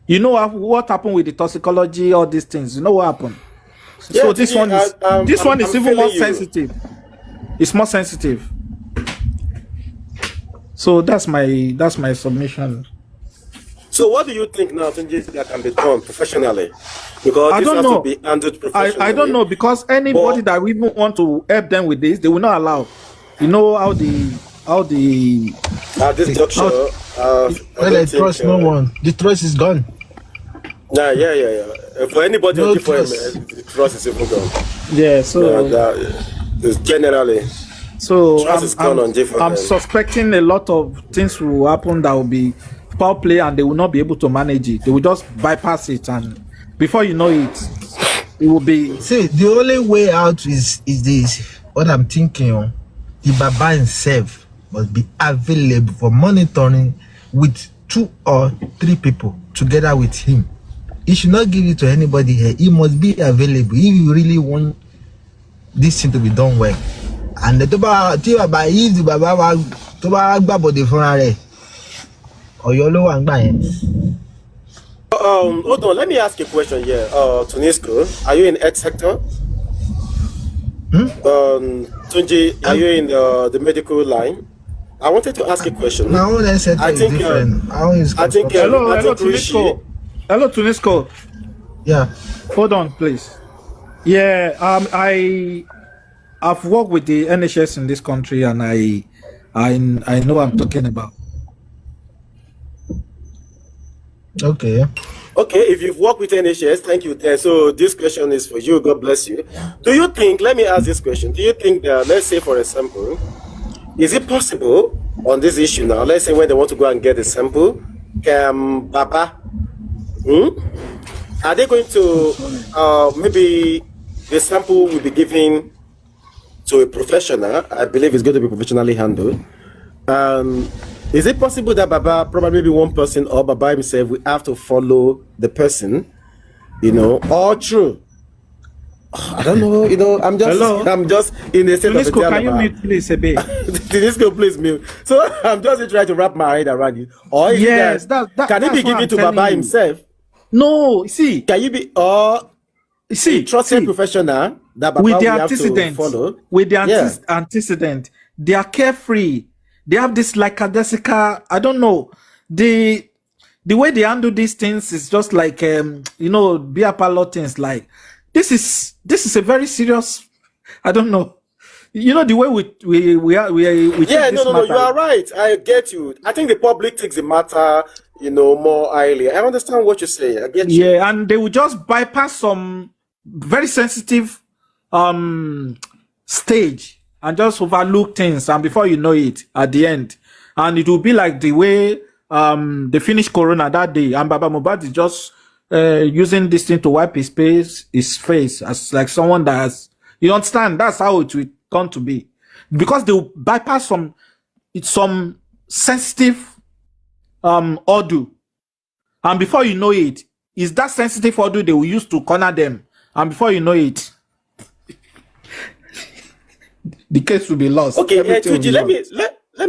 You know what happened with the toxicology, all these things. You know what happened. Yeah, so this one is even more sensitive. It's more sensitive. So that's my submission. So what do you think now, Tunji, that can be done professionally? Because this has to be handled professionally. I don't know, because anybody that we want to help them with this, they will not allow. You know how the this doctor I trust no one. The trust is gone. Yeah. For anybody looking for him, the trust is even gone. Yeah, so it's generally. So I'm suspecting a lot of things will happen that will be foul play, and they will not be able to manage it. They will just bypass it, and before you know it, it will be. See, the only way out is this. What I'm thinking on, the Baba himself must be available for monitoring with 2 or 3 people together with him. He should not give it to anybody here. He must be available if you really want this thing to be done well. And the Baba, if the Baba to Baba body for or YOLO and buy. Hold on, let me ask you a question here. Tunisco, are you in X sector? Tunji, are you in the medical line? I wanted to ask a question. My own sector is different. Hello, Tunisco. Hello, Tunisco. Yeah. Hold on, please. Yeah, I've worked with the NHS in this country, and I know what I'm talking about. Okay. Okay, if you've worked with NHS, thank you. So this question is for you. God bless you. Do you think, let me ask this question. Do you think that, let's say for example, is it possible on this issue now, let's say when they want to go and get a sample, Baba, are they going to, maybe the sample will be given to a professional? I believe it's going to be professionally handled. Is it possible that Baba, probably be one person, or Baba himself, will have to follow the person, or true? I don't know, I'm just in a state of Tunisco, can you mute please a bit? Tunisco, please mute. So I'm just trying to wrap my head around it. Or yes, can it be given to Baba himself? No, see. Can you be, or trusted professional that Baba with the will have to follow? With the antecedent, they are carefree. They have this lackadaisical, I don't know. The way they handle these things is just like beer parlor things. Like this is a very serious, I don't know. The way we yeah, no, you are right. I get you. I think the public takes the matter, more highly. I understand what you're saying. I get you. Yeah, and they will just bypass some very sensitive stage and just overlook things, and before you know it, at the end, and it will be like the way they finished Corona that day, and Baba Mohbad is just using this thing to wipe his face as like someone that has, you understand, that's how it will come to be, because they will bypass some sensitive audio, and before you know it, is that sensitive audio they will use to corner them, and before you know it, the case will be lost. Okay, Tuji, let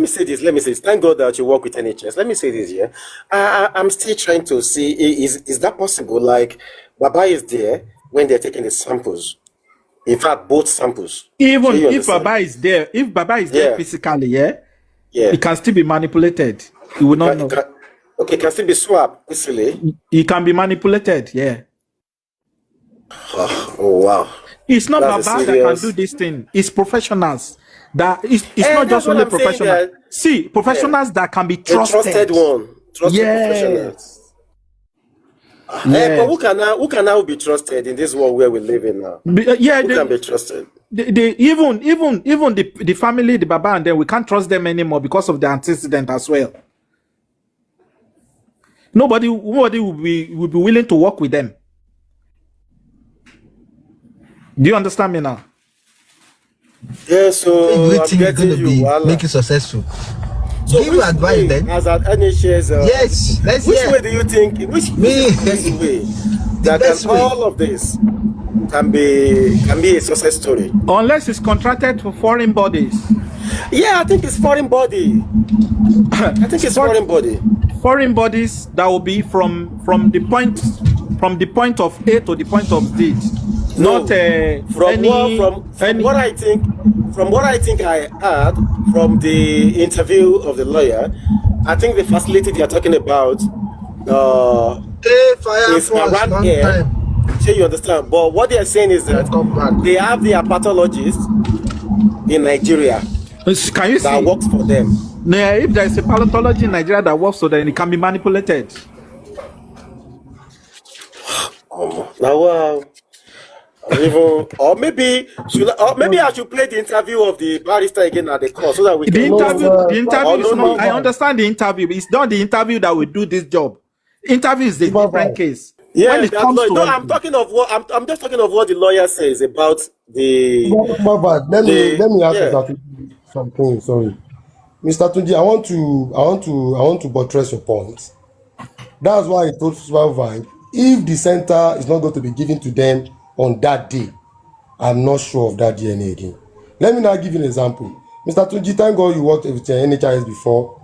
me say this. Thank God that you work with NHS. Let me say this here. I'm still trying to see, is that possible? Like, Baba is there when they're taking the samples. In fact, both samples. Even if Baba is there, physically, it can still be manipulated. You will not know. Can still be swapped easily. It can be manipulated, yeah. Oh, wow. It's not Baba that can do this thing. It's professionals. It's not just only professionals. See, professionals that can be trusted. Trusted professionals. But who can now be trusted in this world where we live in now? Who can be trusted? Even the family, the Baba, and then we can't trust them anymore because of the antecedent as well. Nobody will be willing to work with them. Do you understand me now? Yeah, so everything is going to be make it successful. So give you advice then. As an NHS, yes, which way do you think? Which is the best way that all of this can be a success story? Unless it's contracted to foreign bodies. Yeah, I think it's foreign body. Foreign body. Foreign bodies that will be from the point of A to the point of Z. No, from what I think I heard from the interview of the lawyer, I think the facility they are talking about is around here. So you understand? But what they are saying is that they have their pathologists in Nigeria. Can you that works for them? Yeah, if there is a pathology in Nigeria that works for them, it can be manipulated. Now, or maybe I should play the interview of the barrister again at the court so that we can. The interview is not. I understand the interview. It's not the interview that will do this job. Interview is a different case. Yeah, when it that comes lawyer. to No, all I'm talking of what I'm just talking of what the lawyer says about the But let me ask yeah. Mr. Tunji something. Sorry, Mr. Tunji, I want to buttress your point. That's why I told Supervibez, if the center is not going to be given to them on that day, I'm not sure of that DNA again. Let me now give you an example. Mr. Tunji, thank God you worked with NHIS before.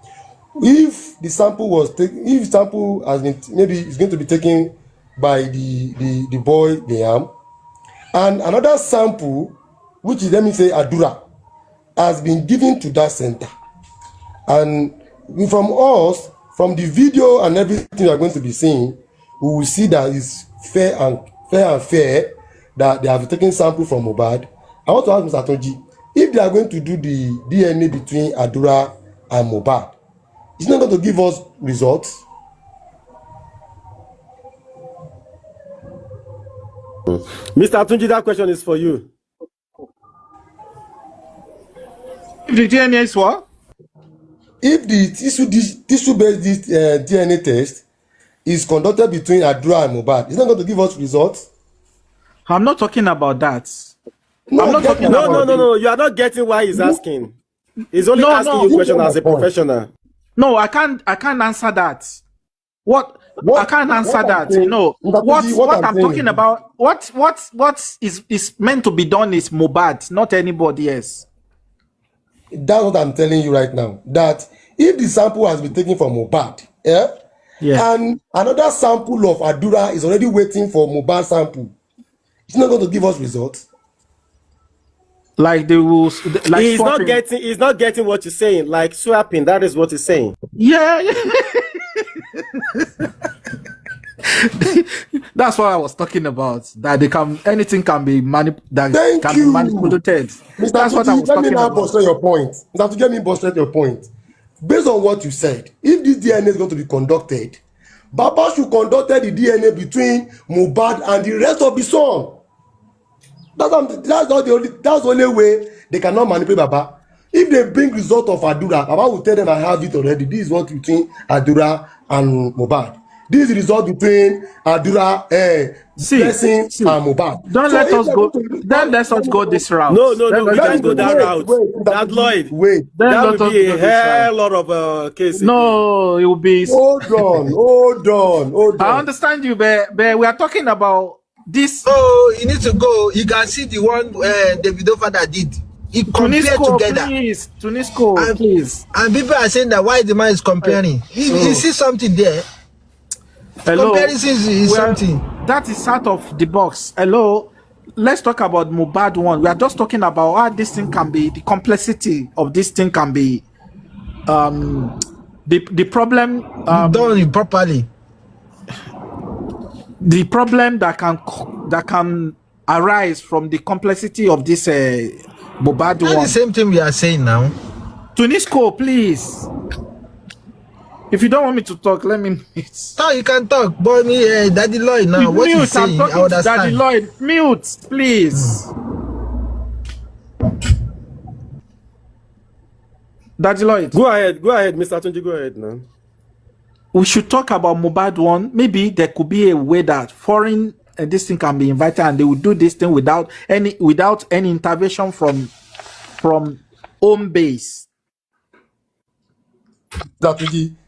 If the sample was taken, if sample has been, maybe it's going to be taken by the boy Liam, and another sample, which is, let me say, Adura, has been given to that center. And from us, from the video and everything we are going to be seeing, we will see that it's fair that they have taken sample from Mohbad. I want to ask Mr. Tonji, if they are going to do the DNA between Adura and Mohbad, it's not going to give us results. Mr. Tunji, that question is for you. if the DNA is what? If the tissue-based DNA test is conducted between Adura and Mohbad, it's not going to give us results. I'm not talking about that. No, I'm not talking No, about no. You are not getting why he's asking. He's only asking you a question as a professional. No, I can't answer that. What I can't answer that. Saying, what I'm talking about, what is meant to be done is Mohbad, not anybody else. That's what I'm telling you right now. That if the sample has been taken from Mohbad, and another sample of Adura is already waiting for Mohbad sample, it's not going to give us results. Like they will, like he's not getting what you're saying. Like swapping, that is what he's saying. Yeah. That's what I was talking about. That anything can be manipulated. Mr. That's what I was talking about. Let me illustrate your point. Based on what you said, if this DNA is going to be conducted, Baba should conduct the DNA between Mohbad and the rest of the son. That's the only way they cannot manipulate Baba. If they bring result of Adura, Baba will tell them, I have it already. This is what between Adura and Mohbad. This is the result between Adura, Blessing, and Mohbad. Let us go this route. No, we can't go that route. That Lloyd. That would be a hell lot of cases. No, it will be. Hold on. I understand you, but we are talking about this. Oh, you need to go. You can see the one Davido father did. He compared together. Please. Please. And people are saying that why the man is comparing. You see something there. Hello. Comparison is something. That is out of the box. Hello. Let's talk about Mohbad one. We are just talking about how this thing can be, the complexity of this thing can be, the problem done properly. The problem that can arise from the complexity of this Mohbad one. The same thing we are saying now. Tunisco, please. If you don't want me to talk, let me mute. No, you can talk. Boy, me, Daddy Lloyd now. What you saying? I'm talking to Daddy Lloyd. Mute, please. Daddy Lloyd. Go ahead, Mr. Tunji, go ahead now. We should talk about Mohbad one. Maybe there could be a way that foreign this thing can be invited and they will do this thing without any intervention from home base.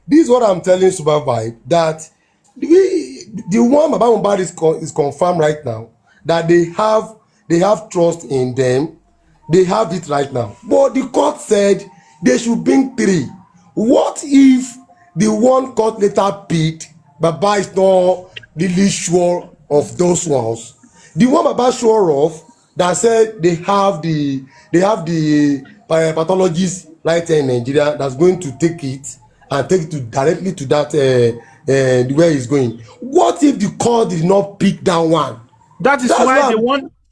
This is what I'm telling Supervibez, that the one Baba Mohbad is confirmed right now, that they have trust in them. They have it right now. But the court said they should bring 3. What if the one court later picked, Baba is not really sure of those ones? The one Baba sure of, that said they have the pathologist right here in Nigeria that's going to take it and take it directly to that where he's going. What if the court did not pick that one? That's why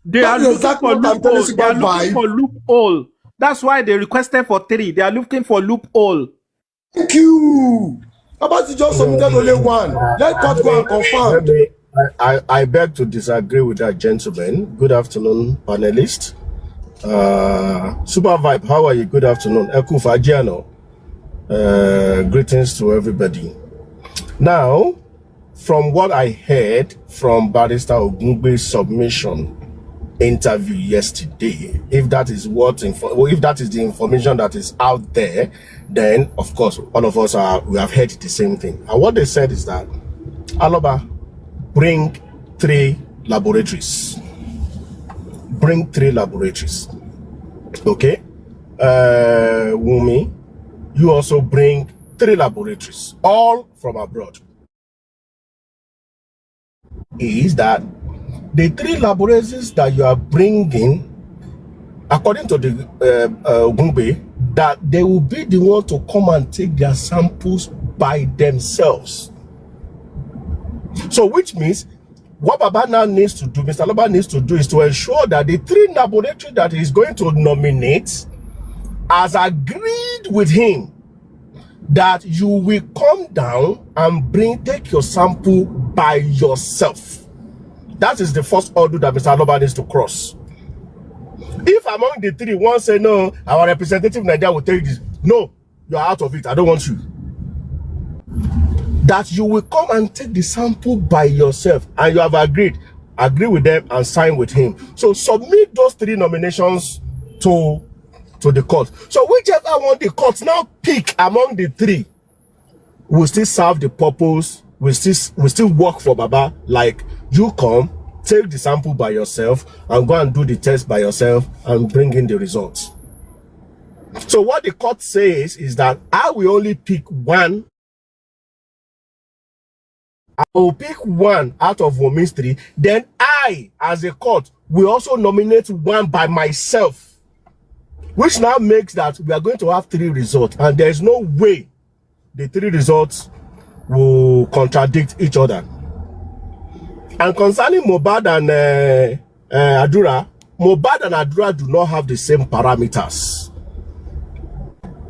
they are looking for loophole. They are looking for loophole. That's why they requested for 3. They are looking for loophole. Thank you. About you just submitted only one. Let court go and confirm. I beg to disagree with that gentleman. Good afternoon, panelists. Supervibez, how are you? Good afternoon. Eku Fajiano. Greetings to everybody. Now, from what I heard from Barrister Ogungbe's submission interview yesterday, if that is if that is the information that is out there, then of course all of us we have heard the same thing. And what they said is that Aloba, bring 3 laboratories. Bring 3 laboratories. Okay? Wumi, you also bring 3 laboratories, all from abroad. Is that the 3 laboratories that you are bringing, according to the Ogungbe, that they will be the one to come and take their samples by themselves. So which means what Baba now needs to do, Mr. Aloba needs to do, is to ensure that the 3 laboratories that he's going to nominate has agreed with him that you will come down and take your sample by yourself. That is the first order that Mr. Aloba needs to cross. If among the 3, one say no, our representative in Nigeria will take this. No, you are out of it. I don't want you. That you will come and take the sample by yourself, and you have agreed. Agree with them and sign with him. So submit those 3 nominations to the court. So whichever one the court now pick among the 3 will still serve the purpose, will still work for Baba. Like, you come, take the sample by yourself and go and do the test by yourself and bring in the results. So what the court says is that I will only pick 1. I will pick 1 out of Wumi's 3. Then I, as a court, will also nominate 1 by myself. Which now makes that we are going to have 3 results, and there is no way the 3 results will contradict each other. And concerning Mohbad and Adura, Mohbad and Adura do not have the same parameters.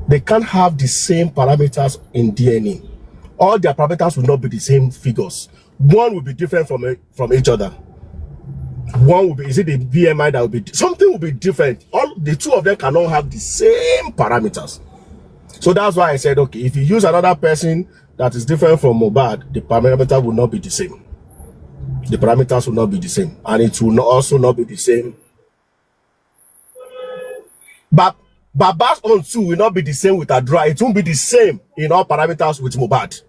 They can't have the same parameters in DNA. All their parameters will not be the same figures. One will be different from each other. One will be, is it the BMI that will be, something will be different. All the 2 of them cannot have the same parameters. So that's why I said, okay, if you use another person that is different from Mohbad, the parameter will not be the same. The parameters will not be the same, and it will also not be the same. But Baba's own too will not be the same with Adra. It won't be the same in all parameters with Mohbad.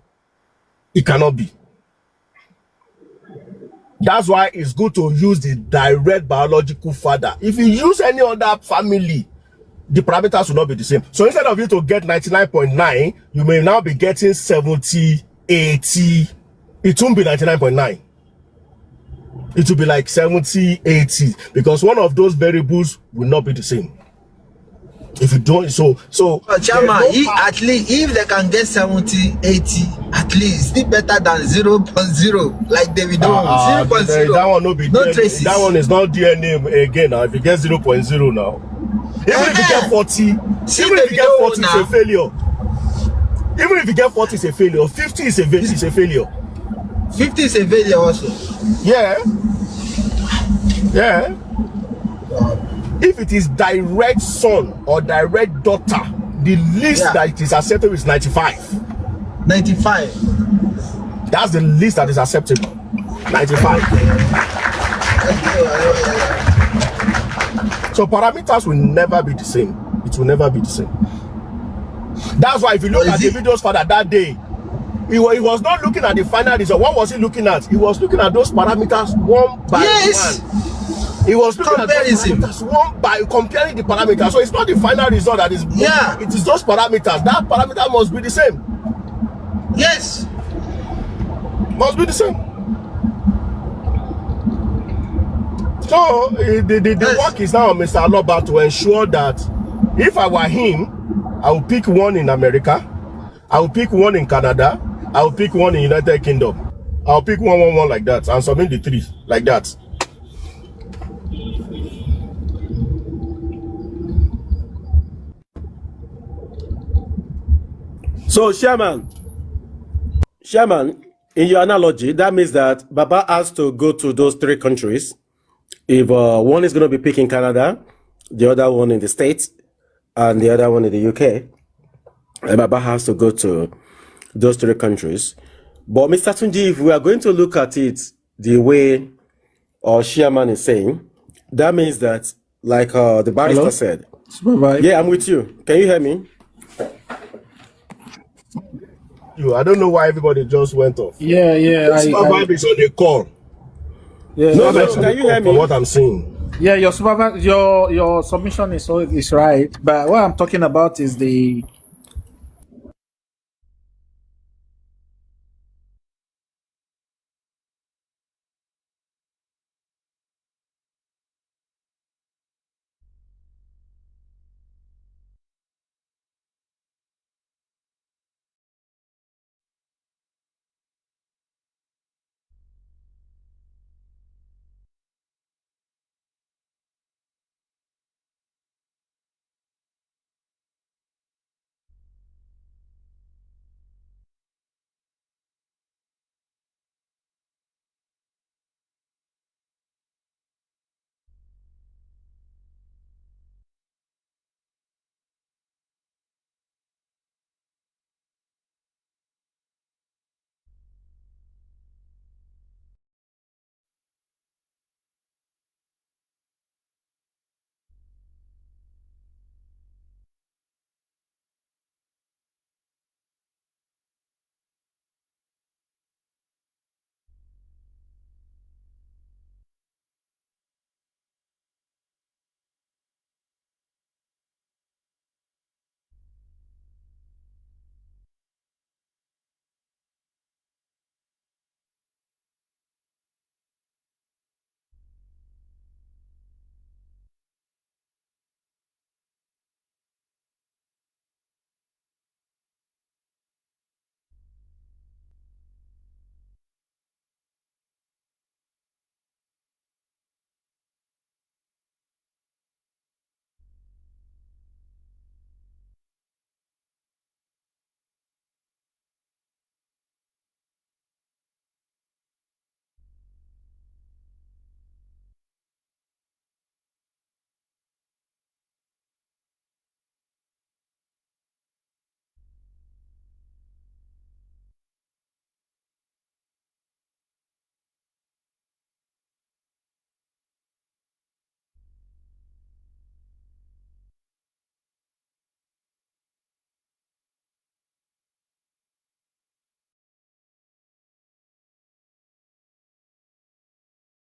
It cannot be. That's why it's good to use the direct biological father. If you use any other family, the parameters will not be the same. So instead of you to get 99.9, you may now be getting 70, 80. It won't be 99.9. It will be like 70, 80, because one of those variables will not be the same. If you don't, so Chama, at least if they can get 70, 80, at least still better than 0.0, like David 0.0. That one no be no DNA. traces. That one is not DNA again. Now, if you get 0.0 now, even if you get 40, even if you get 40, it's a failure. Even if you get 40, it's a failure. 50 is a failure. 50 is a failure also. Yeah. Yeah. If it is direct son or direct daughter, the least that it is acceptable is 95. 95. That's the least that is acceptable. 95. So parameters will never be the same. It will never be the same. That's why if you look at the videos for that day, he was not looking at the final result. What was he looking at? He was looking at those parameters one by one. He was looking at those parameters one by comparing the parameters. So it's not the final result that is. Yeah. It is those parameters. That parameter must be the same. Yes. Must be the same. So the work is now on Mr. Aloba to ensure that if I were him, I will pick one in America, I will pick one in Canada, I will pick one in United Kingdom. I'll pick one like that and submit the 3 like that. So, Chairman, in your analogy, that means that Baba has to go to those 3 countries. If one is going to be picking Canada, the other one in the States, and the other one in the UK, and Baba has to go to those 3 countries. But Mr. Tunji, if we are going to look at it the way our chairman is saying, that means that, like the barrister said. Supervibez. Yeah, I'm with you. Can you hear me? I don't know why everybody just went off. Yeah. Supervibez is on the call. Yeah. No, can you hear me? What I'm saying. Yeah, your submission is right, but what I'm talking about is the